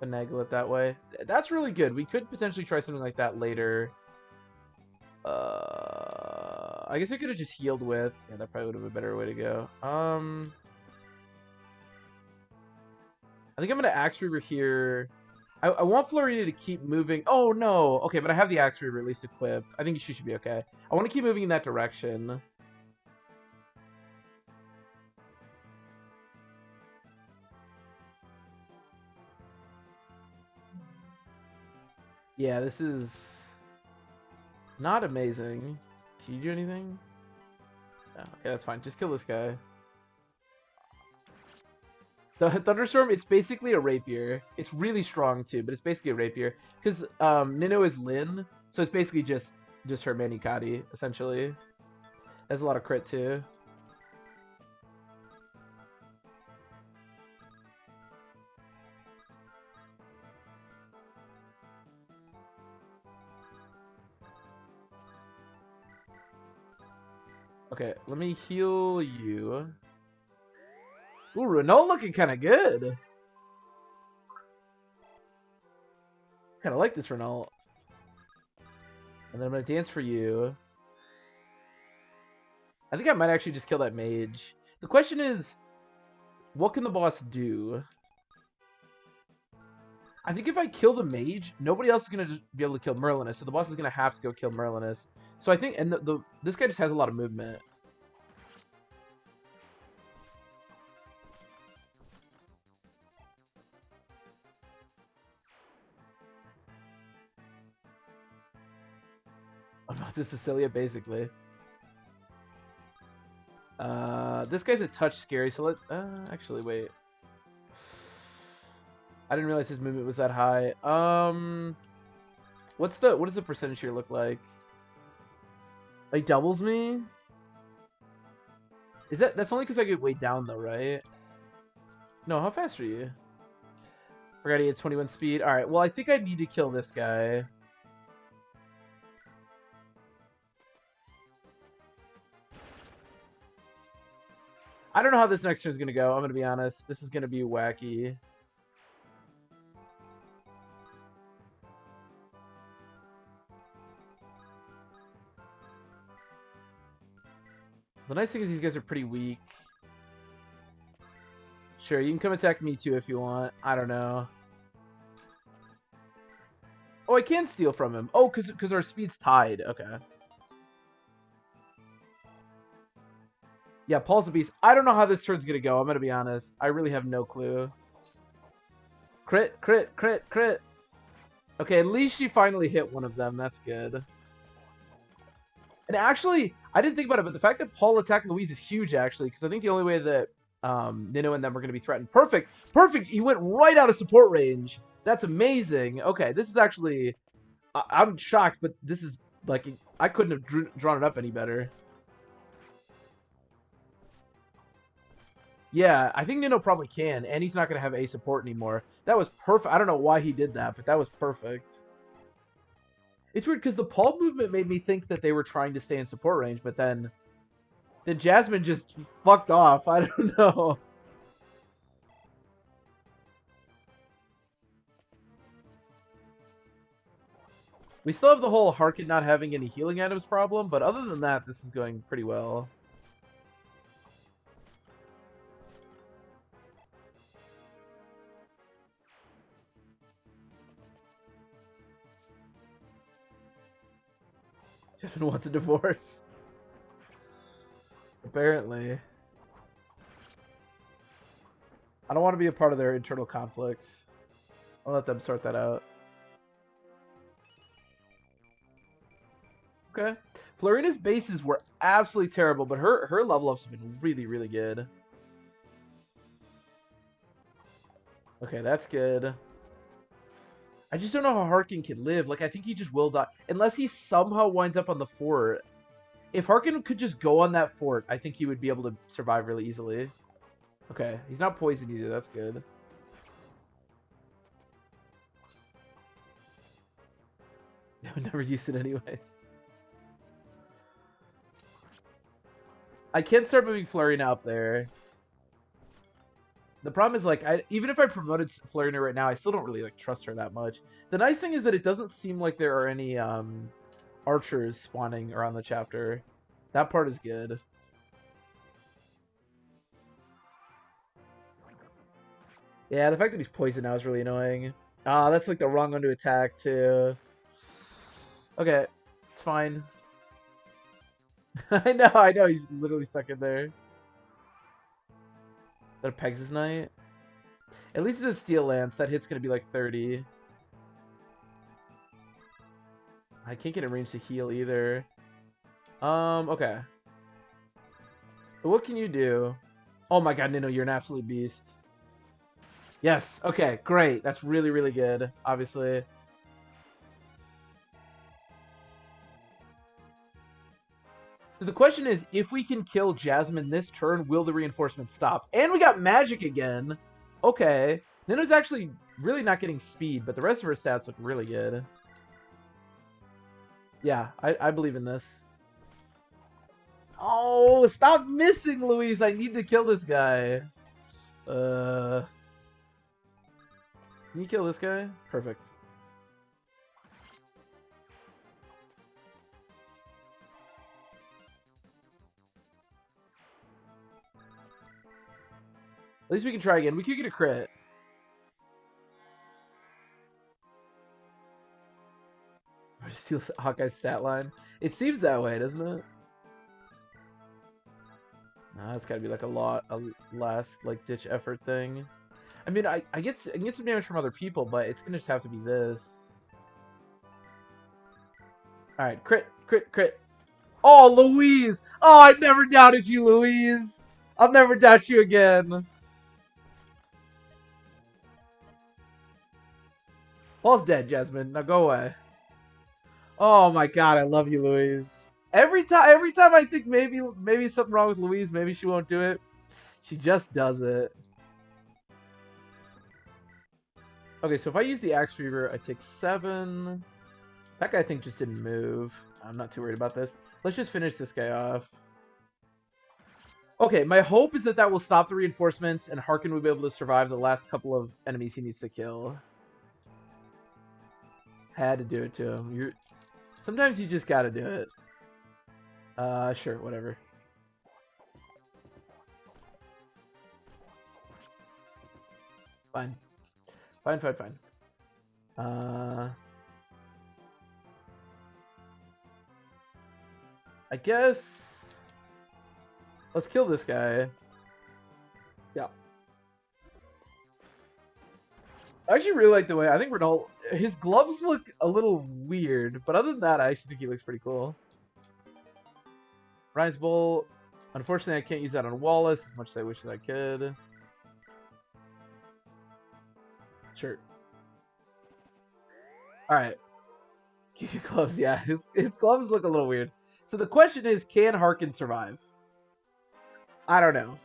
finagle it that way. That's really good. We could potentially try something like that later. I guess I could have just healed with. Yeah, that probably would have been a better way to go. I think I'm gonna Axe Reaver here. I want Florida to keep moving. Oh no! Okay, but I have the Axe Reaver at least equipped. I think she should be okay. I want to keep moving in that direction. Yeah, this is not amazing. Can you do anything? No, okay, that's fine. Just kill this guy. The Thunderstorm, it's basically a rapier. It's really strong too, but it's basically a rapier. Because Nino is Lin, so it's basically just her Manikati, essentially. Has a lot of crit too. Okay, let me heal you. Ooh, Renault looking kind of good. Kind of like this Renault. And then I'm going to dance for you. I think I might actually just kill that mage. The question is, what can the boss do? I think if I kill the mage, nobody else is going to be able to kill Merlinus, so the boss is going to have to go kill Merlinus. So I think, and this guy just has a lot of movement. I'm not to Cecilia, basically. This guy's a touch scary, so let's... actually, wait. I didn't realize his movement was that high. What does the percentage here look like? Like, doubles me? Is that's only because I get way down, though, right? No, how fast are you? Forgot he had 21 speed. Alright, well, I think I need to kill this guy. I don't know how this next turn is going to go. I'm going to be honest. This is going to be wacky. The nice thing is these guys are pretty weak. Sure, you can come attack me too if you want. I don't know. Oh, I can steal from him. Oh, because our speed's tied. Okay. Yeah, Paul's a beast. I don't know how this turn's going to go. I'm going to be honest. I really have no clue. Crit, crit, crit, crit. Okay, at least she finally hit one of them. That's good. And actually, I didn't think about it, but the fact that Paul attacked Louise is huge, actually, because I think the only way that Nino and them are going to be threatened. Perfect! Perfect! He went right out of support range. That's amazing. Okay, this is actually... I'm shocked, but this is, like, I couldn't have drawn it up any better. Yeah, I think Nino probably can, and he's not going to have A support anymore. That was perfect. I don't know why he did that, but that was perfect. It's weird because the Paul movement made me think that they were trying to stay in support range, but then Jasmine just fucked off. I don't know. We still have the whole Harkin not having any healing items problem, but other than that, this is going pretty well. Jasmine wants a divorce. Apparently. I don't want to be a part of their internal conflicts. I'll let them sort that out. Okay. Florina's bases were absolutely terrible, but her level ups have been really, really good. Okay, that's good. I just don't know how Harkin can live. Like, I think he just will die. Unless he somehow winds up on the fort. If Harkin could just go on that fort, I think he would be able to survive really easily. Okay, he's not poisoned either. That's good. I would never use it anyways. I can start moving Florina up there. The problem is, like, even if I promoted Florina right now, I still don't really, like, trust her that much. The nice thing is that it doesn't seem like there are any, archers spawning around the chapter. That part is good. Yeah, the fact that he's poisoned now is really annoying. Ah, that's, like, the wrong one to attack, too. Okay, it's fine. I know, he's literally stuck in there. Is that a Pegasus Knight? At least it's a Steel Lance. That hit's gonna be like 30. I can't get in range to heal either. Okay. So what can you do? Oh my god, Nino, you're an absolute beast. Yes, okay, great. That's really, really good, obviously. So the question is, if we can kill Jasmine this turn, will the reinforcement stop? And we got magic again. Okay. Nino's actually really not getting speed, but the rest of her stats look really good. Yeah, I believe in this. Oh, stop missing, Louise. I need to kill this guy. Can you kill this guy? Perfect. At least we can try again. We could get a crit. Steal Hawkeye's stat line. It seems that way, doesn't it? Nah, it's gotta be like a last like ditch effort thing. I mean, I can get some damage from other people, but it's gonna just have to be this. All right, crit, crit, crit. Oh, Louise! Oh, I never doubted you, Louise. I'll never doubt you again. Paul's dead, Jasmine. Now go away. Oh my god, I love you, Louise. Every time I think maybe something wrong with Louise, maybe she won't do it, she just does it. Okay, so if I use the Axe Reaver, I take 7. That guy, I think, just didn't move. I'm not too worried about this. Let's just finish this guy off. Okay, my hope is that that will stop the reinforcements and Harkin will be able to survive the last couple of enemies he needs to kill. Had to do it to him. Sometimes you just gotta do it. Sure, whatever. Fine. Fine. I guess... Let's kill this guy. Yeah. I actually really like the way... I think Renault... His gloves look a little weird, but other than that, I actually think he looks pretty cool. Ryan's Bolt. Unfortunately, I can't use that on Wallace as much as I wish that I could. Sure. Alright. Gloves, yeah. His gloves look a little weird. So the question is, can Harkin survive? I don't know.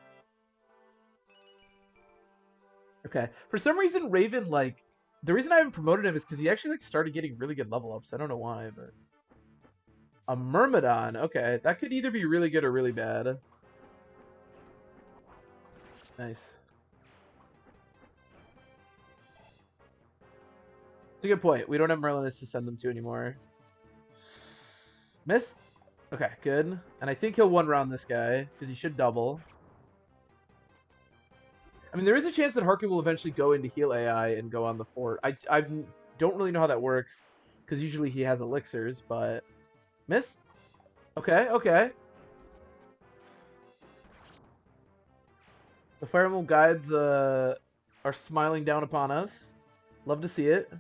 Okay. For some reason, Raven, like, the reason I haven't promoted him is because he actually like started getting really good level ups. I don't know why, but a Myrmidon. Okay, that could either be really good or really bad. Nice. It's a good point. We don't have Merlinus to send them to anymore. Miss. Okay, good. And I think he'll one round this guy because he should double. I mean, there is a chance that Harkin will eventually go into heal AI and go on the fort. I don't really know how that works because usually he has elixirs, but miss. Okay, okay. The Fire Emblem guides are smiling down upon us. Love to see it.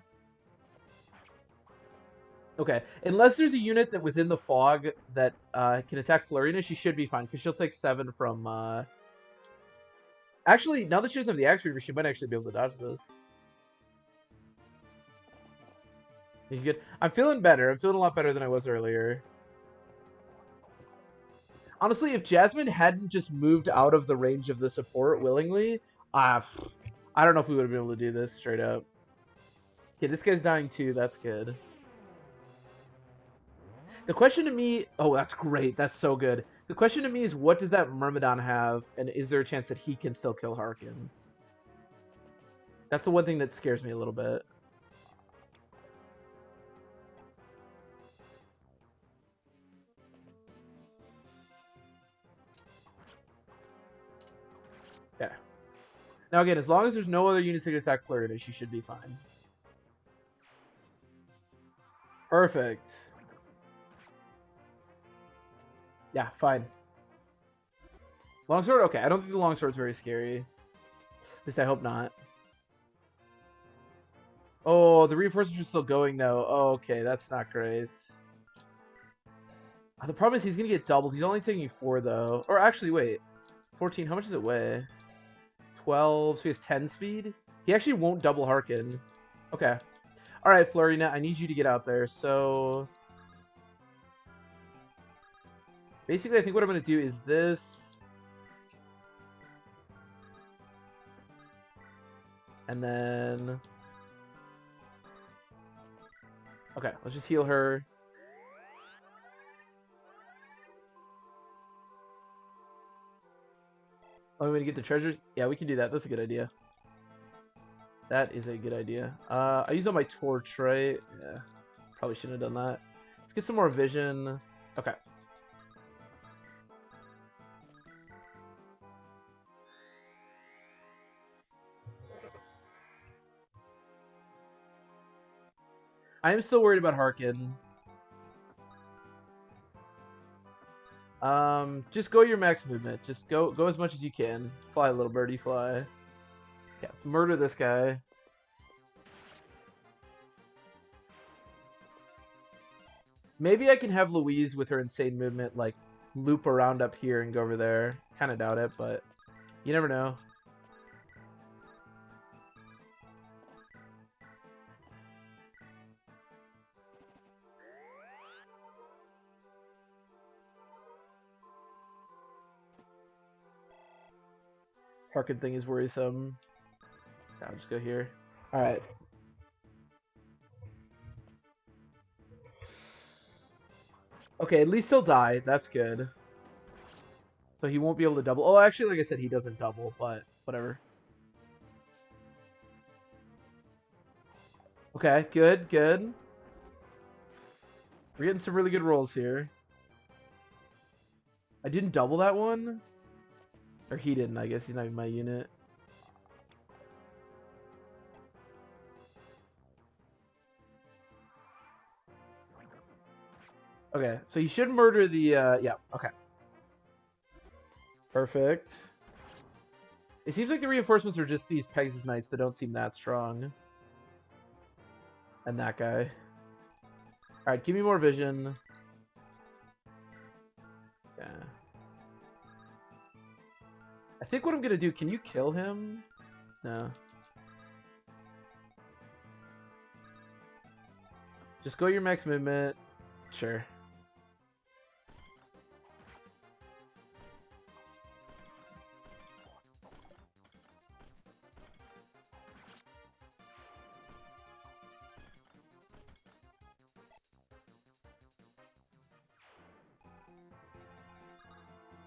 Okay, unless there's a unit that was in the fog that can attack Florina, she should be fine because she'll take 7 from. Actually, now that she doesn't have the Axe Reaver, she might actually be able to dodge this. You good? I'm feeling better. I'm feeling a lot better than I was earlier. Honestly, if Jasmine hadn't just moved out of the range of the support willingly, I don't know if we would have been able to do this straight up. Okay, this guy's dying too. That's good. The question to me... Oh, that's great. That's so good. The question to me is, what does that Myrmidon have, and is there a chance that he can still kill Harkin? That's the one thing that scares me a little bit. Yeah. Now again, as long as there's no other units that can attack Florida, she should be fine. Perfect. Yeah, fine. Longsword? Okay, I don't think the longsword's very scary. At least I hope not. Oh, the reinforcements are still going though. Oh, okay, that's not great. The problem is he's going to get doubled. He's only taking 4 though. Or actually, wait. 14, how much does it weigh? 12, so he has 10 speed? He actually won't double Harkin. Okay. Alright, Florina, I need you to get out there. So... basically, I think what I'm going to do is this... and then... okay, let's just heal her. Oh, we want to get the treasures? Yeah, we can do that. That's a good idea. That is a good idea. I used all my torch, right? Yeah. Probably shouldn't have done that. Let's get some more vision. Okay. I am still worried about Harkin. Just go your max movement. Just go as much as you can. Fly, little birdie, fly. Yeah, let's murder this guy. Maybe I can have Louise with her insane movement, like, loop around up here and go over there. Kind of doubt it, but you never know. Harkin thing is worrisome. I'll just go here. Alright. Okay, at least he'll die. That's good. So he won't be able to double. Oh, actually, like I said, he doesn't double, but whatever. Okay, good, good. We're getting some really good rolls here. I didn't double that one. Or he didn't, I guess. He's not even my unit. Okay, so he should murder the, yeah, okay. Perfect. It seems like the reinforcements are just these Pegasus Knights that don't seem that strong. And that guy. Alright, give me more vision. Yeah. I think what I'm gonna do, can you kill him? No. Just go your max movement. Sure.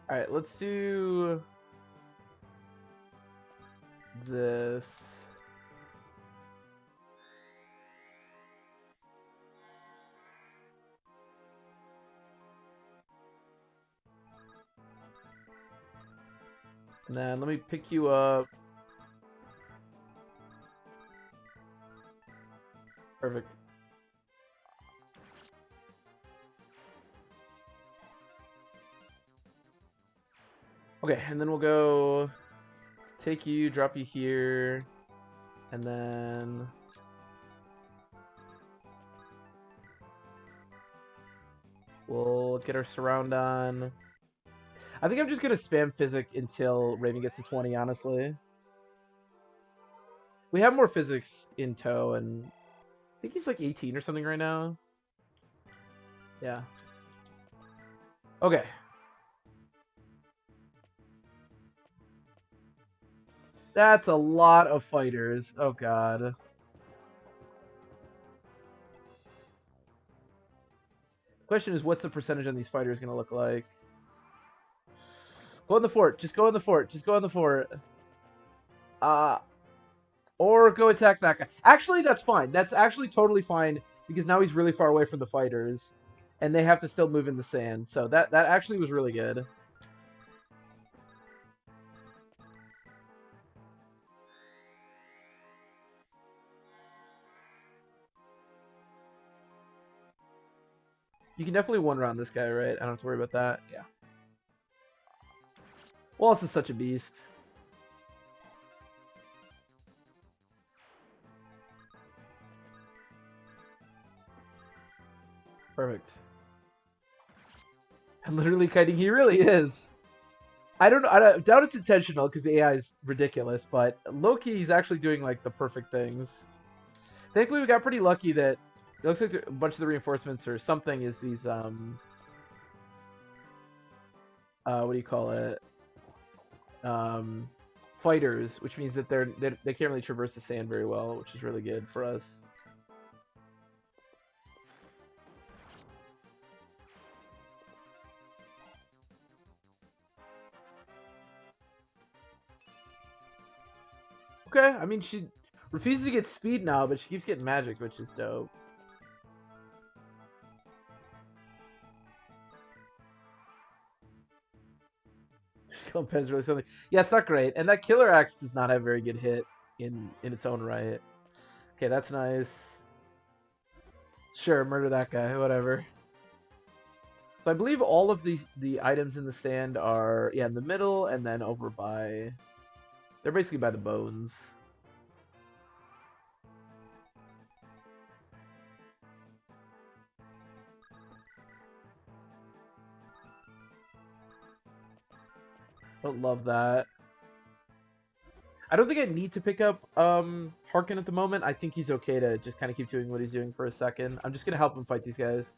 Alright, let's do this. And then let me pick you up. Perfect. Okay, and then we'll go take you, drop you here, and then we'll get our surround on. I think I'm just gonna spam physic until Raven gets to 20, honestly. We have more physics in tow, and I think he's like 18 or something right now. Yeah. Okay. That's a lot of fighters. Oh god. Question is, what's the percentage on these fighters gonna look like? Go in the fort. Just go in the fort. Just go in the fort. Or go attack that guy. Actually, that's fine. That's actually totally fine because now he's really far away from the fighters, and they have to still move in the sand. So that actually was really good. You can definitely one-round this guy, right? I don't have to worry about that. Yeah. Wallace is such a beast. Perfect. I'm literally kiting. He really is. I don't know. I doubt it's intentional because the AI is ridiculous, but low-key, he's actually doing like the perfect things. Thankfully, we got pretty lucky that it looks like a bunch of the reinforcements or something is these what do you call it? Fighters, which means that they can't really traverse the sand very well, which is really good for us. Okay, I mean, she refuses to get speed now, but she keeps getting magic, which is dope. Pens really something. Yeah, it's not great, and that killer axe does not have very good hit in its own right. Okay, that's nice. Sure, murder that guy, whatever. So I believe all of the items in the sand are in the middle, and then over by. They're basically by the bones. Don't love that. I don't think I need to pick up Harkin at the moment. I think he's okay to just kind of keep doing what he's doing for a second. I'm just going to help him fight these guys.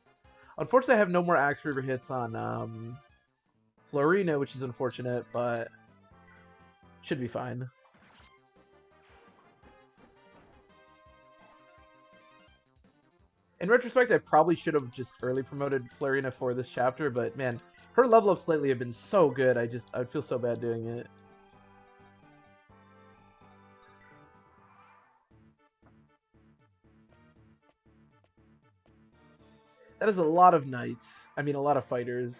Unfortunately, I have no more Axe Reaver hits on Florina, which is unfortunate, but should be fine. In retrospect, I probably should have just early promoted Florina for this chapter, but man, her level ups lately have been so good. I'd feel so bad doing it. That is a lot of knights. I mean, a lot of fighters.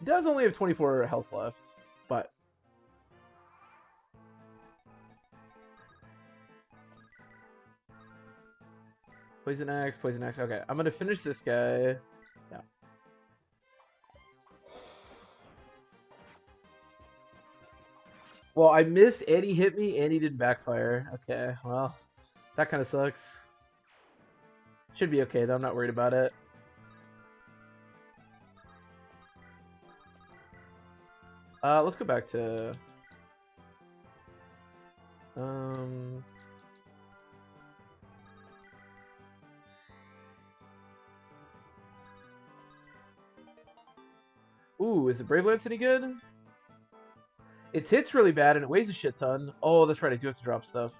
He does only have 24 health left, but... Poison Axe, Poison Axe. Okay, I'm going to finish this guy. Yeah. Well, I missed, and he hit me, and he didn't backfire. Okay, well, that kind of sucks. Should be okay, though. I'm not worried about it. Let's go back to... Ooh, is the Brave Lance any good? Its hits really bad, and it weighs a shit ton. Oh, that's right, I do have to drop stuff.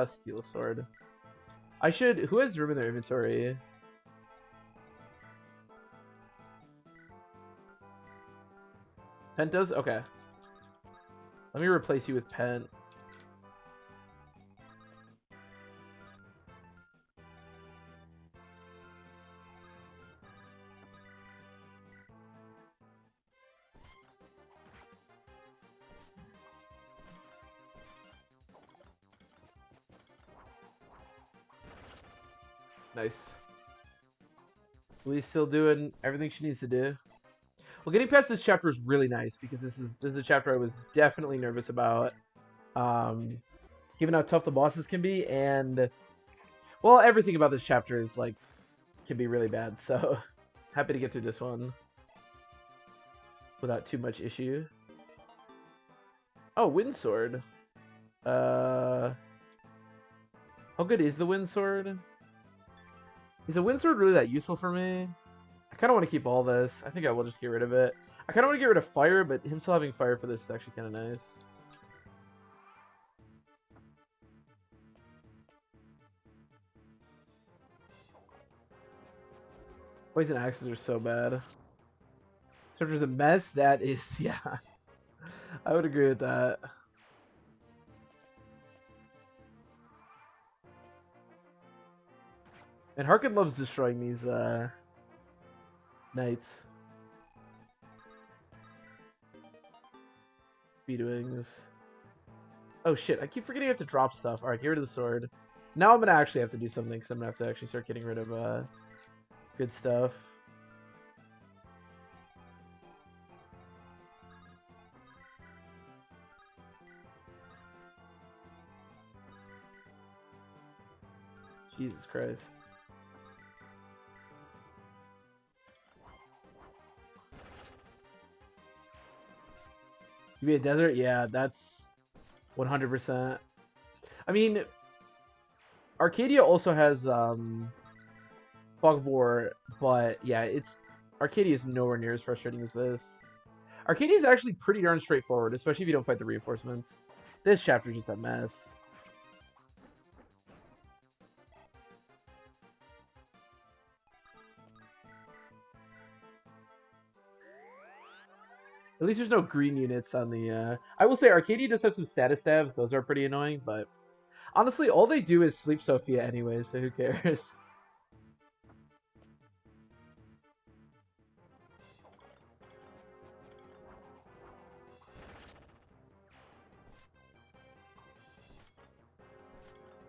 Steal a sword. I should... Who has room in their inventory? Pent does? Okay. Let me replace you with Pent. Nice. Lee's still doing everything she needs to do. Well, getting past this chapter is really nice because this is a chapter I was definitely nervous about. Given how tough the bosses can be, and well, everything about this chapter is like can be really bad. So happy to get through this one without too much issue. Oh, Wind Sword. How good is the Wind Sword? Is the Wind Sword really that useful for me? I kind of want to keep all this. I think I will just get rid of it. I kind of want to get rid of Fire, but him still having Fire for this is actually kind of nice. Poison Axes are so bad. Chapter's a mess. That is, yeah. I would agree with that. And Harkin loves destroying these knights. Speedwings. Oh shit, I keep forgetting I have to drop stuff. Alright, get rid of the sword. Now I'm gonna actually have to do something because I'm gonna have to actually start getting rid of good stuff. Jesus Christ. You be a desert? Yeah, that's 100%. I mean, Arcadia also has Fog of War, but yeah, Arcadia is nowhere near as frustrating as this. Arcadia is actually pretty darn straightforward, especially if you don't fight the reinforcements. This chapter is just a mess. At least there's no green units on the... I will say Arcadia does have some status stabs. Those are pretty annoying, but... Honestly, all they do is sleep Sophia anyway, so who cares?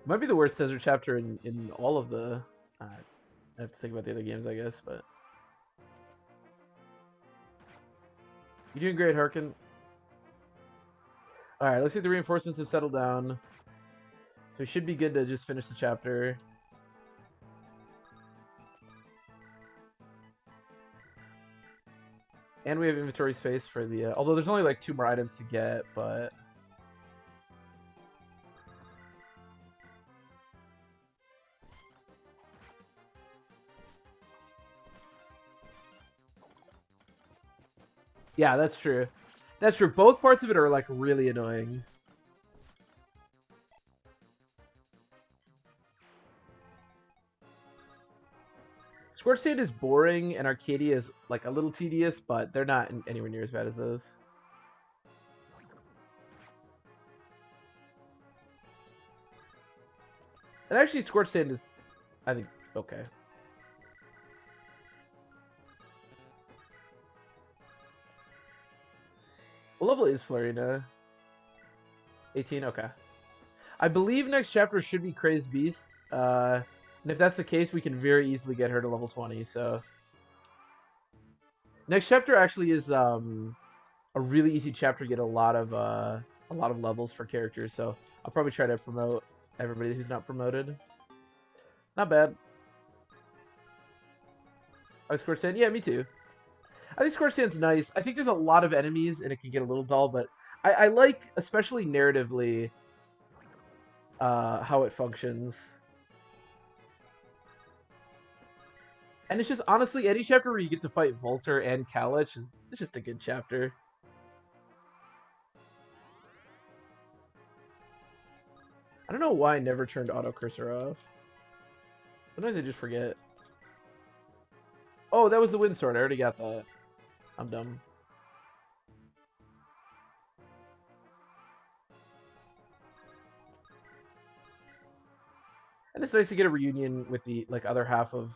Might be the worst desert chapter in all of the... I have to think about the other games, I guess, but... You're doing great, Harkin. Alright, looks like the reinforcements have settled down. So we should be good to just finish the chapter. And we have inventory space for the... although there's only like 2 more items to get, but... Yeah, that's true. That's true. Both parts of it are like really annoying. Scorched Sand is boring, and Arcadia is like a little tedious, but they're not anywhere near as bad as those. And actually, Scorched Sand is, I think, okay. What level is Florina? 18? Okay. I believe next chapter should be Crazed Beast. And if that's the case, we can very easily get her to level 20, so... Next chapter actually is a really easy chapter to get a lot of levels for characters, so I'll probably try to promote everybody who's not promoted. Not bad. I Scorched Sand? Yeah, me too. I think Scorched Sand's nice. I think there's a lot of enemies, and it can get a little dull, but I like, especially narratively, how it functions. And it's just, honestly, any chapter where you get to fight Volter and Kalich it's just a good chapter. I don't know why I never turned auto cursor off. Sometimes I just forget. Oh, that was the Wind Sword. I already got that. I'm dumb. And it's nice to get a reunion with the like other half of,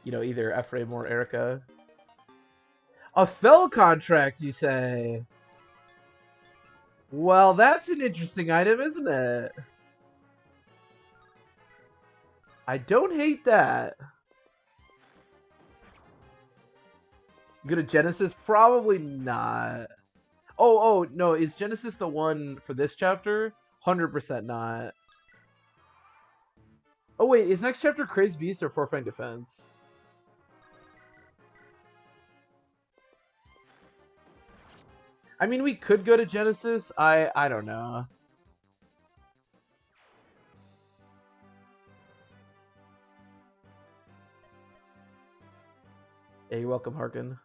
either Ephraim or Erica. A fell contract, you say? Well, that's an interesting item, isn't it? I don't hate that. Go to Genesis? Probably not. Oh, no. Is Genesis the one for this chapter? 100% not. Oh, wait. Is next chapter Crazed Beast or Forfang Defense? I mean, we could go to Genesis. I don't know. Yeah, you're welcome, Harkin.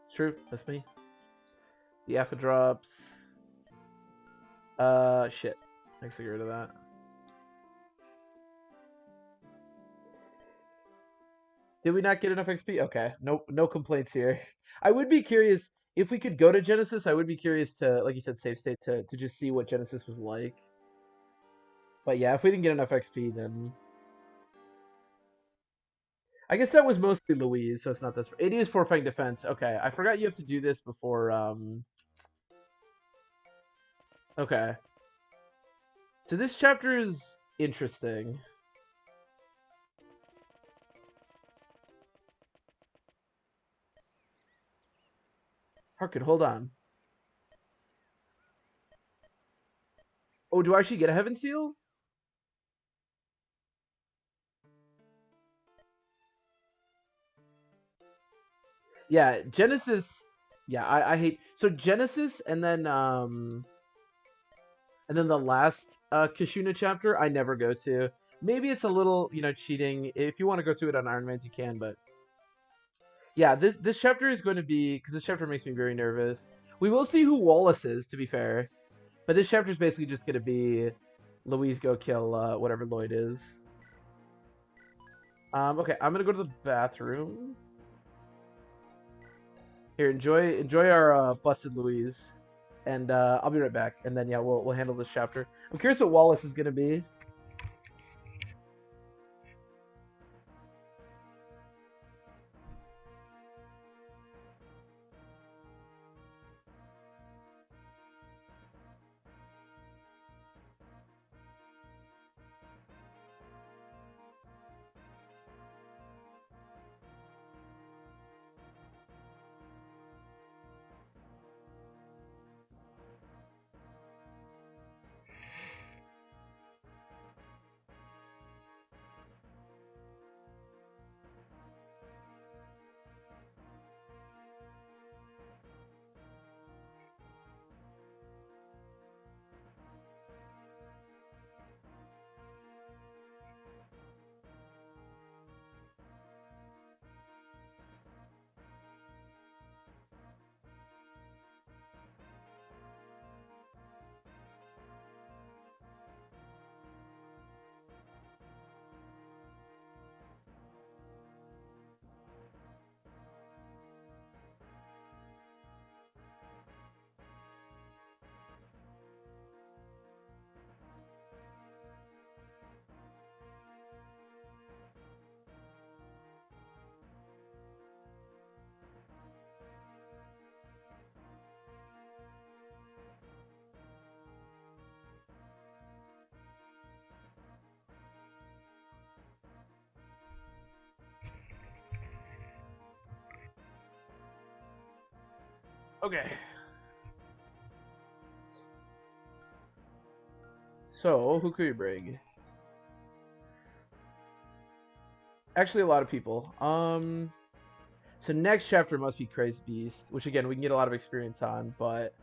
It's true. That's me. The Aphidrops. Shit. I can get rid of that. Did we not get enough XP? Okay. No complaints here. I would be curious if we could go to Genesis. I would be curious to, like you said, save state to just see what Genesis was like. But yeah, if we didn't get enough XP, then I guess that was mostly Louise, so it's not this. It is Forfang Defense. Okay, I forgot you have to do this before. Okay. So this chapter is interesting. Harkin, hold on. Oh, do I actually get a Heaven Seal? Yeah, Genesis. Yeah, I hate so Genesis and then the last Kashuna chapter I never go to. Maybe it's a little, cheating. If you want to go to it on Iron Man's, you can, but yeah, this chapter is going to be because this chapter makes me very nervous. We will see who Wallace is, to be fair, but this chapter is basically just going to be Louise go kill whatever Lloyd is. Okay, I'm gonna go to the bathroom. Here, enjoy our busted Louise, and I'll be right back. And then yeah, we'll handle this chapter. I'm curious what Wallace is gonna be. Okay. So who could we bring? Actually, a lot of people. So next chapter must be Crazed Beast, which again we can get a lot of experience on, but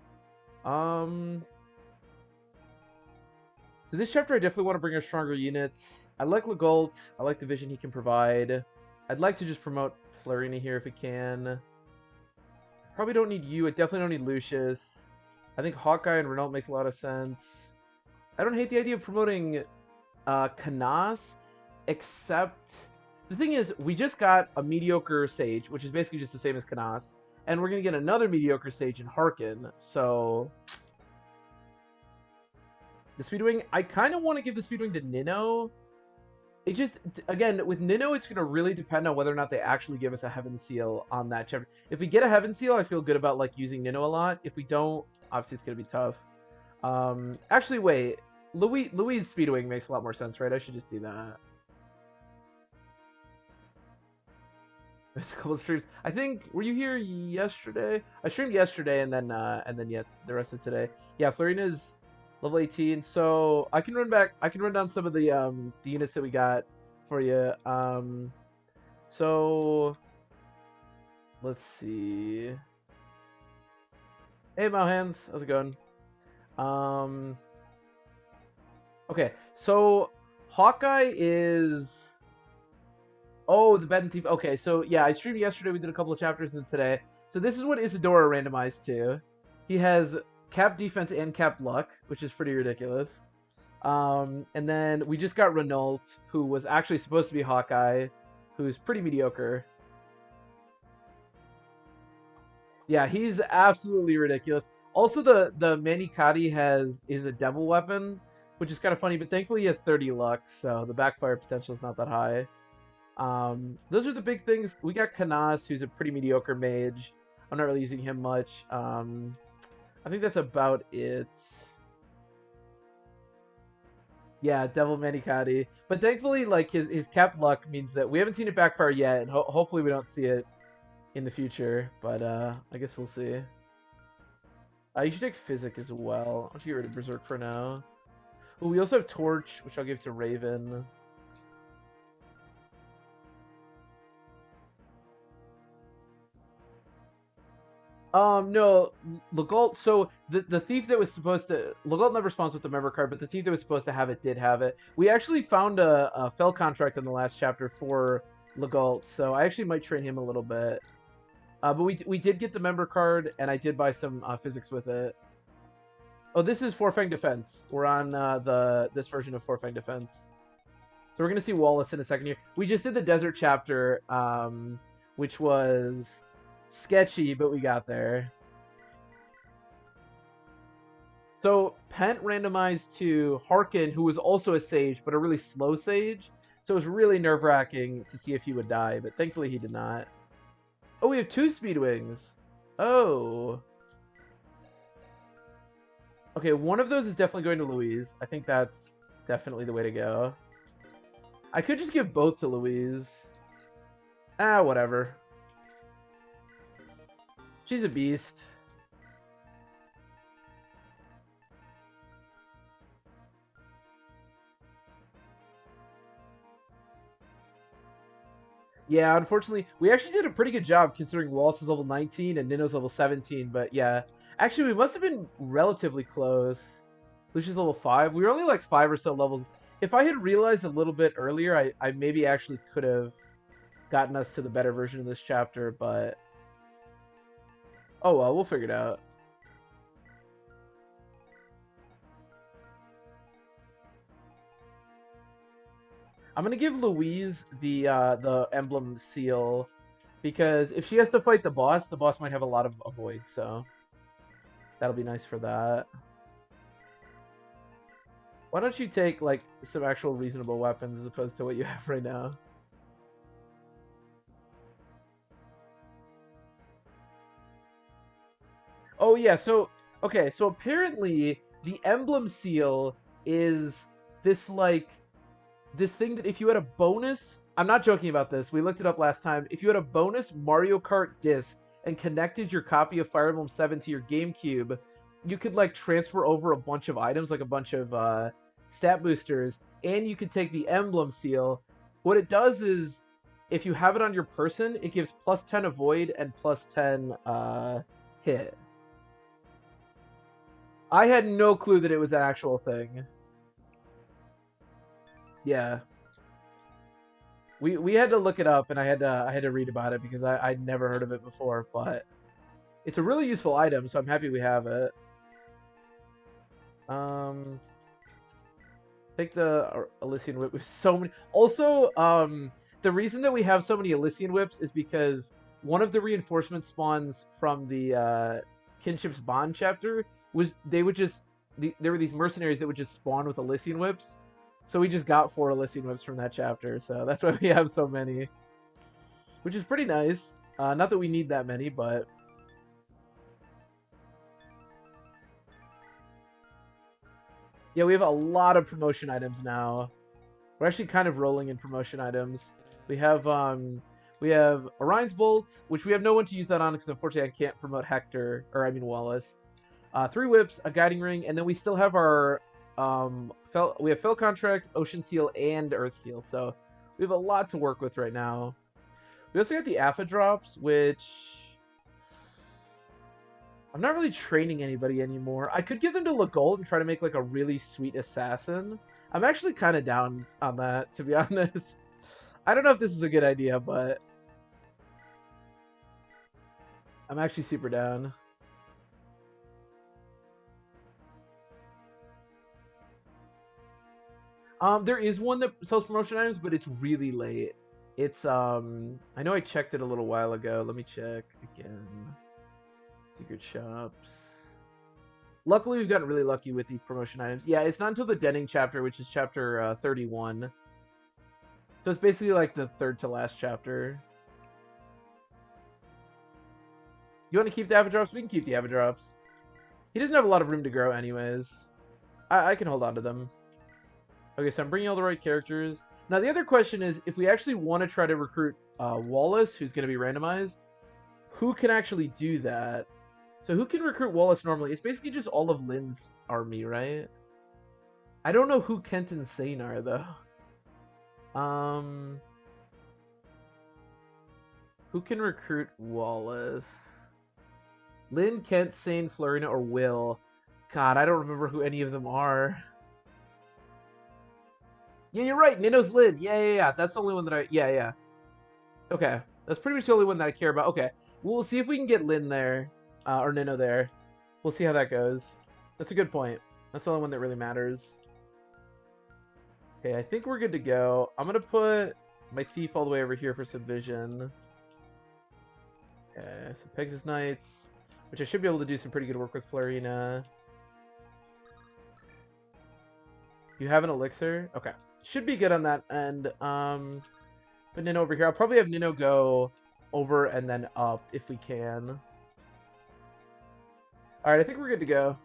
so this chapter I definitely want to bring our stronger units. I like Legault. I like the vision he can provide. I'd like to just promote Florina here if we can. Probably don't need you. I definitely don't need Lucius. I think Hawkeye and Renault makes a lot of sense. I don't hate the idea of promoting Canas, except the thing is, we just got a mediocre sage, which is basically just the same as Canas, and we're gonna get another mediocre sage in Harkin. So the Speedwing, I kind of want to give the Speedwing to Nino. It just, again, with Nino, it's going to really depend on whether or not they actually give us a Heaven Seal on that chapter. If we get a Heaven Seal, I feel good about, like, using Nino a lot. If we don't, obviously it's going to be tough. Actually, wait. Louis Speedwing makes a lot more sense, right? I should just do that. There's a couple streams. I think, were you here yesterday? I streamed yesterday and then yeah, the rest of today. Yeah, Florina's level 18, so I can run down some of the units that we got for you. So let's see. Hey Mauhands, how's it going? Okay, so Hawkeye is the bed and thief. Okay, so yeah, I streamed yesterday, we did a couple of chapters, and then today. So this is what Isadora randomized to. He has cap defense and cap luck, which is pretty ridiculous. And then we just got Renault, who was actually supposed to be Hawkeye, who's pretty mediocre. Yeah, he's absolutely ridiculous. Also, the Manikati is a devil weapon, which is kind of funny, but thankfully he has 30 luck, so the backfire potential is not that high. Those are the big things. We got Canas, who's a pretty mediocre mage. I'm not really using him much. I think that's about it. Yeah, Devil Manikati. But thankfully, like, his cap luck means that we haven't seen it backfire yet, and hopefully we don't see it in the future. But I guess we'll see. You should take Physic as well. I'll get rid of Berserk for now. Ooh, we also have Torch, which I'll give to Raven. No, Legault, so the thief that was supposed to, Legault never spawns with the member card, but the thief that was supposed to have it did have it. We actually found a fell contract in the last chapter for Legault, so I actually might train him a little bit. But we did get the member card, and I did buy some physics with it. Oh, this is Four Fang Defense. We're on this version of Four Fang Defense. So we're going to see Wallace in a second here. We just did the desert chapter, which was sketchy, but we got there. So Pent randomized to Harkin, who was also a sage, but a really slow sage. So it was really nerve-wracking to see if he would die, but thankfully he did not. Oh, we have 2 Speedwings. Oh. Okay, one of those is definitely going to Louise. I think that's definitely the way to go. I could just give both to Louise. Whatever. She's a beast. Yeah, unfortunately, we actually did a pretty good job considering Wallace is level 19 and Nino's level 17, but yeah. Actually, we must have been relatively close. Lucia's level 5. We were only like 5 or so levels. If I had realized a little bit earlier, I maybe actually could have gotten us to the better version of this chapter, but oh well, we'll figure it out. I'm gonna give Louise the emblem seal because if she has to fight the boss might have a lot of avoid, so that'll be nice for that. Why don't you take like some actual reasonable weapons as opposed to what you have right now? Oh yeah, so okay, so apparently the emblem seal is this like this thing that if you had a bonus, I'm not joking about this, we looked it up last time, if you had a bonus Mario Kart disc and connected your copy of Fire Emblem 7 to your GameCube, you could like transfer over a bunch of items, like a bunch of stat boosters, and you could take the emblem seal. What it does is, if you have it on your person, it gives plus 10 avoid and plus 10 hit. I had no clue that it was an actual thing. Yeah. We had to look it up, and I had to read about it because I'd never heard of it before, but it's a really useful item, so I'm happy we have it. Take the Elysian Whip with so many. Also, the reason that we have so many Elysian Whips is because one of the reinforcement spawns from the Kinship's Bond chapter was there were these mercenaries that would just spawn with Elysian Whips. So we just got 4 Elysian Whips from that chapter. So that's why we have so many, which is pretty nice. Not that we need that many, but yeah, we have a lot of promotion items now. We're actually kind of rolling in promotion items. We have Orion's Bolt, which we have no one to use that on because unfortunately I can't promote Hector, or I mean Wallace. 3 whips, a guiding ring, and then we still have our we have Fell Contract, Ocean Seal, and Earth Seal. So we have a lot to work with right now. We also got the Apha drops, which I'm not really training anybody anymore. I could give them to Legolt and try to make like a really sweet assassin. I'm actually kind of down on that, to be honest. I don't know if this is a good idea, but I'm actually super down. There is one that sells promotion items, but it's really late. It's I know I checked it a little while ago. Let me check again. Secret shops. Luckily, we've gotten really lucky with the promotion items. Yeah, it's not until the Denning chapter, which is chapter 31. So it's basically like the third to last chapter. You want to keep the Avidrops? We can keep the Avidrops. He doesn't have a lot of room to grow anyways. I can hold on to them. Okay, so I'm bringing all the right characters. Now, the other question is, if we actually want to try to recruit Wallace, who's going to be randomized, who can actually do that? So who can recruit Wallace normally? It's basically just all of Lynn's army, right? I don't know who Kent and Sane are, though. Who can recruit Wallace? Lynn, Kent, Sane, Florina, or Will? God, I don't remember who any of them are. Yeah, you're right. Nino's Lynn. Yeah. That's the only one that I... Yeah. Okay. That's pretty much the only one that I care about. Okay. We'll see if we can get Lynn there. Or Nino there. We'll see how that goes. That's a good point. That's the only one that really matters. Okay, I think we're good to go. I'm going to put my Thief all the way over here for some vision. Okay, so Pegasus Knights. Which I should be able to do some pretty good work with Florina. You have an elixir? Okay. Should be good on that end. Put Nino over here. I'll probably have Nino go over and then up if we can. Alright, I think we're good to go.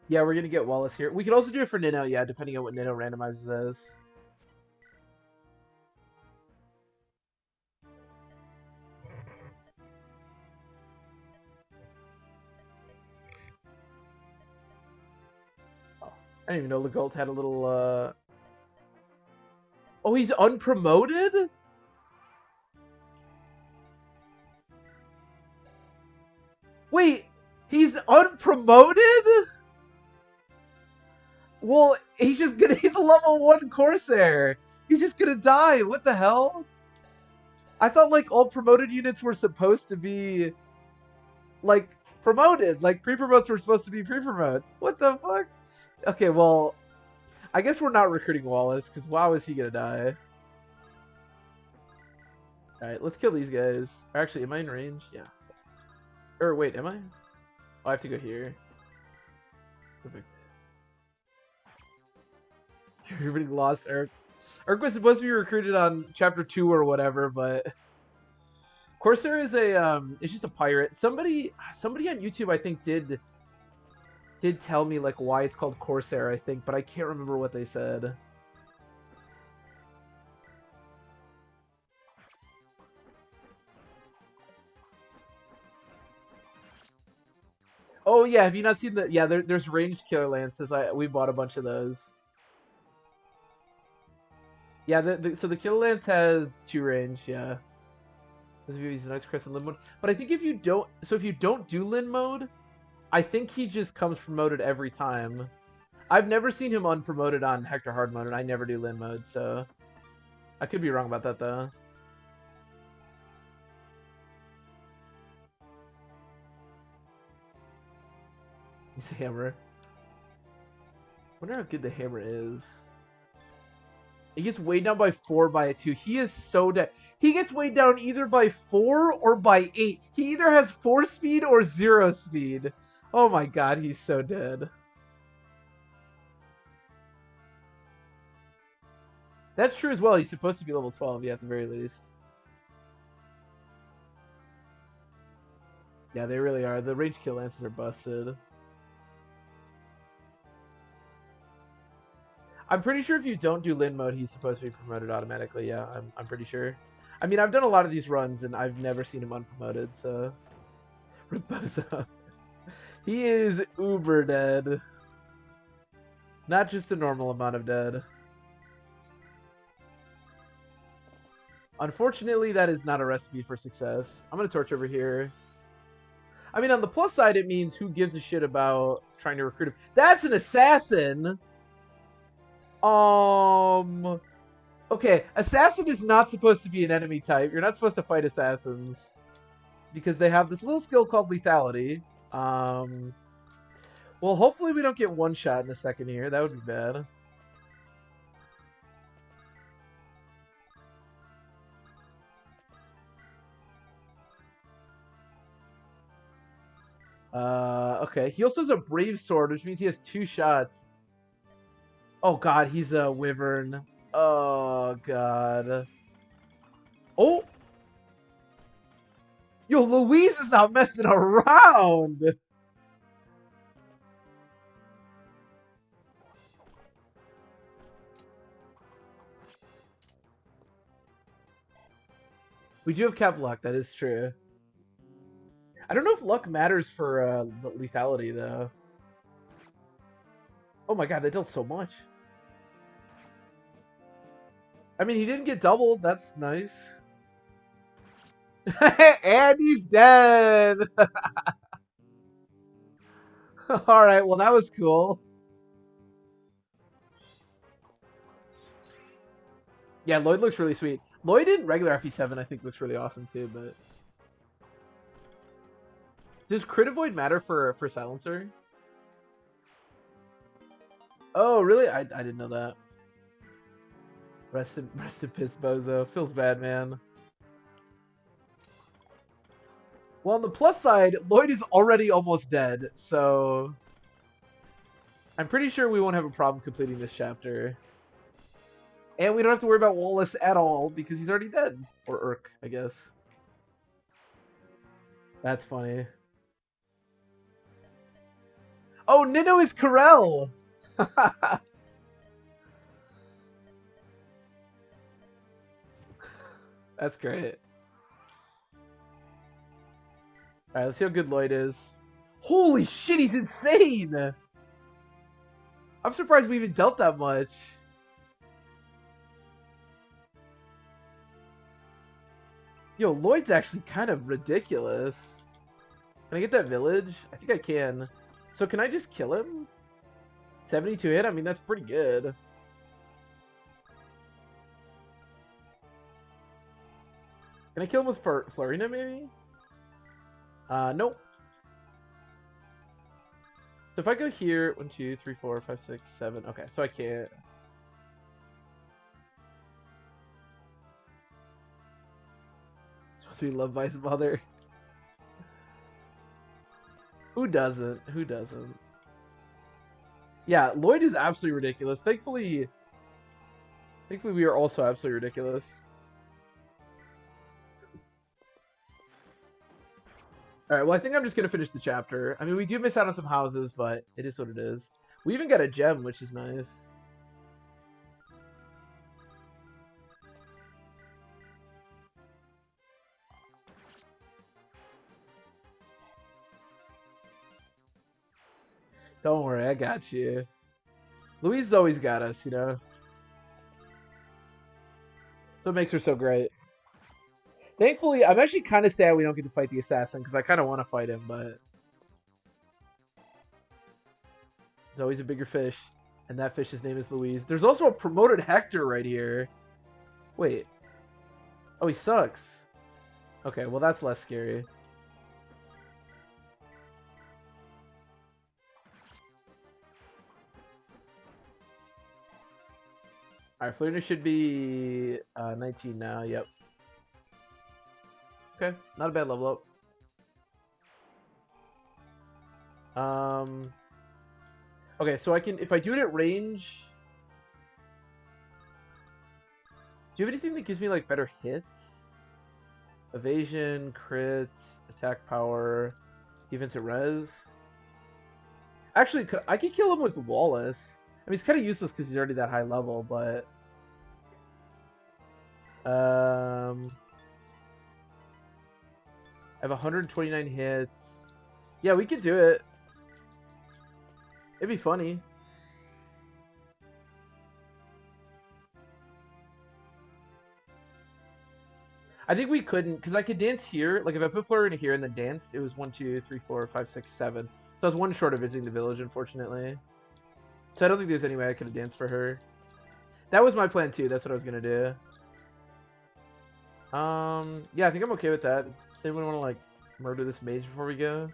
Yeah, we're gonna get Wallace here. We could also do it for Nino, yeah, depending on what Nino randomizes as. I didn't even know Legolt had a little, Oh, he's unpromoted? Wait, he's unpromoted? Well, he's a level 1 Corsair. He's just gonna die. What the hell? I thought, like, all promoted units were supposed to be, like, promoted. Like, pre-promotes were supposed to be pre-promotes. What the fuck? Okay, well, I guess we're not recruiting Wallace, because wow, is he gonna die. Alright, let's kill these guys. Actually, am I in range? Yeah. Or, wait, am I? Oh, I have to go here. Perfect. Everybody lost Eric. Eric was supposed to be recruited on chapter 2 or whatever, but Corsair is it's just a pirate. Somebody on YouTube I think did tell me like why it's called Corsair, I think, but I can't remember what they said. Oh yeah, have you not seen the? Yeah, there's ranged killer lances. We bought a bunch of those. Yeah, so the killer lance has 2 range. Yeah. He's a nice Chris in Lin mode. But I think if you don't do Lin mode, I think he just comes promoted every time. I've never seen him unpromoted on Hector Hard mode, and I never do Lin mode, so I could be wrong about that, though. He's a hammer. Wonder how good the hammer is. He gets weighed down by 4 by a 2. He is so dead. He gets weighed down either by 4 or by 8. He either has 4 speed or 0 speed. Oh my god, he's so dead. That's true as well. He's supposed to be level 12, yeah, at the very least. Yeah, they really are. The range kill lances are busted. I'm pretty sure if you don't do Lin mode, he's supposed to be promoted automatically. Yeah, I'm pretty sure. I mean, I've done a lot of these runs, and I've never seen him unpromoted, so... Reposo. He is uber dead. Not just a normal amount of dead. Unfortunately, that is not a recipe for success. I'm going to torch over here. I mean, on the plus side, it means who gives a shit about trying to recruit him. That's an assassin! Okay, assassin is not supposed to be an enemy type. You're not supposed to fight assassins. Because they have this little skill called lethality. Well, hopefully we don't get one shot in a second here. That would be bad. Okay. He also has a brave sword, which means he has 2 shots. Oh god, he's a wyvern. Oh god. Oh! Yo, Louise is not messing around! We do have cap luck, that is true. I don't know if luck matters for the lethality, though. Oh my god, they dealt so much. I mean, he didn't get doubled. That's nice. And he's dead! Alright, well, that was cool. Yeah, Lloyd looks really sweet. Lloyd in regular FE7, I think, looks really awesome, too, but... Does crit avoid matter for silencer? Oh, really? I didn't know that. Rest in piss, Bozo. Feels bad, man. Well, on the plus side, Lloyd is already almost dead, so... I'm pretty sure we won't have a problem completing this chapter. And we don't have to worry about Wallace at all, because he's already dead. Or Urk, I guess. That's funny. Oh, Nino is Corel! That's great. Alright, let's see how good Lloyd is. Holy shit, he's insane! I'm surprised we even dealt that much. Yo, Lloyd's actually kind of ridiculous. Can I get that village? I think I can. So can I just kill him? 72 hit? I mean, that's pretty good. Can I kill him with Florina, maybe? Nope. So if I go here, 1, 2, 3, 4, 5, 6, 7. Okay, so I can't. Supposed to be loved by his mother. Who doesn't? Who doesn't? Yeah, Lloyd is absolutely ridiculous. Thankfully we are also absolutely ridiculous. Alright, well, I think I'm just going to finish the chapter. I mean, we do miss out on some houses, but it is what it is. We even got a gem, which is nice. Don't worry, I got you. Louise always got us, you know? So it makes her so great. Thankfully, I'm actually kind of sad we don't get to fight the assassin, because I kind of want to fight him, but... There's always a bigger fish, and that fish's name is Louise. There's also a promoted Hector right here. Wait. Oh, he sucks. Okay, well that's less scary. Alright, Flutter should be 19 now, yep. Okay, not a bad level up. Okay, so I can, if I do it at range... Do you have anything that gives me, like, better hits? Evasion, crits, attack power, defense at res? Actually, I could kill him with Wallace. I mean, it's kind of useless because he's already that high level, but... I have 129 hits. Yeah, we could do it. It'd be funny. I think we couldn't, because I could dance here. Like, if I put Fleur in here and then danced, it was 1, 2, 3, 4, 5, 6, 7. So I was one short of visiting the village, unfortunately. So I don't think there's any way I could have danced for her. That was my plan, too. That's what I was going to do. Yeah, I think I'm okay with that. Does anyone want to, like, murder this mage before we go?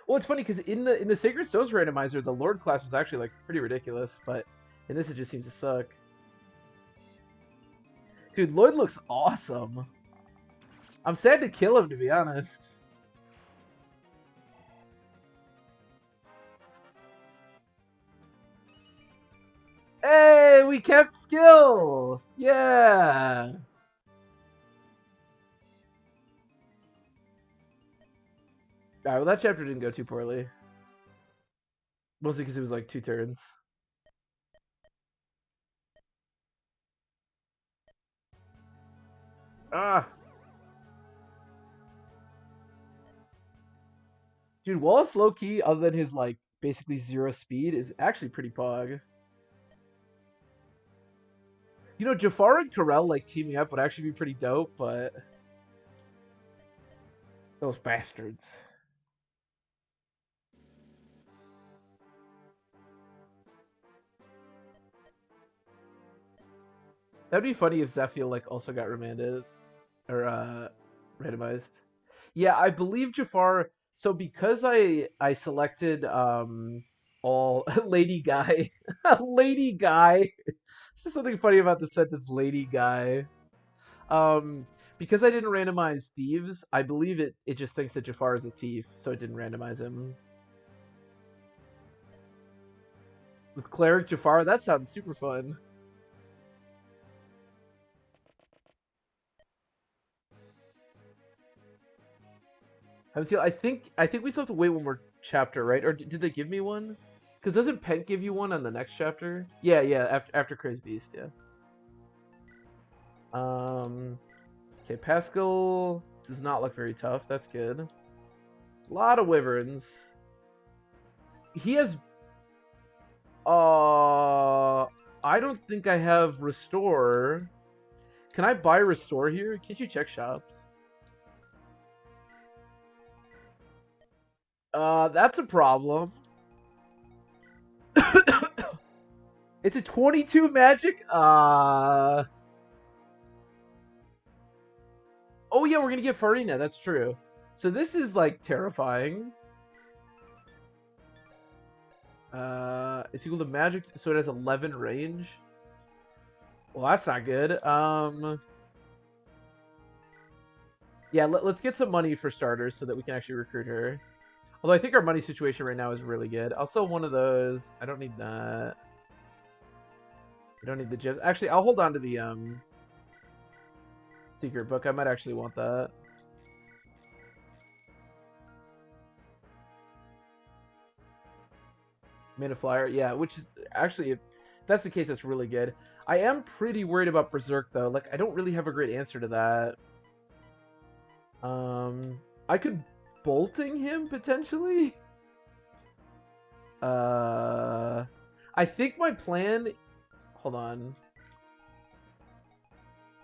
Well, it's funny because in the Sacred Stones randomizer, the Lord class was actually like pretty ridiculous, but in this it just seems to suck. Dude, Lloyd looks awesome. I'm sad to kill him, to be honest. Hey, we kept skill! Yeah! Alright, well that chapter didn't go too poorly. Mostly because it was like 2 turns. Ah! Dude, Wallace low-key, other than his like basically 0 speed, is actually pretty pog. You know, Jafar and Karel like teaming up would actually be pretty dope, but... Those bastards. That'd be funny if Zephiel like also got remanded or randomized. Yeah, I believe Jafar. So because I selected all Lady Guy, Lady Guy. It's just something funny about the sentence Lady Guy. Because I didn't randomize thieves, I believe it just thinks that Jafar is a thief, so it didn't randomize him. With Cleric Jafar, that sounds super fun. I think we still have to wait one more chapter, right? Or did they give me one? Because doesn't Pent give you one on the next chapter? Yeah, yeah. After Crazy Beast, yeah. Okay, Pascal does not look very tough. That's good. A lot of wyverns. He has. I don't think I have restore. Can I buy restore here? Can't you check shops? That's a problem. It's a 22 magic? Oh yeah, we're gonna get Farina, that's true. So this is like terrifying. It's equal to magic, so it has 11 range. Well, that's not good. Yeah, let's get some money for starters so that we can actually recruit her. Although I think our money situation right now is really good. I'll sell one of those. I don't need that. I don't need the gem. Actually, I'll hold on to the secret book. I might actually want that. Mana Flyer, yeah, which is actually, if that's the case, that's really good. I am pretty worried about Berserk though. Like, I don't really have a great answer to that. I could bolting him potentially. I think my plan. Hold on.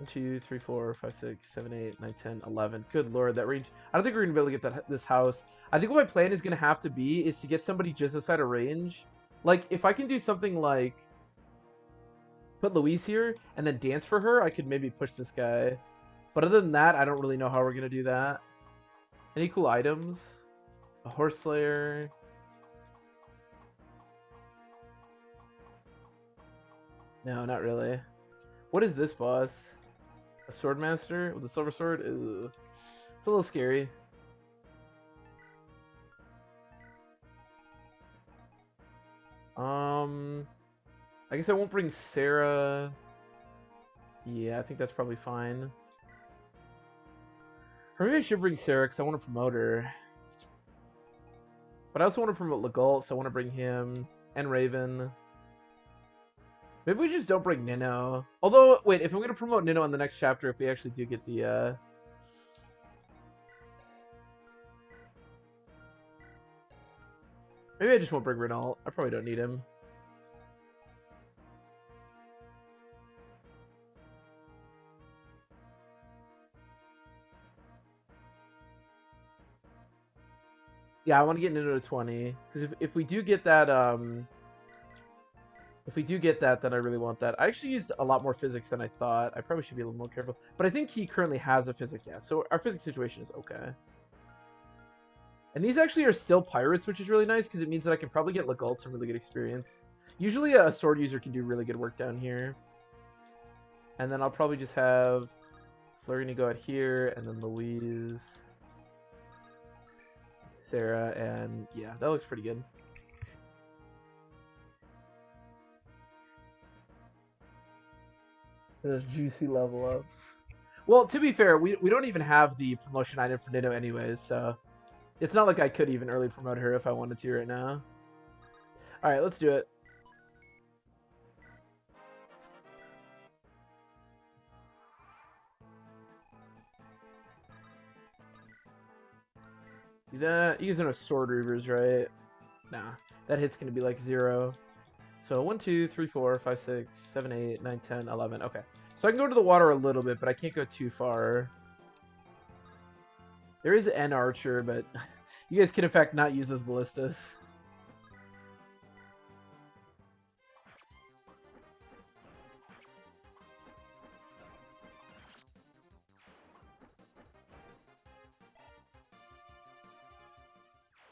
1, 2, 3, 4, 5, 6, 7, 8, 9, 10, 11. Good lord, that range. I don't think we're gonna be able to get this house. I think what my plan is gonna have to be is to get somebody just outside of range. Like, if I can do something like put Louise here and then dance for her, I could maybe push this guy. But other than that, I don't really know how we're gonna do that. Any cool items? A horse slayer. No, not really. What is this boss? A swordmaster with a silver sword? Ew. It's a little scary. I guess I won't bring Sarah. Yeah, I think that's probably fine. Or maybe I should bring Sarah because I want to promote her. But I also want to promote Legault, so I want to bring him and Raven. Maybe we just don't bring Nino. Although, wait, if I'm going to promote Nino in the next chapter, if we actually do get the... Maybe I just won't bring Renault. I probably don't need him. Yeah, I want to get Nino to 20. Because if we do get that... If we do get that, then I really want that. I actually used a lot more physics than I thought. I probably should be a little more careful. But I think he currently has a physic, yeah. So our physics situation is okay. And these actually are still pirates, which is really nice, because it means that I can probably get Legault some really good experience. Usually a sword user can do really good work down here. And then I'll probably just have Florina go out here, and then Louise, Sarah, and yeah, that looks pretty good. Those juicy level ups. Well, to be fair, we don't even have the promotion item for Nino anyways, so it's not like I could even early promote her if I wanted to right now. Alright, let's do it. Do that. You guys don't have sword reavers, right? Nah. That hit's gonna be like 0. So 1, 2, 3, 4, 5, 6, 7, 8, 9, 10, 11. Okay. So I can go to the water a little bit, but I can't go too far. There is an archer, but you guys can in fact not use those ballistas.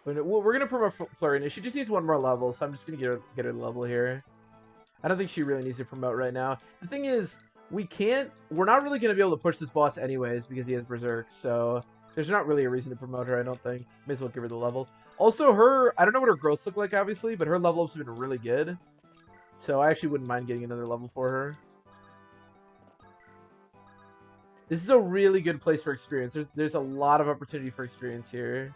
But we're gonna promote Florina. She just needs one more level, so I'm just gonna get her the level here. I don't think she really needs to promote right now. The thing is, we're not really gonna be able to push this boss anyways because he has Berserk, so there's not really a reason to promote her, I don't think. May as well give her the level. Also, I don't know what her growths look like, obviously, but her level ups have been really good. So I actually wouldn't mind getting another level for her. This is a really good place for experience. There's a lot of opportunity for experience here.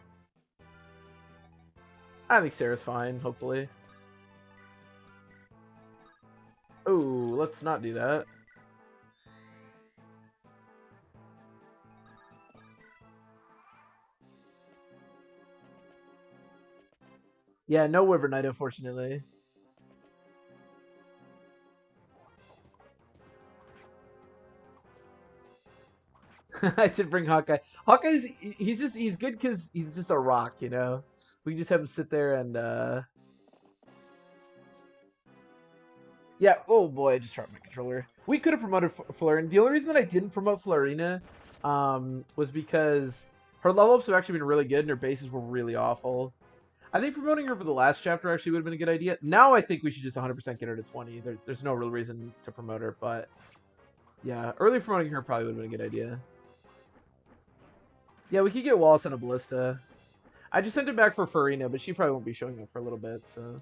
I think Sarah's fine, hopefully. Oh, let's not do that. Yeah, no Wyvern Knight, unfortunately. I did bring Hawkeye. He's good because he's just a rock, you know? We can just have him sit there and, yeah, oh boy, I just dropped my controller. We could have promoted Florina. The only reason that I didn't promote Florina, was because her level ups have actually been really good and her bases were really awful. I think promoting her for the last chapter actually would have been a good idea. Now I think we should just 100% get her to 20. There's no real reason to promote her, but yeah, early promoting her probably would have been a good idea. Yeah, we could get Wallace and a Ballista. I just sent him back for Farina, but she probably won't be showing up for a little bit, so.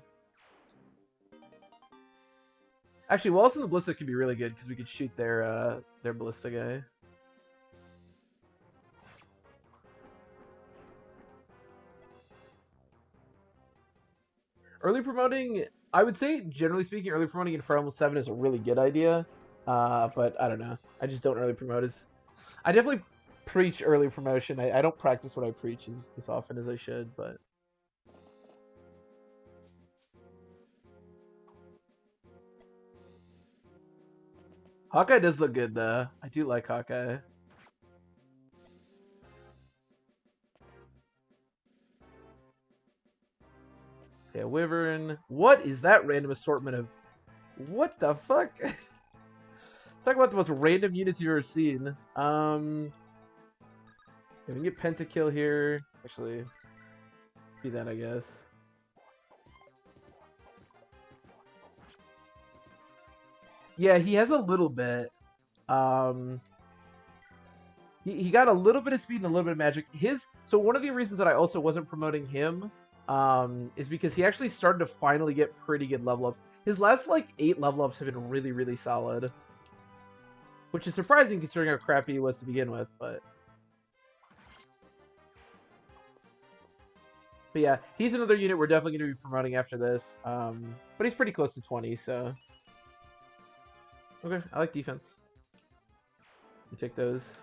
Actually, Wallace and the Ballista could be really good because we could shoot their Ballista guy. Early promoting, I would say, generally speaking, early promoting in Fire Emblem 7 is a really good idea. But I don't know. I just don't early promote I definitely preach early promotion. I don't practice what I preach as often as I should, but... Hawkeye does look good, though. I do like Hawkeye. Okay, Wyvern. What is that random assortment of... What the fuck? Talk about the most random units you've ever seen. We can get Pentakill here. Actually, do that, I guess. Yeah, he has a little bit. He got a little bit of speed and a little bit of magic. So one of the reasons that I also wasn't promoting him is because he actually started to finally get pretty good level ups. His last like 8 level ups have been really, really solid, which is surprising considering how crappy he was to begin with. But yeah, he's another unit we're definitely going to be promoting after this. But he's pretty close to 20, so okay. I like defense. You take those.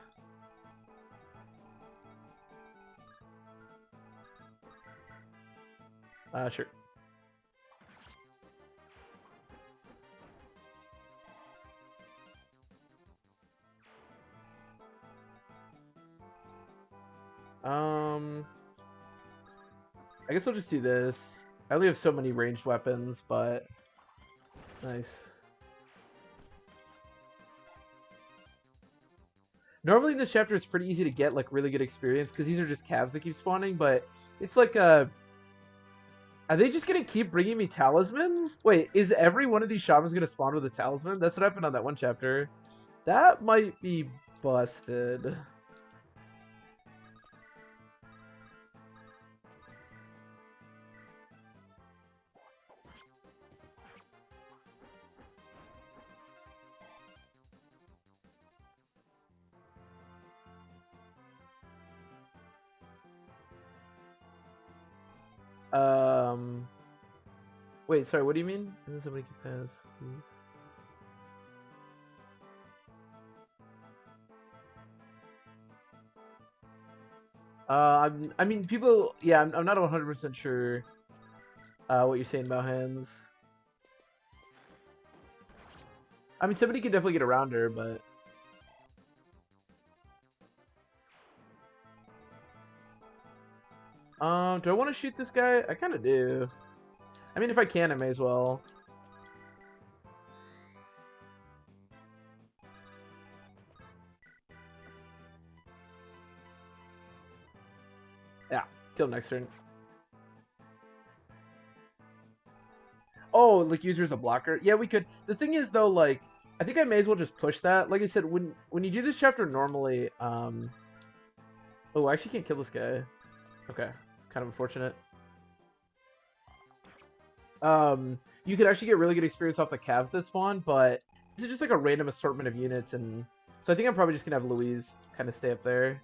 Sure. I guess I'll just do this. I only have so many ranged weapons, but nice. Normally in this chapter, it's pretty easy to get like really good experience because these are just calves that keep spawning. But it's like are they just gonna keep bringing me talismans? Wait, is every one of these shamans gonna spawn with a talisman? That's what happened on that one chapter. That might be busted. Wait, sorry, what do you mean? Isn't somebody can pass these? I mean, people, yeah, I'm not 100% sure what you're saying about hands. I mean, somebody could definitely get around her, but... do I want to shoot this guy? I kind of do. I mean, if I can, I may as well. Yeah, kill him next turn. Oh, like use her as a blocker? Yeah, we could. The thing is, though, like, I think I may as well just push that. Like I said, when you do this chapter normally, oh, I actually can't kill this guy. Okay, it's kind of unfortunate. You could actually get really good experience off the calves that spawn, but this is just like a random assortment of units, and so I think I'm probably just gonna have Louise kind of stay up there.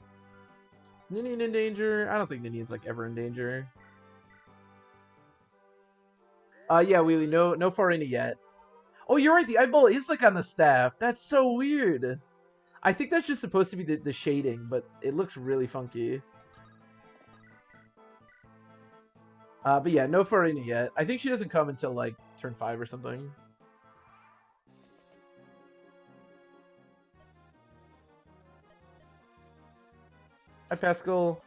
Is Ninian in danger? I don't think Ninian's like ever in danger. Yeah, Wheelie, no Farina yet. Oh, you're right. The eyeball is like on the staff. That's so weird. I think that's just supposed to be the shading, but it looks really funky. But yeah, no Farina yet. I think she doesn't come until like turn 5 or something. Hi, Pascal.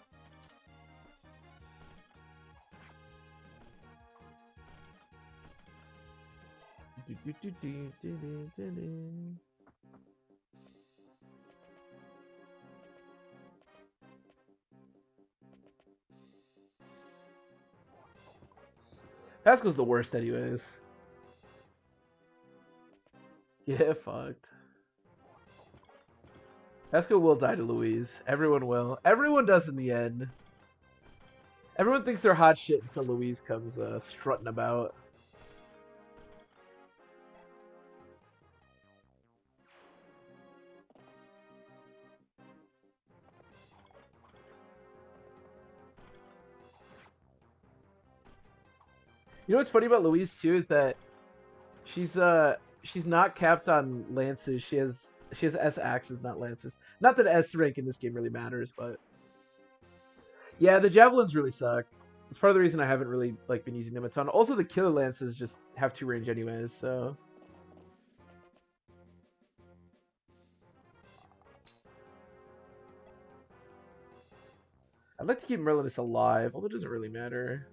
Pascal's the worst anyways. Yeah, fucked. Pascal will die to Louise. Everyone will. Everyone does in the end. Everyone thinks they're hot shit until Louise comes strutting about. You know what's funny about Louise too is that she's not capped on lances. She has S axes, not lances. Not that S rank in this game really matters, but yeah, the javelins really suck. It's part of the reason I haven't really like been using them a ton. Also, the killer lances just have 2 range anyways, so I'd like to keep Merlinus alive, although it doesn't really matter.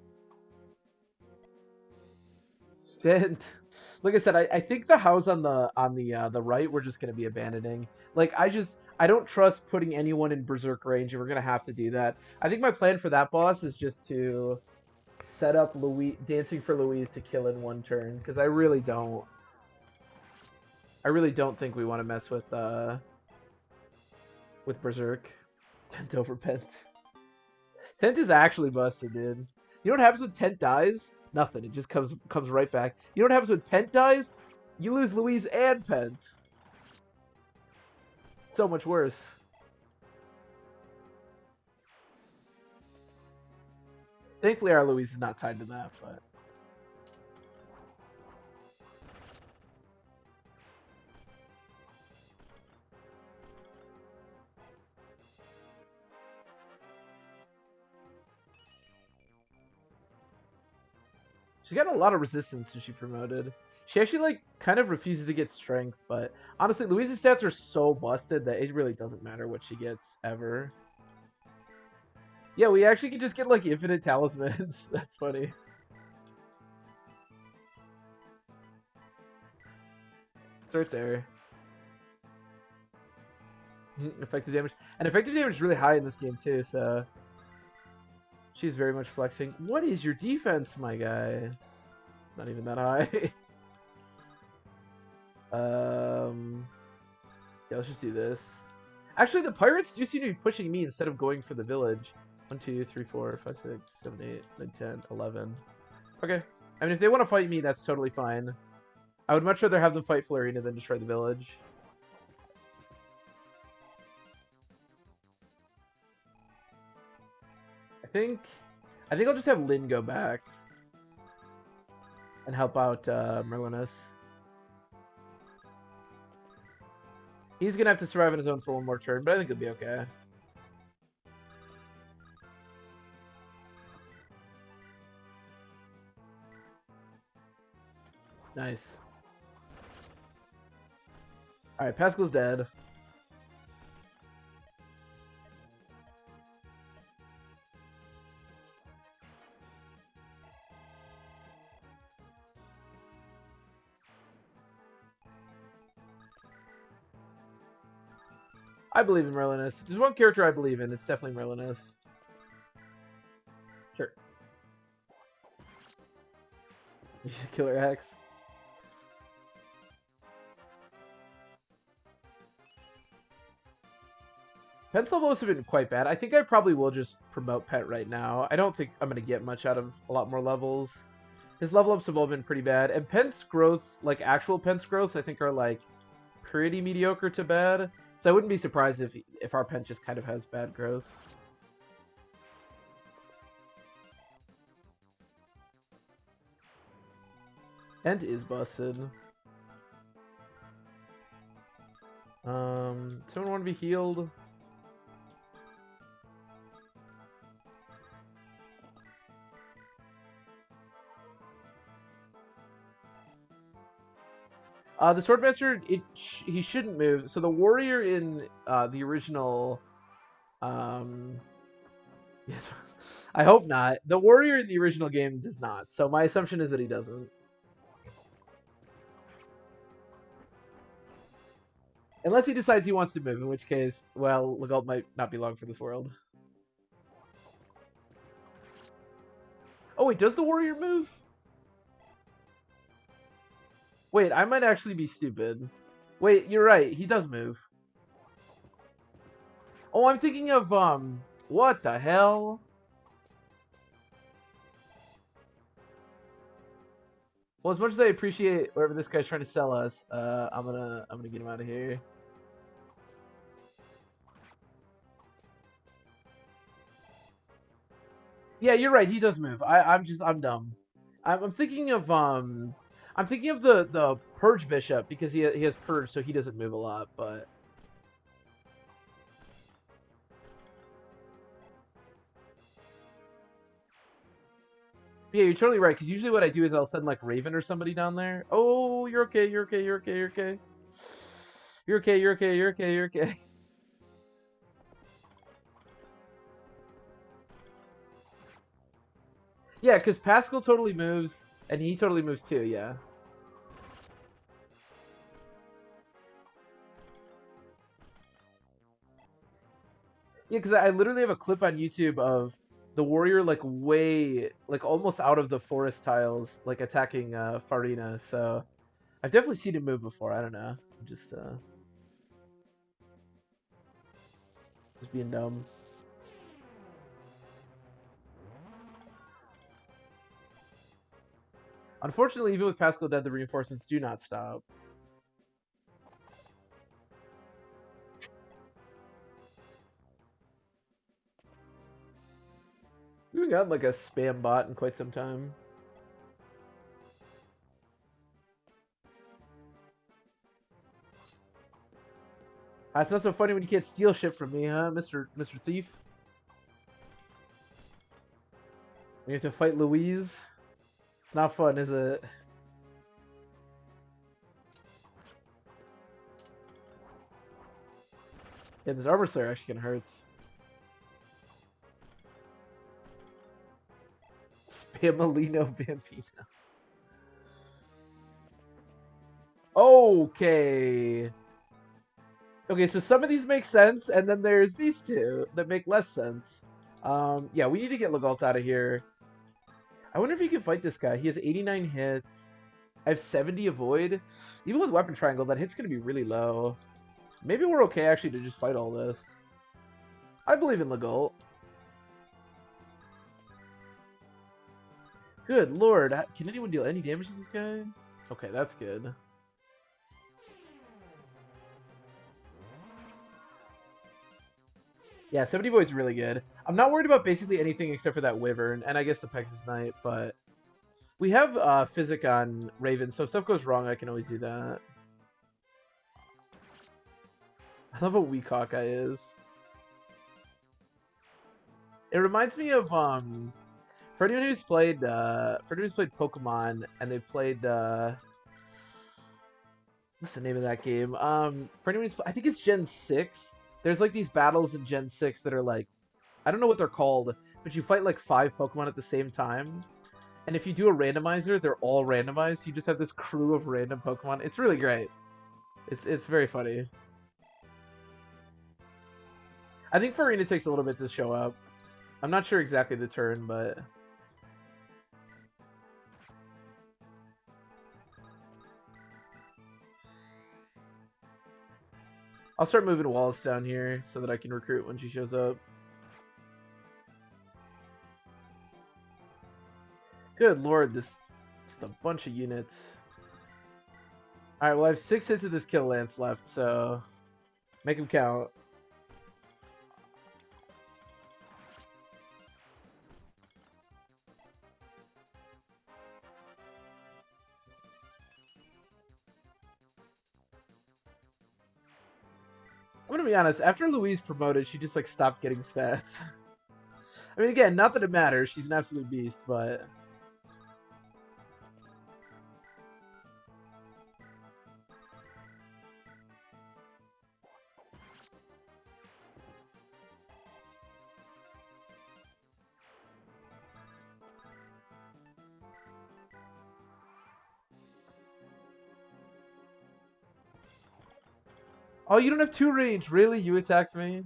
And like I said, I think the house on the right we're just gonna be abandoning. Like I don't trust putting anyone in Berserk range, and we're gonna have to do that. I think my plan for that boss is just to set up Dancing for Louise to kill in one turn, because I really don't think we want to mess with Berserk. Tent over Pent. Tent is actually busted, dude. You know what happens when Tent dies? Nothing. It just comes right back. You know what happens when Pent dies? You lose Louise and Pent. So much worse. Thankfully, our Louise is not tied to that, but... She's got a lot of resistance since she promoted. She actually, like, kind of refuses to get strength, but honestly, Louise's stats are so busted that it really doesn't matter what she gets, ever. Yeah, we actually can just get, like, infinite talismans. That's funny. Start there. Effective damage. And effective damage is really high in this game, too, so... She's very much flexing. What is your defense, my guy? It's not even that high. Yeah, let's just do this. Actually, the pirates do seem to be pushing me instead of going for the village. 1, 2, 3, 4, 5, 6, 7, 8, 9, 10, 11. Okay. I mean, if they want to fight me, that's totally fine. I would much rather have them fight Florina than destroy the village. I think I'll just have Lynn go back and help out Merlinus. He's gonna have to survive on his own for one more turn, but I think he'll be okay. Nice. Alright, Pascal's dead. I believe in Merlinus. If there's one character I believe in, it's definitely Merlinus. Sure. She's a killer X. Pet's levels have been quite bad. I think I probably will just promote Pet right now. I don't think I'm going to get much out of a lot more levels. His level ups have all been pretty bad. And Pent's growth, like actual Pent's growth, I think are like pretty mediocre to bad. So I wouldn't be surprised if our Pent just kind of has bad growth. Pent is busted. Someone want to be healed? The Swordmaster, he shouldn't move. So the warrior in the original, yes, I hope not. The warrior in the original game does not. So my assumption is that he doesn't. Unless he decides he wants to move, in which case, well, Legault might not be long for this world. Oh wait, does the warrior move? Wait, I might actually be stupid. Wait, you're right. He does move. Oh, I'm thinking of, what the hell? Well, as much as I appreciate whatever this guy's trying to sell us, I'm gonna get him out of here. Yeah, you're right. He does move. I'm dumb. I'm thinking of the Purge Bishop because he has Purge, so he doesn't move a lot. But yeah, you're totally right. Because usually what I do is I'll send like Raven or somebody down there. Oh, you're okay. You're okay. You're okay. You're okay. You're okay. You're okay. You're okay. You're okay. Yeah, because Pascal totally moves, and he totally moves too, yeah. Yeah, because I literally have a clip on YouTube of the warrior like way, like almost out of the forest tiles, like attacking Farina. So I've definitely seen him move before. I don't know, just being dumb. Unfortunately, even with Pascal dead, the reinforcements do not stop. We haven't gotten like a spam bot in quite some time. It's not so funny when you can't steal shit from me, huh, Mr. Thief? When you have to fight Louise, it's not fun, is it? Yeah, this Armor Slayer actually kind of hurts. Spamalino Bambino. Okay. Okay, so some of these make sense, and then there's these two that make less sense. Yeah, we need to get Legault out of here. I wonder if you can fight this guy. He has 89 hits. I have 70 avoid. Even with Weapon Triangle, that hit's going to be really low. Maybe we're okay, actually, to just fight all this. I believe in Legault. Good lord. Can anyone deal any damage to this guy? Okay, that's good. Yeah, 70 Void's really good. I'm not worried about basically anything except for that Wyvern, and I guess the Pegasus Knight, but we have Physic on Raven, so if stuff goes wrong, I can always do that. I love how weak Hawkeye is. It reminds me of for anyone who's played Pokemon and they've played what's the name of that game? For anyone who's I think it's Gen 6. There's like these battles in Gen 6 that are like I don't know what they're called, but you fight like 5 Pokemon at the same time. And if you do a randomizer, they're all randomized. You just have this crew of random Pokemon. It's really great. It's very funny. I think Farina takes a little bit to show up. I'm not sure exactly the turn, but I'll start moving Wallace down here so that I can recruit when she shows up. Good lord, this is a bunch of units. Alright, well I have 6 hits of this kill lance left, so make them count. I'm gonna be honest, after Louise promoted, she just like stopped getting stats. I mean again, not that it matters, she's an absolute beast, but oh, you don't have 2 range. Really? You attacked me?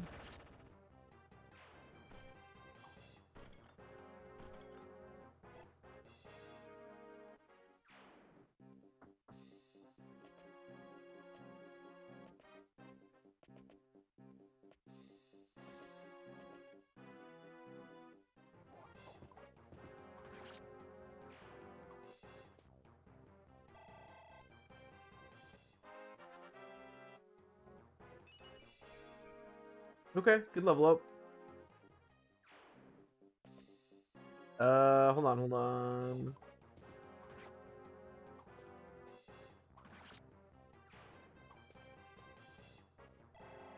Okay, good level up. Hold on.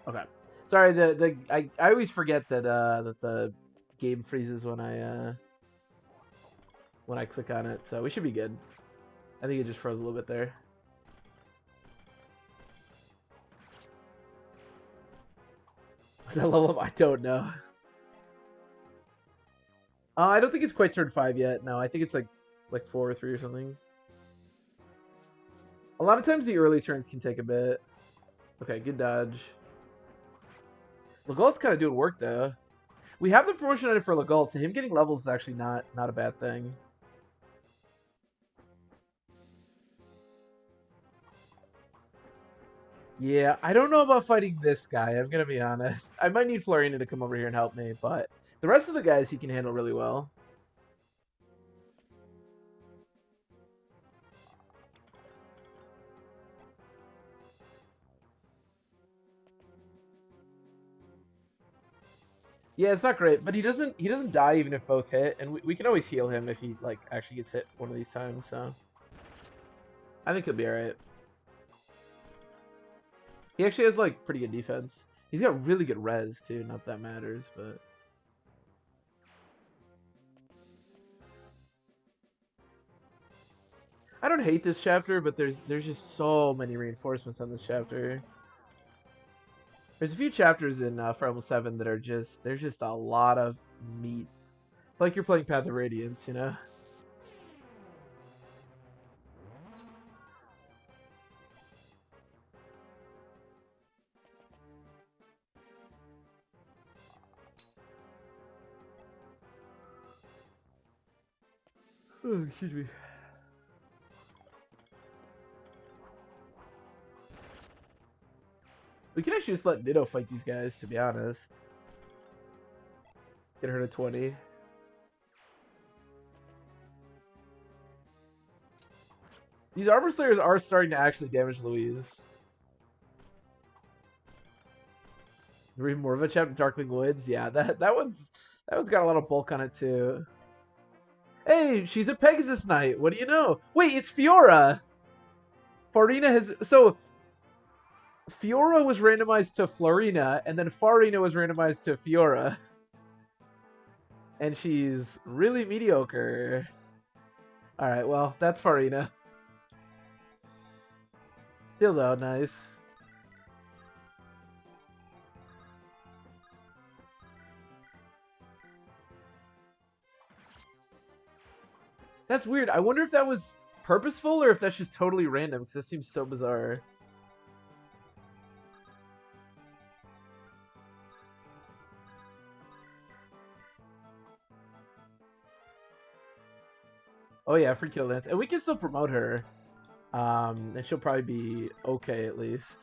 Okay. Sorry, I always forget that that the game freezes when I click on it, so we should be good. I think it just froze a little bit there. Was that level up? I don't know. I don't think it's quite turned 5 yet. No, I think it's like 4 or 3 or something. A lot of times the early turns can take a bit. Okay, good dodge. Legault's kind of doing work though. We have the promotion on it for Legault, so him getting levels is actually not a bad thing. Yeah, I don't know about fighting this guy, I'm gonna be honest. I might need Florina to come over here and help me, but the rest of the guys he can handle really well. Yeah, it's not great, but he doesn't die even if both hit, and we can always heal him if he like actually gets hit one of these times, so I think he'll be alright. He actually has like pretty good defense. He's got really good res too, not that matters, but I don't hate this chapter, but there's just so many reinforcements on this chapter. There's a few chapters in Fire Emblem 7 that are there's just a lot of meat. It's like you're playing Path of Radiance, you know? Oh, excuse me. We can actually just let Nitto fight these guys, to be honest. Get her to 20. These Armor Slayers are starting to actually damage Louise. Read more of a chapter, Darkling Woods. Yeah, that one's got a lot of bulk on it too. Hey, she's a Pegasus Knight. What do you know? Wait, it's Fiora. Farina has Fiora was randomized to Florina, and then Farina was randomized to Fiora. And she's really mediocre. Alright, well, that's Farina. Still though, nice. That's weird. I wonder if that was purposeful or if that's just totally random, because that seems so bizarre. Oh yeah, free kill dance. And we can still promote her. And she'll probably be okay at least.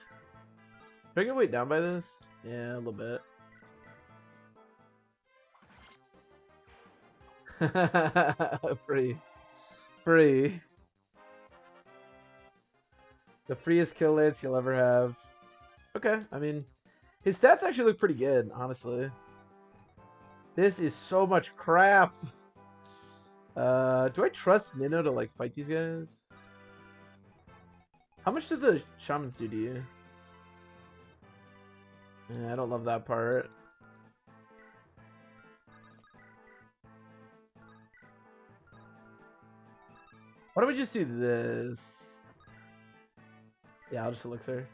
Do I get weighed down by this? Yeah, a little bit. Free. Free. The freest kill lance you'll ever have. Okay, I mean, his stats actually look pretty good, honestly. This is so much crap. Do I trust Nino to like fight these guys? How much did the shamans do to you? I don't love that part. Why don't we just do this? Yeah, I'll just elixir.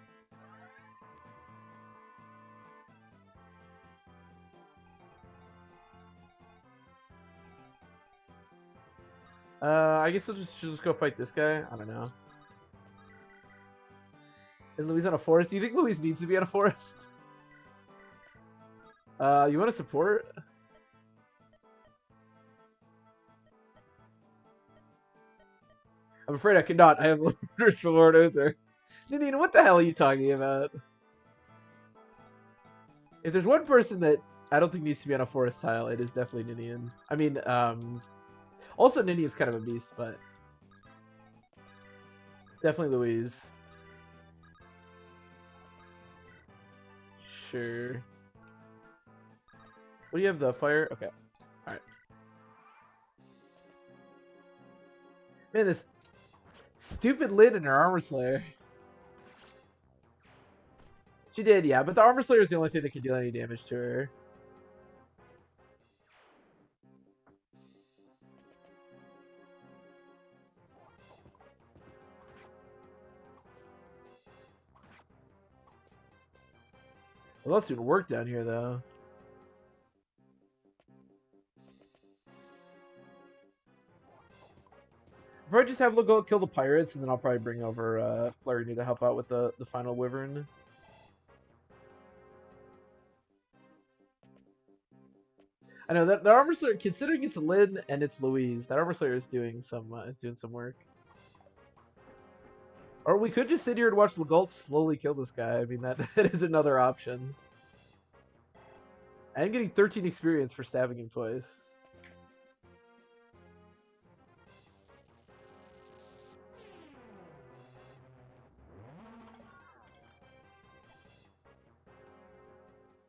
I guess she'll just go fight this guy. I don't know. Is Louise on a forest? Do you think Louise needs to be on a forest? You want to support? I'm afraid I cannot. I have orders from Lord Uther. Janine, what the hell are you talking about? If there's one person that I don't think needs to be on a forest tile, it is definitely Ninian. I mean, also Ninian's kind of a beast, but definitely Louise. Sure. What do you have? The fire? Okay. Alright. Man, this stupid lid in her armor slayer. She did, yeah, but the armor slayer is the only thing that can deal any damage to her. Well, that's doing work down here, though. Probably just have Legault kill the pirates, and then I'll probably bring over Flurry to help out with the final Wyvern. I know that the Armor Slayer, considering it's Lyn and it's Louise, that Armor Slayer is doing some work. Or we could just sit here and watch Legault slowly kill this guy. I mean, that is another option. I'm getting 13 experience for stabbing him twice.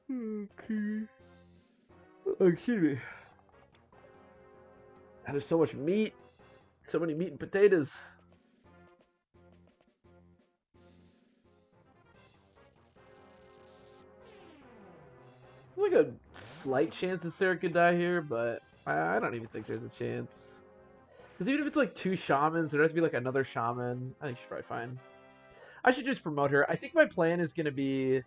Okay. Oh, excuse me. And there's so much meat. So many meat and potatoes. There's like a slight chance that Sarah could die here, but I don't even think there's a chance. Because even if it's like 2 shamans, there has to be like another shaman. I think she's probably fine. I should just promote her. I think my plan is going to be...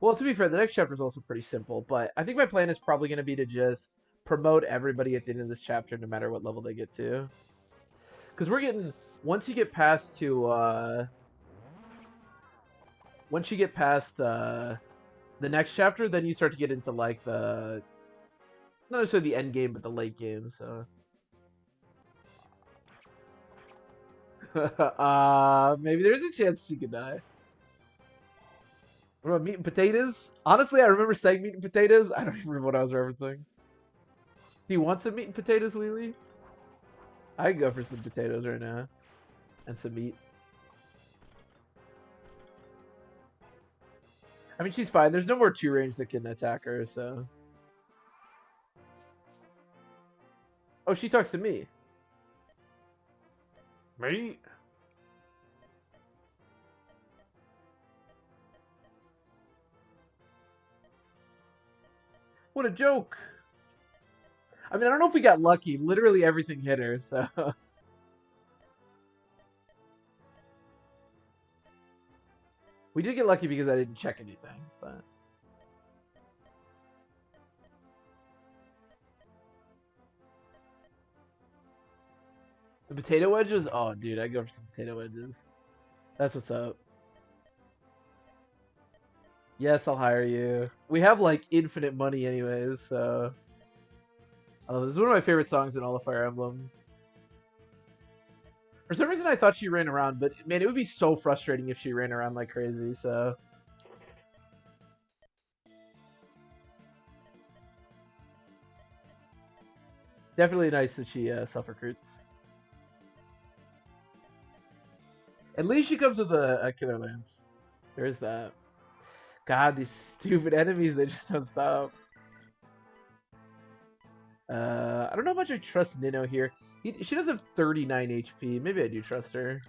Well, to be fair, the next chapter is also pretty simple, but I think my plan is probably going to be to just promote everybody at the end of this chapter, no matter what level they get to. Because we're getting... Once you get past to... Once you get past the next chapter, then you start to get into like the... Not necessarily the end game, but the late game, so... Maybe there's a chance she could die. What about meat and potatoes? Honestly, I remember saying meat and potatoes. I don't even remember what I was referencing. Do you want some meat and potatoes, Wheelie? I can go for some potatoes right now. And some meat. I mean, she's fine. There's no more 2 range that can attack her, so... Oh, she talks to me. Meat? What a joke. I mean, I don't know if we got lucky. Literally everything hit her, so... We did get lucky because I didn't check anything, but... Some potato wedges? Oh, dude, I'd go for some potato wedges. That's what's up. Yes, I'll hire you. We have, like, infinite money anyways, so... Oh, this is one of my favorite songs in all of Fire Emblem. For some reason, I thought she ran around, but, man, it would be so frustrating if she ran around like crazy, so... Definitely nice that she self-recruits. At least she comes with a killer lance. There is that. God, these stupid enemies, they just don't stop. I don't know how much I trust Nino here. She does have 39 HP. Maybe I do trust her.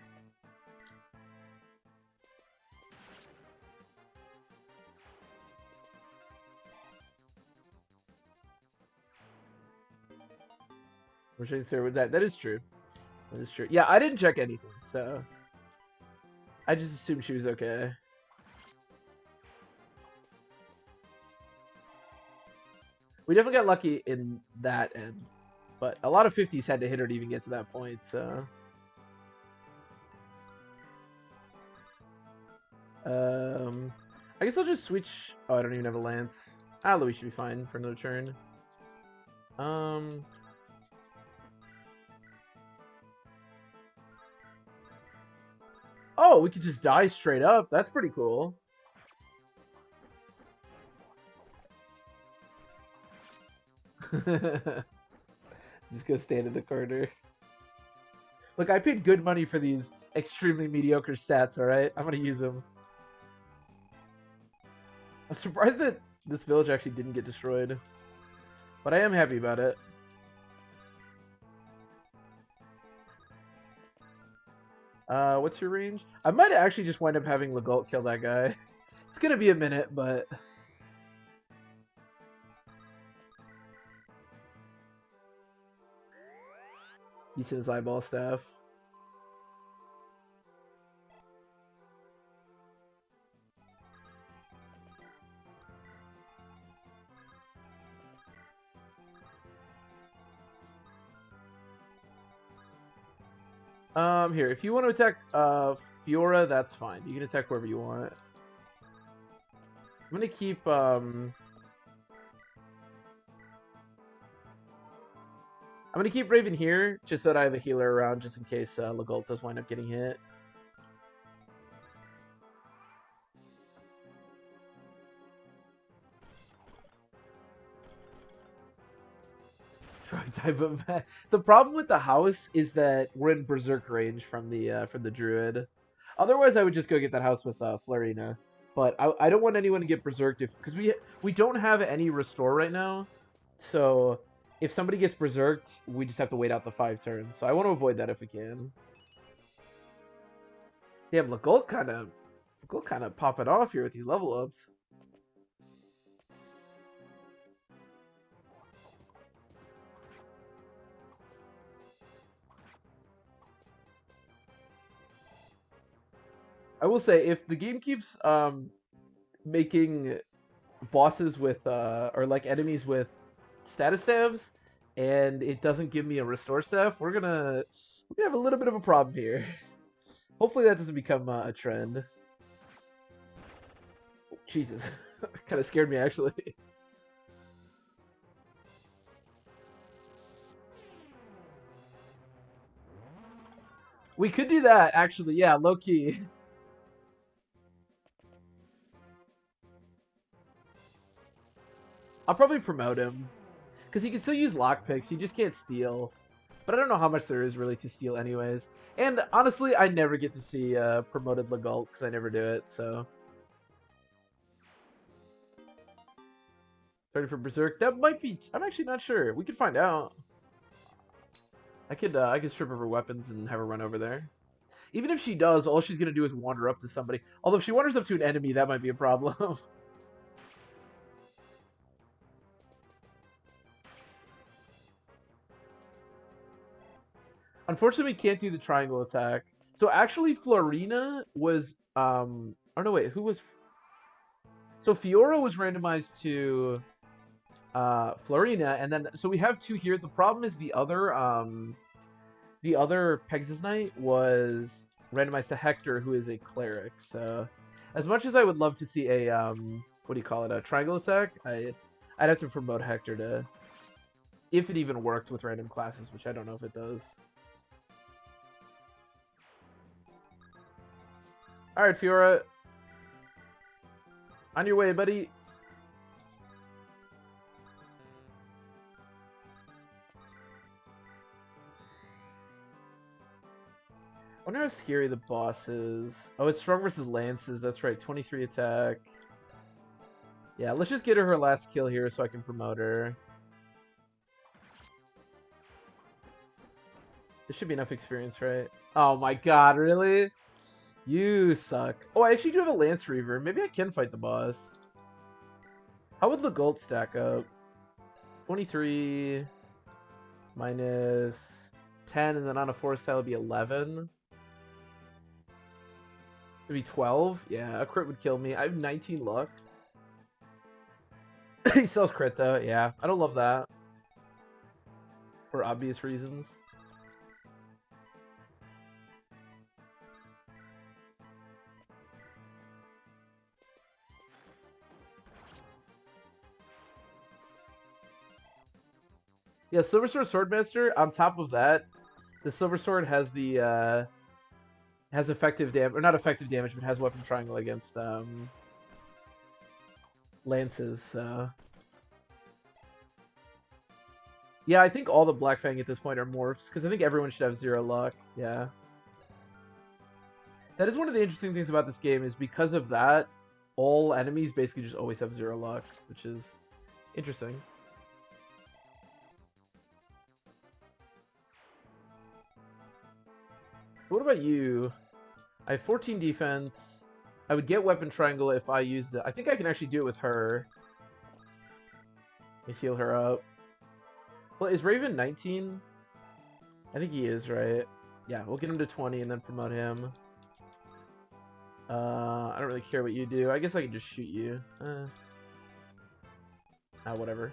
Wish I could say with that. That is true. That is true. Yeah, I didn't check anything, so... I just assumed she was okay. We definitely got lucky in that end. But a lot of 50s had to hit her to even get to that point, so... I guess I'll just switch... Oh, I don't even have a lance. Ah, Louis should be fine for another turn. Oh, we could just die straight up. That's pretty cool. Just go stand in the corner. Look, I paid good money for these extremely mediocre stats, alright? I'm gonna use them. I'm surprised that this village actually didn't get destroyed. But I am happy about it. What's your range? I might actually just wind up having Legault kill that guy. It's gonna be a minute, but... He's his eyeball staff. Here, if you want to attack Fiora, that's fine. You can attack whoever you want. I'm gonna keep Raven here, just so that I have a healer around, just in case Legault does wind up getting hit. The problem with the house is that we're in berserk range from the druid. Otherwise, I would just go get that house with Florina. But I don't want anyone to get berserked because we don't have any restore right now. So if somebody gets berserked, we just have to wait out the 5 turns. So I want to avoid that if we can. Damn, Legault kind of popping off here with these level ups. I will say, if the game keeps making bosses with or like enemies with status staves, and it doesn't give me a restore staff, we're gonna have a little bit of a problem here. Hopefully that doesn't become a trend. Oh, Jesus, kind of scared me actually. We could do that actually, yeah, low key. I'll probably promote him because he can still use lockpicks. He just can't steal. But I don't know how much there is really to steal anyways. And honestly, I never get to see promoted Legault because I never do it, so. Starting for Berserk. That might be... I'm actually not sure. We could find out. I could strip of her weapons and have her run over there. Even if she does, all she's going to do is wander up to somebody. Although if she wanders up to an enemy, that might be a problem. Unfortunately, we can't do the triangle attack. So actually, Florina was... Oh, no, wait. Who was... So Fiora was randomized to Florina, and then... So we have 2 here. The problem is the other Pegasus Knight was randomized to Hector, who is a cleric. So as much as I would love to see a... what do you call it? A triangle attack? I'd have to promote Hector to... If it even worked with random classes, which I don't know if it does. Alright, Fiora. On your way, buddy. I wonder how scary the boss is. Oh, it's strong versus lances. That's right. 23 attack. Yeah, let's just get her last kill here so I can promote her. This should be enough experience, right? Oh my god, really? You suck. Oh, I actually do have a Lance Reaver. Maybe I can fight the boss. How would Legault stack up? 23 minus 10, and then on a 4-style would be 11. It'd be 12. Yeah, a crit would kill me. I have 19 luck. He sells crit though. Yeah, I don't love that. For obvious reasons. Yeah, Silver Sword Swordmaster. On top of that, the Silver Sword has the has effective damage, or not effective damage, but has weapon triangle against lances. So yeah, I think all the Black Fang at this point are morphs because I think everyone should have 0 luck. Yeah, that is one of the interesting things about this game is because of that, all enemies basically just always have 0 luck, which is interesting. What about you? I have 14 defense. I would get weapon triangle if I used it. I think I can actually do it with her. Let me heal her up. Well, is Raven 19? I think he is, right? Yeah, we'll get him to 20 and then promote him. I don't really care what you do. I guess I can just shoot you. Whatever.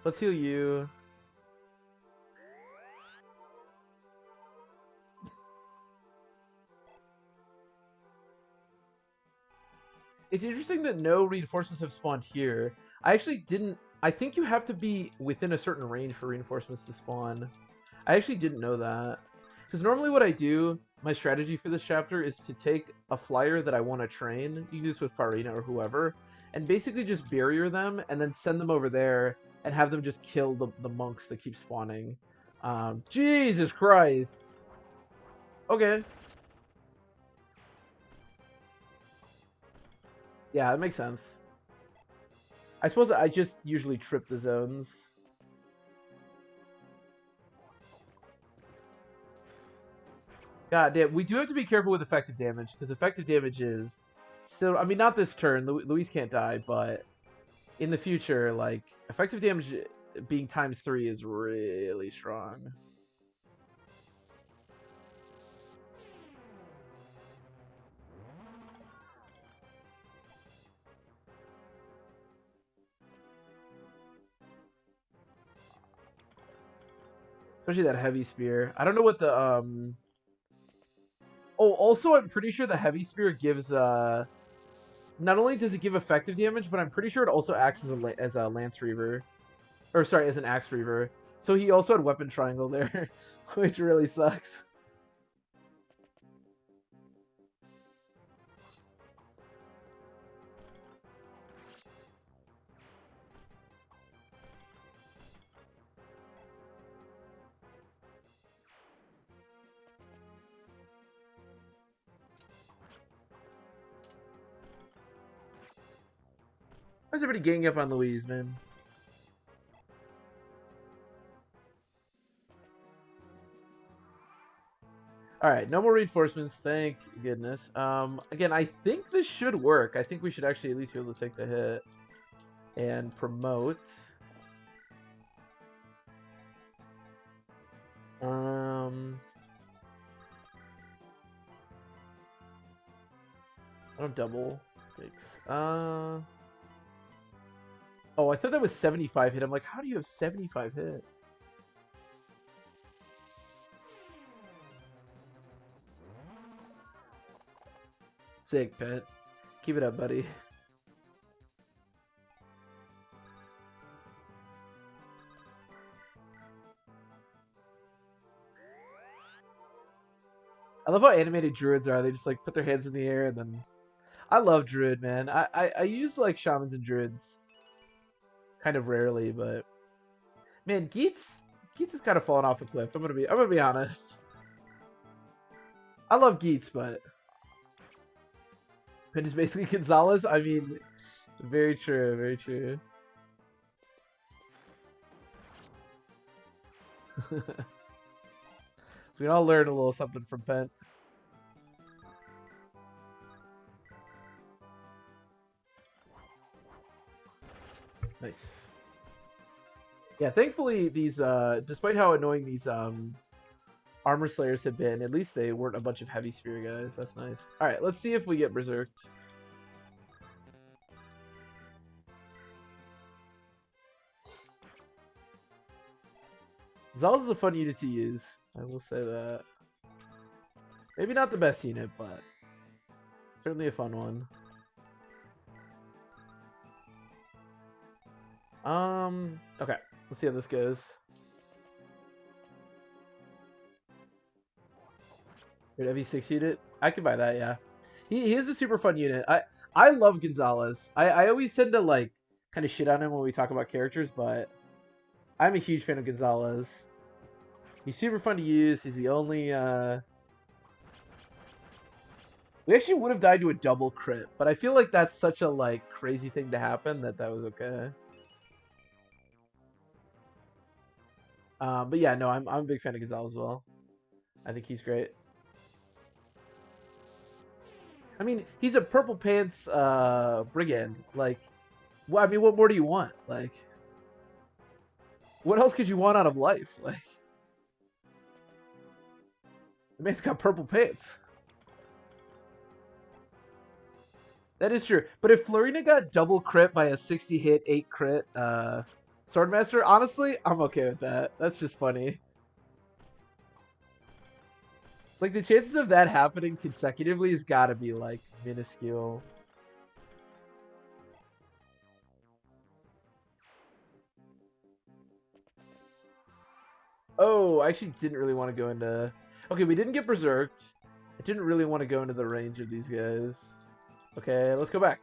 Let's heal you. It's interesting that no reinforcements have spawned here. I actually didn't... I think you have to be within a certain range for reinforcements to spawn. I actually didn't know that. Because normally what I do, my strategy for this chapter is to take a flyer that I want to train, you can do this with Farina or whoever, and basically just barrier them and then send them over there and have them just kill the monks that keep spawning. Jesus Christ! Okay. Yeah, it makes sense. I suppose I just usually trip the zones. God damn, we do have to be careful with effective damage, because effective damage is still... I mean, not this turn, Louise can't die, but in the future, like, effective damage being ×3 is really strong. Especially that heavy spear. I don't know what the, Oh, also, I'm pretty sure the heavy spear gives, not only does it give effective damage, but I'm pretty sure it also acts as a Lance Reaver. Or, sorry, as an Axe Reaver. So he also had Weapon Triangle there, which really sucks. Why's everybody ganging up on Louise, man? Alright, no more reinforcements, thank goodness. Again, I think this should work. I think we should actually at least be able to take the hit. And promote. I don't double. Thanks. Oh, I thought that was 75 hit. I'm like, how do you have 75 hit? Sick, Pet. Keep it up, buddy. I love how animated druids are. They just like put their hands in the air and then... I love druid, man. I use like shamans and druids kind of rarely, but man, Geats has kind of fallen off a cliff. I'm gonna be honest. I love Geats, but Pin is basically Gonzalez. I mean, very true, very true. We can all learn a little something from Pent. Nice. Yeah, thankfully these despite how annoying these armor slayers have been, at least they weren't a bunch of heavy spear guys. That's nice. Alright, let's see if we get berserked. Zal's is a fun unit to use. I will say that. Maybe not the best unit, but certainly a fun one. Okay. Let's see how this goes. Have you succeeded? I could buy that, yeah. He is a super fun unit. I love Gonzalez. I always tend to like kind of shit on him when we talk about characters, but I'm a huge fan of Gonzalez. He's super fun to use. He's the only we actually would have died to a double crit, but I feel like that's such a like crazy thing to happen that was okay. But yeah, no, I'm a big fan of Gonzalez as well. I think he's great. I mean, he's a purple pants brigand. Like, well, I mean, what more do you want? Like, what else could you want out of life? Like, the man's got purple pants. That is true. But if Florina got double crit by a 60 hit, 8 crit Swordmaster, honestly, I'm okay with that. That's just funny. Like, the chances of that happening consecutively has got to be, like, minuscule. Oh, I actually didn't really want to go into... Okay, we didn't get berserked. I didn't really want to go into the range of these guys. Okay, let's go back.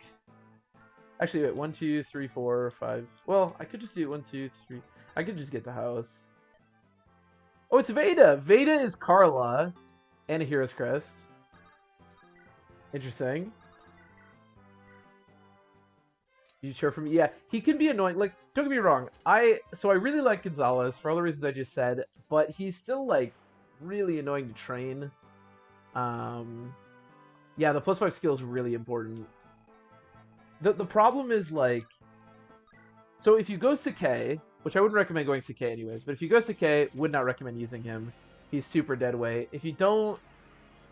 Actually, wait, 1, 2, 3, 4, 5. Well, I could just do 1, 2, 3. I could just get the house. Oh, it's Veda. Veda is Carla and a Hero's Crest. Interesting. You sure for me? Yeah, he can be annoying. Like, don't get me wrong. I really like Gonzalez for all the reasons I just said, but he's still like really annoying to train. Yeah, the +5 skill is really important. The problem is like, so if you go Sakai, which I wouldn't recommend going Sakai anyways, but if you go Sakai, would not recommend using him. He's super dead weight. If you don't,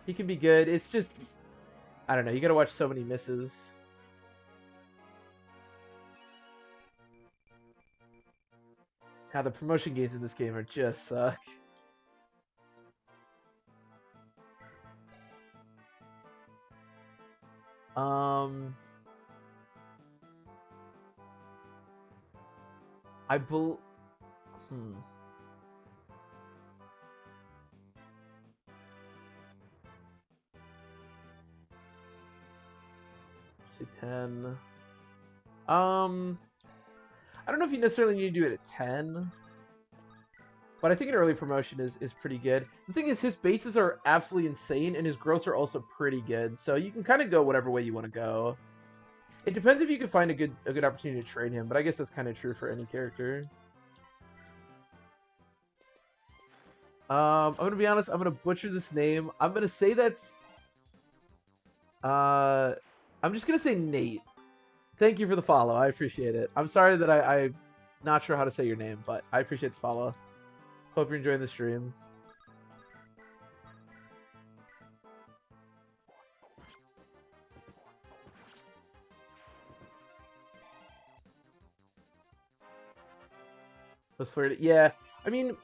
he can be good. It's just, I don't know. You gotta watch so many misses. God, the promotion gains in this game are just suck. I bel. Say 10. I don't know if you necessarily need to do it at 10. But I think an early promotion is pretty good. The thing is, his bases are absolutely insane, and his growths are also pretty good. So you can kind of go whatever way you want to go. It depends if you can find a good opportunity to train him, but I guess that's kind of true for any character. I'm gonna be honest. I'm gonna butcher this name. I'm gonna say that's. I'm just gonna say Nate. Thank you for the follow. I appreciate it. I'm sorry that I'm not sure how to say your name, but I appreciate the follow. Hope you're enjoying the stream. Let's flirt it. Yeah, I mean,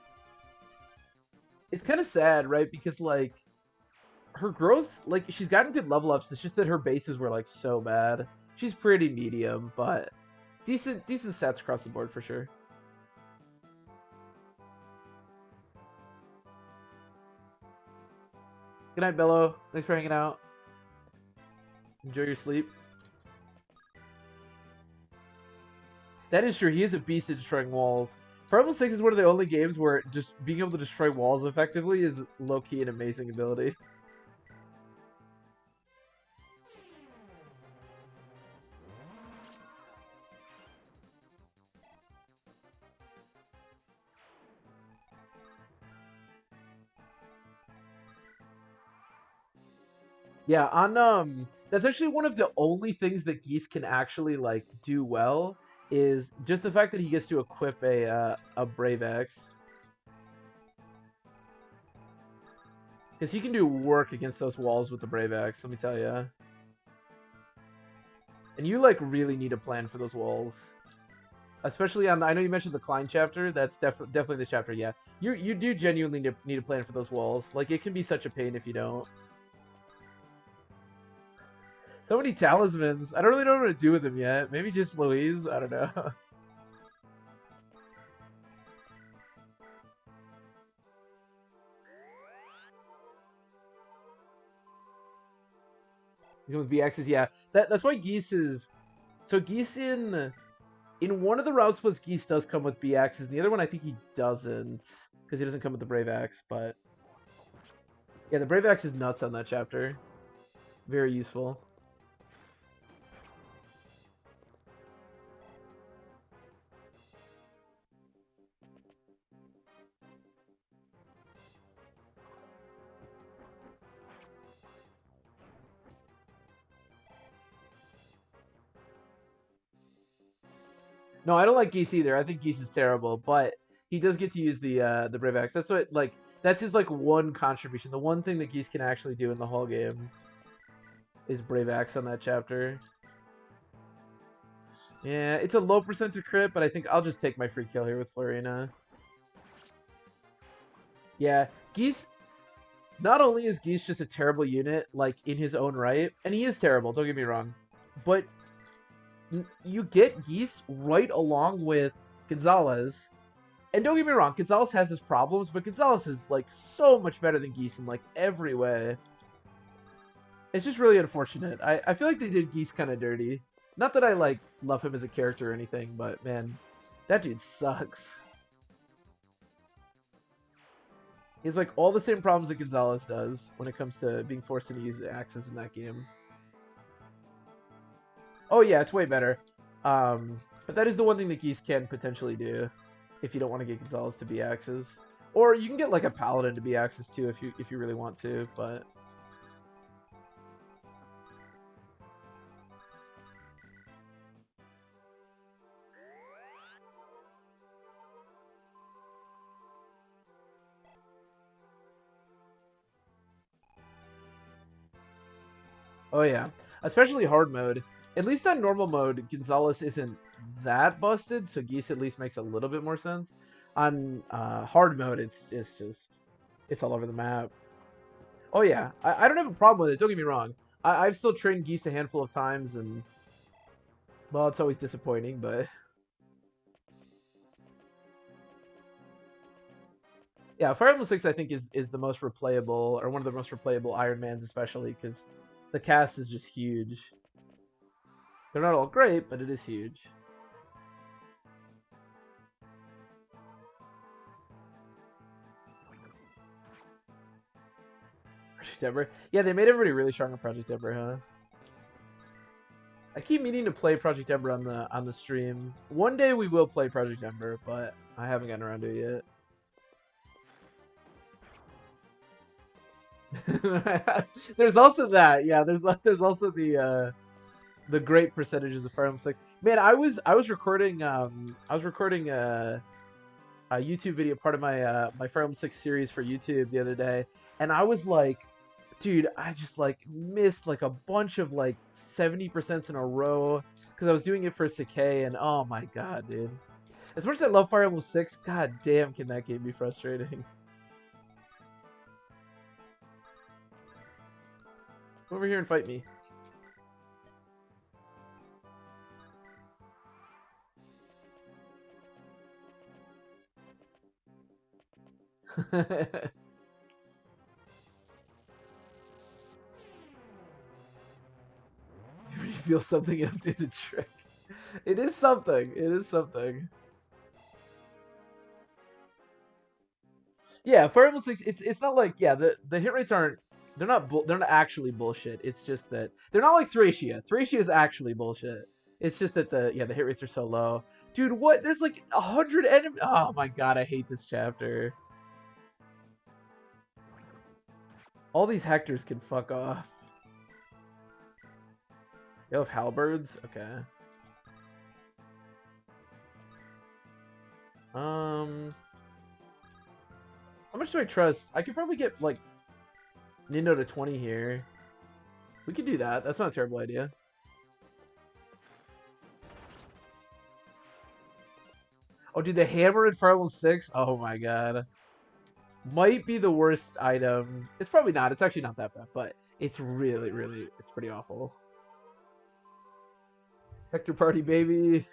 it's kind of sad, right? Because like, her growth, like she's gotten good level ups. It's just that her bases were like so bad. She's pretty medium, but decent stats across the board for sure. Good night, Bello. Thanks for hanging out. Enjoy your sleep. That is true. He is a beast at destroying walls. Fire Emblem 6 is one of the only games where just being able to destroy walls effectively is low-key an amazing ability. Yeah, on that's actually one of the only things that Geese can actually like do well is just the fact that he gets to equip a Brave Axe. Because he can do work against those walls with the Brave Axe, let me tell you. And you like really need a plan for those walls. Especially on, I know you mentioned the Klein chapter, that's definitely the chapter, yeah. You do genuinely need a plan for those walls. Like, it can be such a pain if you don't. So many talismans. I don't really know what to do with them yet. Maybe just Louise? I don't know. With BXs, yeah. That's why Geese is... So Geese in one of the route splits, Geese does come with BXs. And the other one, I think he doesn't. Because he doesn't come with the Brave Axe, but... Yeah, the Brave Axe is nuts on that chapter. Very useful. No, I don't like Geese either. I think Geese is terrible, but he does get to use the Brave Axe. That's what like that's his like one contribution. The one thing that Geese can actually do in the whole game is Brave Axe on that chapter. Yeah, it's a low percent to crit, but I think I'll just take my free kill here with Florina. Yeah, Geese. Not only is Geese just a terrible unit, like in his own right, and he is terrible. Don't get me wrong, but you get Geese right along with Gonzalez, And don't get me wrong, Gonzalez has his problems, but Gonzalez is like so much better than Geese in like every way. It's just really unfortunate. I feel like they did Geese kind of dirty. Not that I like love him as a character or anything, but man, that dude sucks. He has like all the same problems that Gonzalez does when it comes to being forced to use axes in that game. Oh yeah, it's way better. But that is the one thing that Geese can potentially do if you don't want to get Gonzalez to be axes. Or you can get like a paladin to be axes too if you really want to, but oh yeah. Especially hard mode. At least on normal mode, Gonzalez isn't that busted, so Geese at least makes a little bit more sense. On hard mode, it's just it's all over the map. Oh yeah, I don't have a problem with it. Don't get me wrong. I've still trained Geese a handful of times, and well, it's always disappointing, but yeah, Fire Emblem 6 I think is the most replayable, or one of the most replayable Iron Mans, especially because the cast is just huge. They're not all great, but it is huge. Project Ember. Yeah, they made everybody really strong on Project Ember, huh? I keep meaning to play Project Ember on the stream. One day we will play Project Ember, but I haven't gotten around to it yet. There's also that, yeah. There's also the great percentages of Fire Emblem 6. Man, I was recording a YouTube video, part of my my Fire Emblem 6 series for YouTube the other day, and I was like, dude, I just like missed like a bunch of like 70% in a row because I was doing it for Sakai, and oh my god, dude. As much as I love Fire Emblem 6, god damn, can that game be frustrating. Come over here and fight me. You feel something and do the trick. It is something. It is something. Yeah, Fire Emblem 6. It's not like, yeah, the hit rates aren't. They're not actually bullshit. It's just that they're not like Thracia. Thracia is actually bullshit. It's just that the hit rates are so low. Dude, what? There's like 100 enemies. Oh my god, I hate this chapter. All these Hectors can fuck off. They have halberds? Okay. How much do I trust? I could probably get like Nindo to 20 here. We could do that. That's not a terrible idea. Oh, dude, the hammer in Fire Emblem 6? Oh my god. Might be the worst item. It's probably not. It's actually not that bad, but it's really, really, it's pretty awful. Hector Party, baby.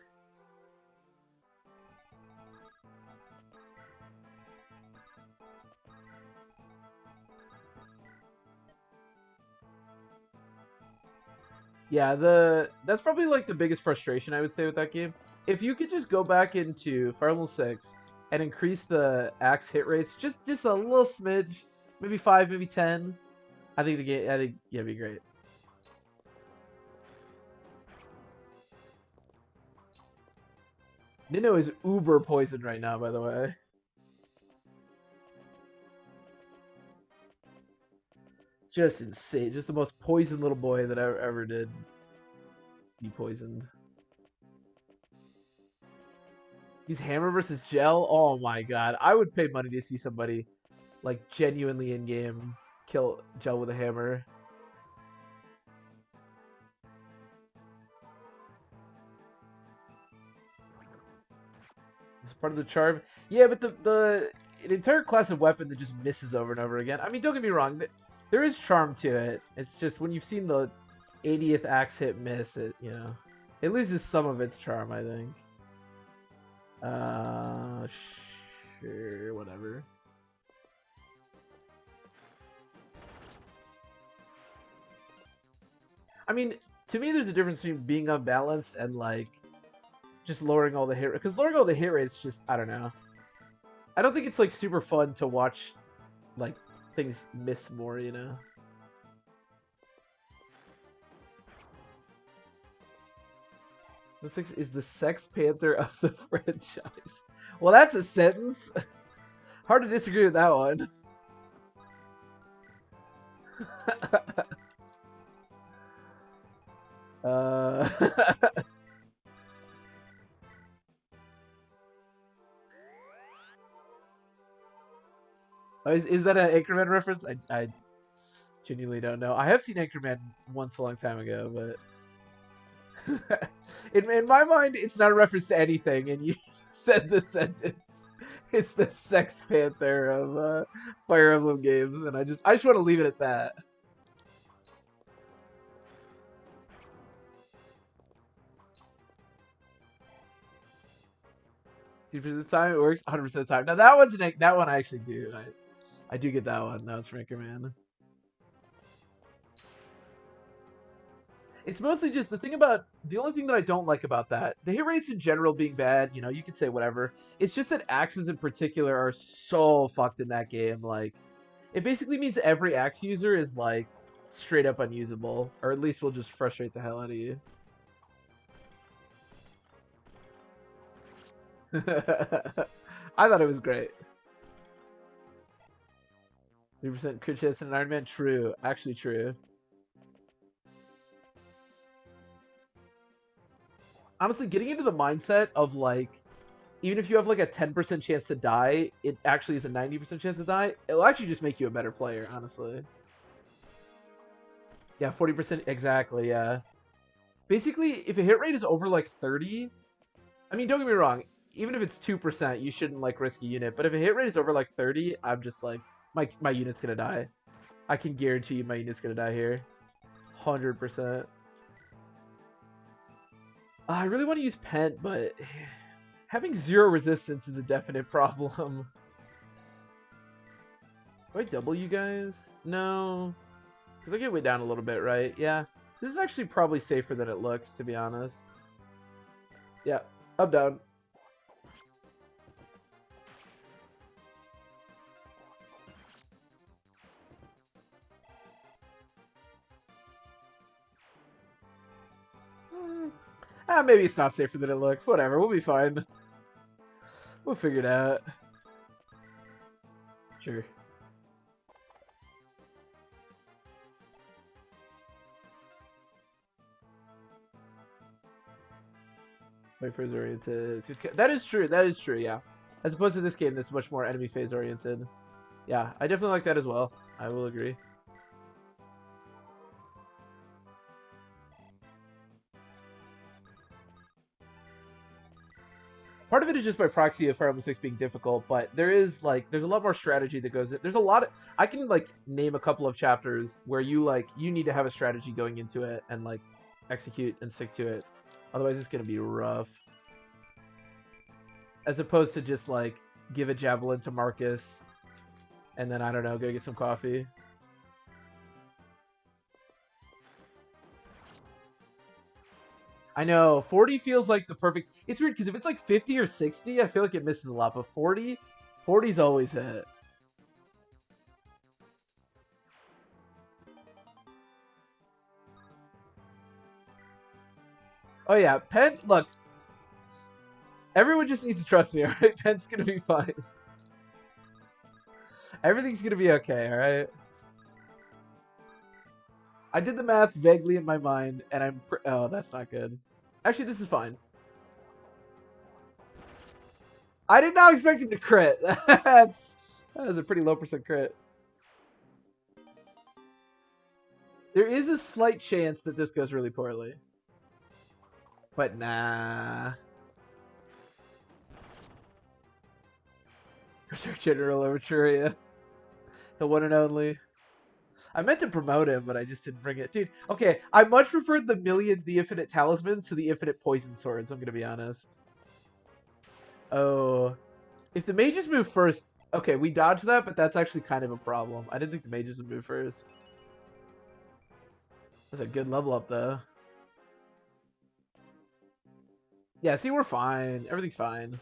Yeah, that's probably like the biggest frustration I would say with that game. If you could just go back into Fire Emblem 6 and increase the axe hit rates just a little smidge, maybe 5, maybe 10, I think the game yeah, it'd be great. Nino is uber poisoned right now, by the way. Just insane. Just the most poisoned little boy that I ever did be poisoned. Use hammer versus gel? Oh my god. I would pay money to see somebody like genuinely in game kill gel with a hammer. It's part of the charm. Yeah, but the an entire class of weapon that just misses over and over again. I mean, don't get me wrong. There is charm to it. It's just when you've seen the 80th axe hit miss, it loses some of its charm, I think. Sure, whatever. I mean, to me, there's a difference between being unbalanced and like just lowering all the hit rate. Because lowering all the hit rates, just I don't know. I don't think it's like super fun to watch like things miss more, you know. This is the Sex Panther of the franchise. Well, that's a sentence. Hard to disagree with that one. Is that an Anchorman reference? I genuinely don't know. I have seen Anchorman once a long time ago, but in my mind, it's not a reference to anything. And you said the sentence. It's the Sex Panther of Fire Emblem games, and I just want to leave it at that. 2% of the time it works, 100% of the time. Now that one I actually do. I do get that one. That was for Anchorman. It's mostly just the only thing that I don't like about that, the hit rates in general being bad, you know, you could say whatever. It's just that axes in particular are so fucked in that game. Like, it basically means every axe user is like straight up unusable, or at least will just frustrate the hell out of you. I thought it was great. 3% crit chance in an Iron Man? True. Actually true. Honestly, getting into the mindset of like, even if you have like a 10% chance to die, it actually is a 90% chance to die. It'll actually just make you a better player, honestly. Yeah, 40%, exactly, yeah. Basically, if a hit rate is over like 30, I mean, don't get me wrong, even if it's 2%, you shouldn't like risk a unit, but if a hit rate is over like 30, I'm just like, my unit's gonna die. I can guarantee you my unit's gonna die here. 100%. I really want to use Pent, but having 0 resistance is a definite problem. Do I double you guys? No. Because I get way down a little bit, right? Yeah. This is actually probably safer than it looks, to be honest. Yeah. Up, down. Maybe it's not safer than it looks. Whatever. We'll be fine. We'll figure it out. Sure. Wait phase oriented. That is true. That is true, yeah. As opposed to this game that's much more enemy phase oriented. Yeah, I definitely like that as well. I will agree. Part of it is just by proxy of Fire Emblem 6 being difficult, but there's a lot more strategy that goes in. There's a lot of, I can like name a couple of chapters where you need to have a strategy going into it and like execute and stick to it. Otherwise it's gonna be rough. As opposed to just like give a javelin to Marcus and then I don't know, go get some coffee. I know 40 feels like the perfect. It's weird because if it's like 50 or 60, I feel like it misses a lot. But 40's always hit. Oh yeah, Pen. Look, everyone just needs to trust me. All right, Pen's gonna be fine. Everything's gonna be okay. All right. I did the math vaguely in my mind, and oh, that's not good. Actually, this is fine. I did not expect him to crit. That was a pretty low % crit. There is a slight chance that this goes really poorly. But nah. Reserve General Overturia. The one and only. I meant to promote him, but I just didn't bring it. Dude, okay, I much preferred the infinite talismans to the infinite poison swords, I'm gonna be honest. Oh. If the mages move first, okay, we dodged that, but that's actually kind of a problem. I didn't think the mages would move first. That's a good level up, though. Yeah, see, we're fine. Everything's fine.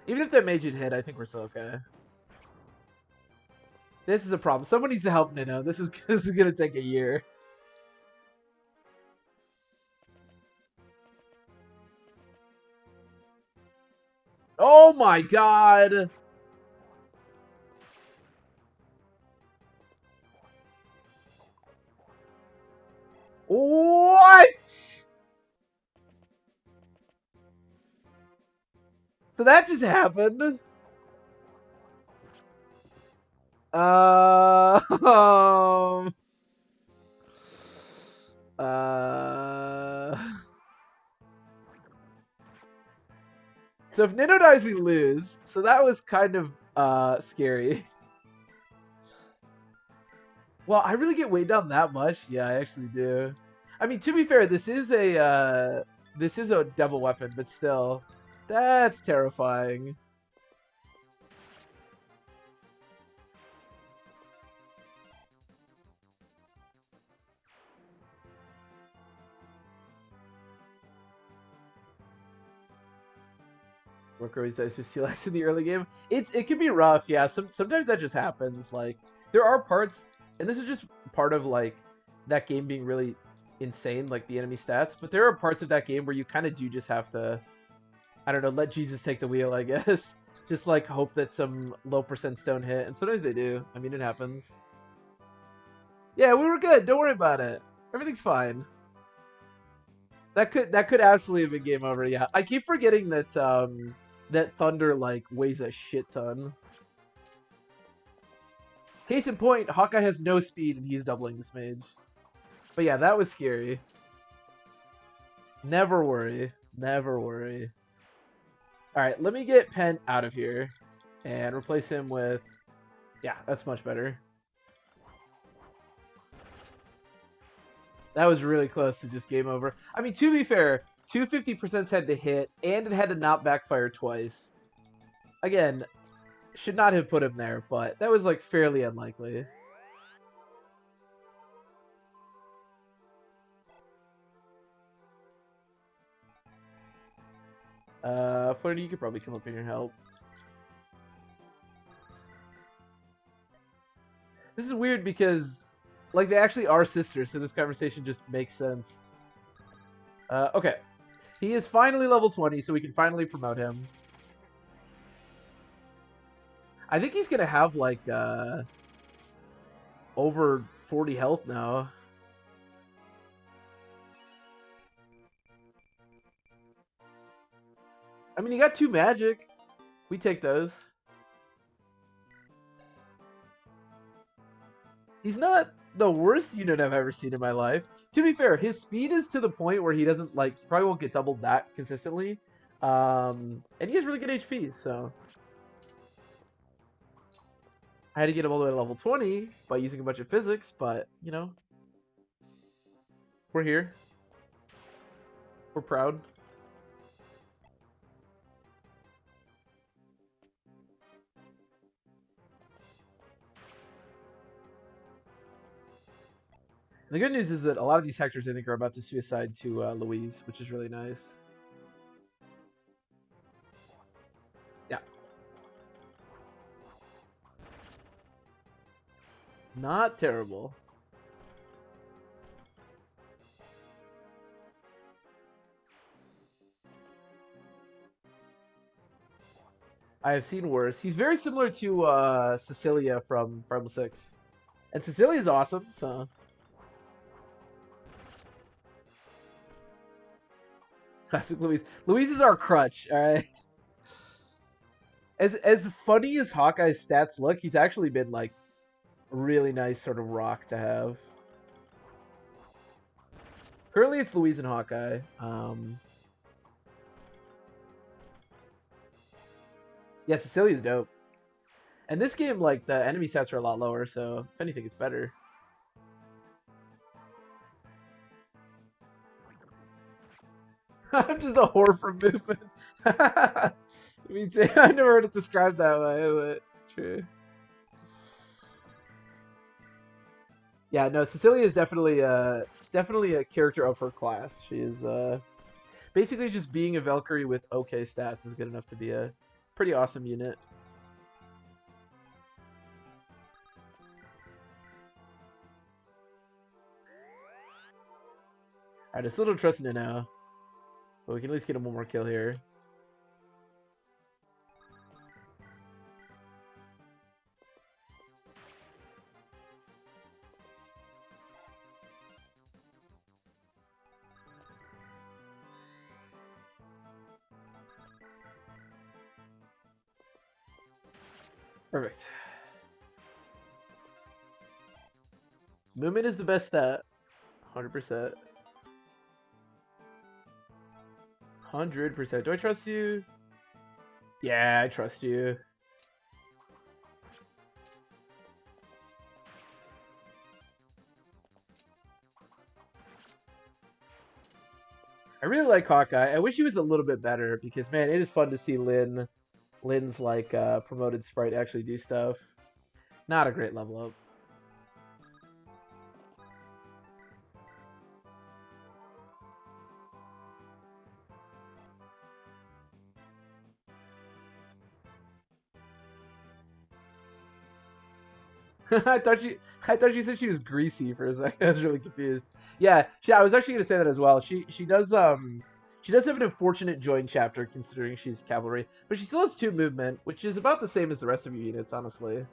Even if that mage had hit, I think we're still okay. This is a problem. Someone needs to help Nino. This is gonna take a year. Oh my god! What? So that just happened. Uh, um, uh. So if Nino dies, we lose. So that was kind of scary. Well, I really get weighed down that much. Yeah, I actually do. I mean, to be fair, this is a devil weapon, but still, that's terrifying. Work always dies with Steelix in the early game. It can be rough, yeah. Sometimes that just happens. Like there are parts, and this is just part of like that game being really insane, like the enemy stats. But there are parts of that game where you kind of do just have to, I don't know, let Jesus take the wheel, I guess. Just like hope that some low percents don't hit, and sometimes they do. I mean, it happens. Yeah, we were good. Don't worry about it. Everything's fine. That could absolutely have been game over. Yeah, I keep forgetting that that thunder like weighs a shit ton. Case in point, Hawkeye has no speed and he's doubling this mage. But yeah, that was scary. Never worry. Never worry. Alright, let me get Pen out of here and replace him with... Yeah, that's much better. That was really close to just game over. I mean, to be fair, 250% had to hit, and it had to not backfire twice. Again, should not have put him there, but that was like fairly unlikely. Flirty, you could probably come up here and help. This is weird because, like, they actually are sisters, so this conversation just makes sense. Okay. He is finally level 20, so we can finally promote him. I think he's gonna have, like, over 40 health now. I mean, he got 2 magic. We take those. He's not the worst unit I've ever seen in my life. To be fair, his speed is to the point where he doesn't, like, he probably won't get doubled that consistently. And he has really good HP, so... I had to get him all the way to level 20 by using a bunch of physics, but, you know, we're here. We're proud. The good news is that a lot of these Hectors, I think, are about to suicide to Louise, which is really nice. Yeah. Not terrible. I have seen worse. He's very similar to Cecilia from 6. And Cecilia's awesome, so... Classic Louise. Louise is our crutch, alright? As funny as Hawkeye's stats look, he's actually been, like, a really nice sort of rock to have. Currently, it's Louise and Hawkeye. Yeah, Cecilia's dope. And this game, like, the enemy stats are a lot lower, so if anything, it's better. I'm just a whore for movement. Me too. I never heard it described that way, but true. Yeah, no, Cecilia is definitely a character of her class. She is basically just being a Valkyrie with okay stats is good enough to be a pretty awesome unit. Alright, I still don't trust Nino. But we can at least get him one more kill here. Perfect. Movement is the best stat. 100%. 100%. Do I trust you? Yeah, I trust you. I really like Hawkeye. I wish he was a little bit better because, man, it is fun to see Lynn's like promoted sprite actually do stuff. Not a great level up. I thought she said she was greasy for a second. I was really confused. Yeah, I was actually gonna say that as well. She does have an unfortunate join chapter considering she's cavalry, but she still has 2 movement, which is about the same as the rest of your units, honestly.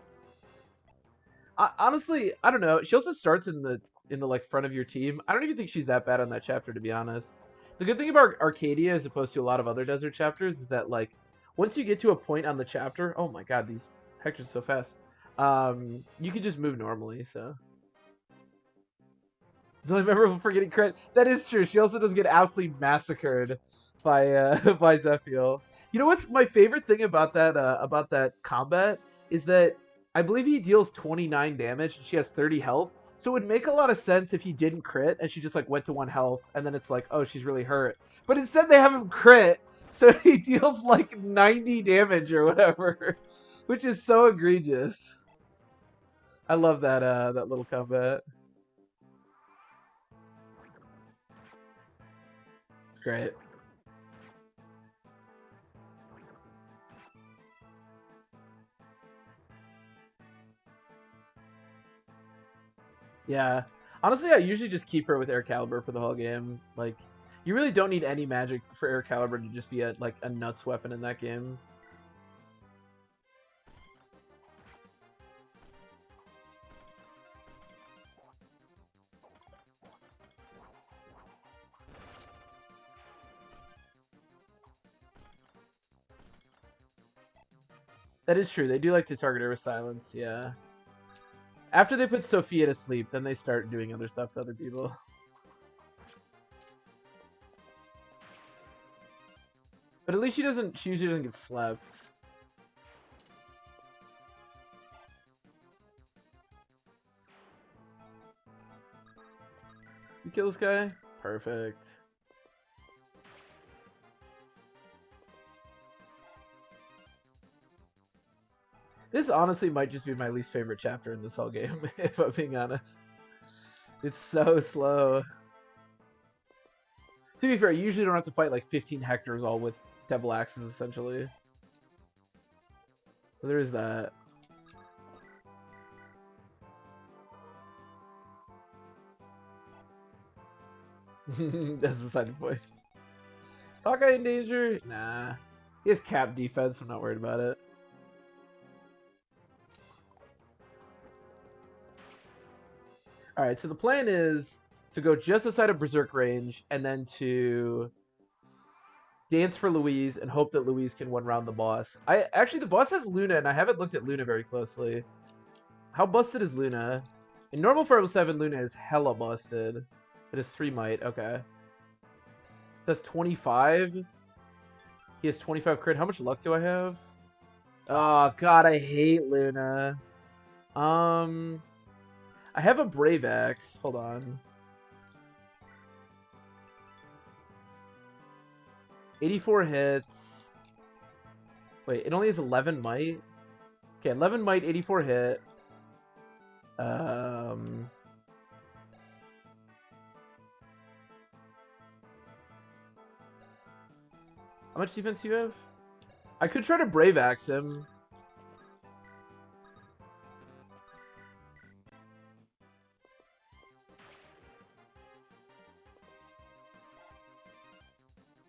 Honestly, I don't know. She also starts in the like front of your team. I don't even think she's that bad on that chapter, to be honest. The good thing about Arcadia, as opposed to a lot of other desert chapters, is that like once you get to a point on the chapter, oh my god, these hectors so fast. You can just move normally. So do I remember forgetting credit? That is true. She also does get absolutely massacred by by Zephiel. You know what's my favorite thing about that combat is that I believe he deals 29 damage and she has 30 health. So it would make a lot of sense if he didn't crit and she just like went to 1 health and then it's like, oh, she's really hurt. But instead they have him crit, so he deals like 90 damage or whatever, which is so egregious. I love that little combat. It's great. Yeah. Honestly, I usually just keep her with Air Caliber for the whole game. Like, you really don't need any magic for Air Caliber to just be a nuts weapon in that game. That is true. They do like to target her with silence, yeah. After they put Sophia to sleep, then they start doing other stuff to other people. But at least she usually doesn't get slept. You kill this guy? Perfect. This honestly might just be my least favorite chapter in this whole game, if I'm being honest. It's so slow. To be fair, you usually don't have to fight like 15 hectares all with devil axes, essentially. So there is that. That's beside the point. Hawkeye in danger? Nah. He has cap defense, I'm not worried about it. Alright, so the plan is to go just outside of Berserk range and then to dance for Louise and hope that Louise can one round the boss. Actually, the boss has Luna, and I haven't looked at Luna very closely. How busted is Luna? In normal 407, Luna is hella busted. It is 3 might, okay. That's 25. He has 25 crit. How much luck do I have? Oh god, I hate Luna. I have a Brave Axe. Hold on. 84 hits. Wait, it only has 11 might? Okay, 11 might, 84 hit. How much defense do you have? I could try to Brave Axe him.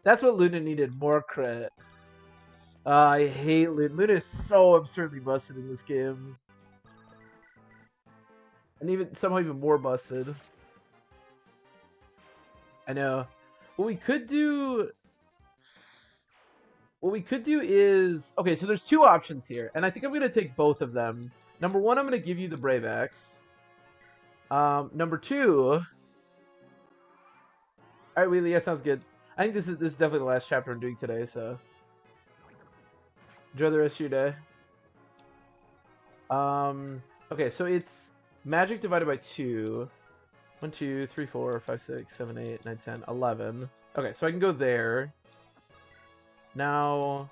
That's what Luna needed, more crit. I hate Luna. Luna is so absurdly busted in this game. And even somehow even more busted. I know. What we could do is... Okay, so there's two options here. And I think I'm going to take both of them. Number one, I'm going to give you the Brave Axe. Number two... Alright, Wheelie, yeah, sounds good. I think this is definitely the last chapter I'm doing today, so... Enjoy the rest of your day. Okay, so it's magic divided by 2. 1, 2, 3, 4, 5, 6, 7, 8, 9, 10, 11. Okay, so I can go there. Now...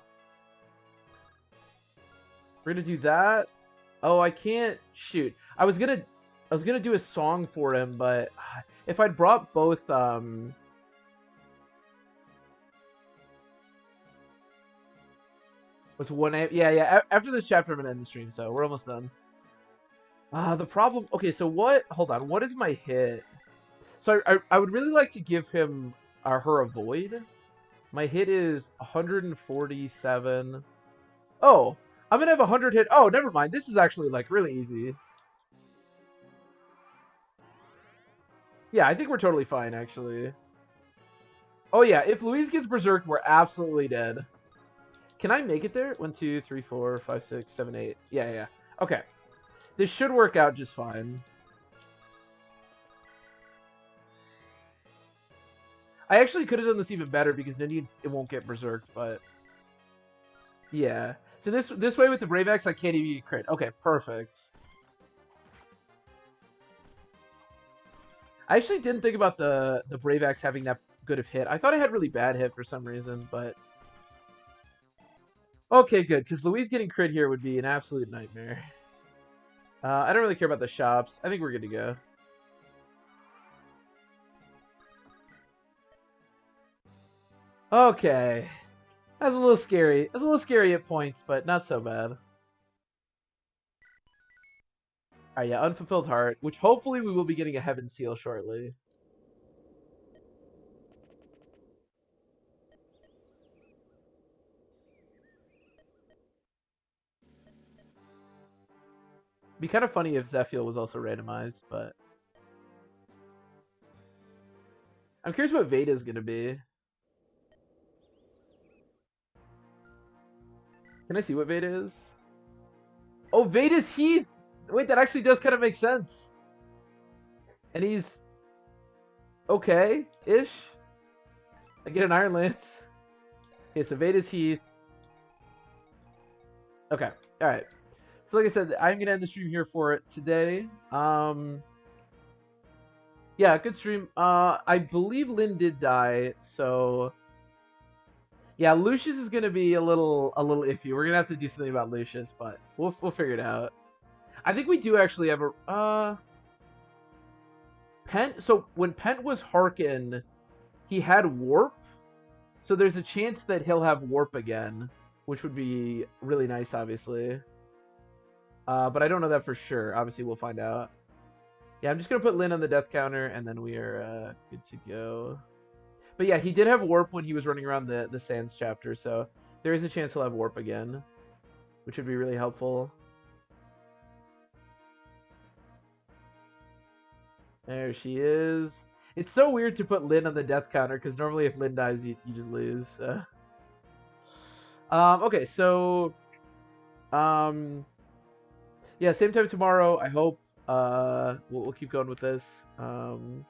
We're gonna do that. Oh, I can't... Shoot. I was gonna do a song for him, but... If I'd brought both, What's 1 Yeah. After this chapter, I'm gonna end the stream, so we're almost done. The problem... Okay, so what... Hold on. What is my hit? So I would really like to give him... her a void. My hit is 147. Oh! I'm gonna have 100 hit... Oh, never mind. This is actually, like, really easy. Yeah, I think we're totally fine, actually. Oh, yeah. If Louise gets berserked, we're absolutely dead. Can I make it there? 1, 2, 3, 4, 5, 6, 7, 8. Yeah. Okay. This should work out just fine. I actually could have done this even better because then it won't get berserked, but... Yeah. So this way with the Brave Axe, I can't even get crit. Okay, perfect. I actually didn't think about the Brave Axe having that good of hit. I thought I had really bad hit for some reason, but... Okay, good, because Louise getting crit here would be an absolute nightmare. I don't really care about the shops. I think we're good to go. Okay. That's a little scary. That's a little scary at points, but not so bad. Alright, yeah, Unfulfilled Heart, which hopefully we will be getting a Heaven Seal shortly. Be kind of funny if Zephiel was also randomized, but... I'm curious what Veda's gonna be. Can I see what Veda is? Oh, Veda's Heath! Wait, that actually does kind of make sense. And he's... okay-ish. I get an Iron Lance. Okay, so Veda's Heath. Okay, alright. So like I said, I'm going to end the stream here for it today. Yeah, good stream. I believe Lynn did die, so... Yeah, Lucius is going to be a little iffy. We're going to have to do something about Lucius, but we'll figure it out. I think we do actually have a... Pent... So, when Pent was Harkin, he had Warp. So there's a chance that he'll have Warp again, which would be really nice, obviously. But I don't know that for sure. Obviously, we'll find out. Yeah, I'm just going to put Lynn on the death counter, and then we are good to go. But yeah, he did have Warp when he was running around the Sands chapter, so there is a chance he'll have Warp again, which would be really helpful. There she is. It's so weird to put Lynn on the death counter, because normally if Lynn dies, you just lose. Okay, so... yeah, same time tomorrow, I hope. We'll keep going with this. Harkin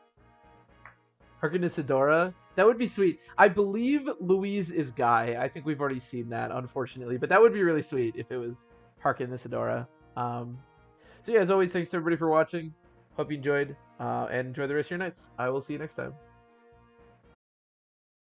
Isadora. That would be sweet. I believe Louise is Guy. I think we've already seen that, unfortunately. But that would be really sweet if it was Harkin Isadora. So yeah, as always, thanks to everybody for watching. Hope you enjoyed. And enjoy the rest of your nights. I will see you next time.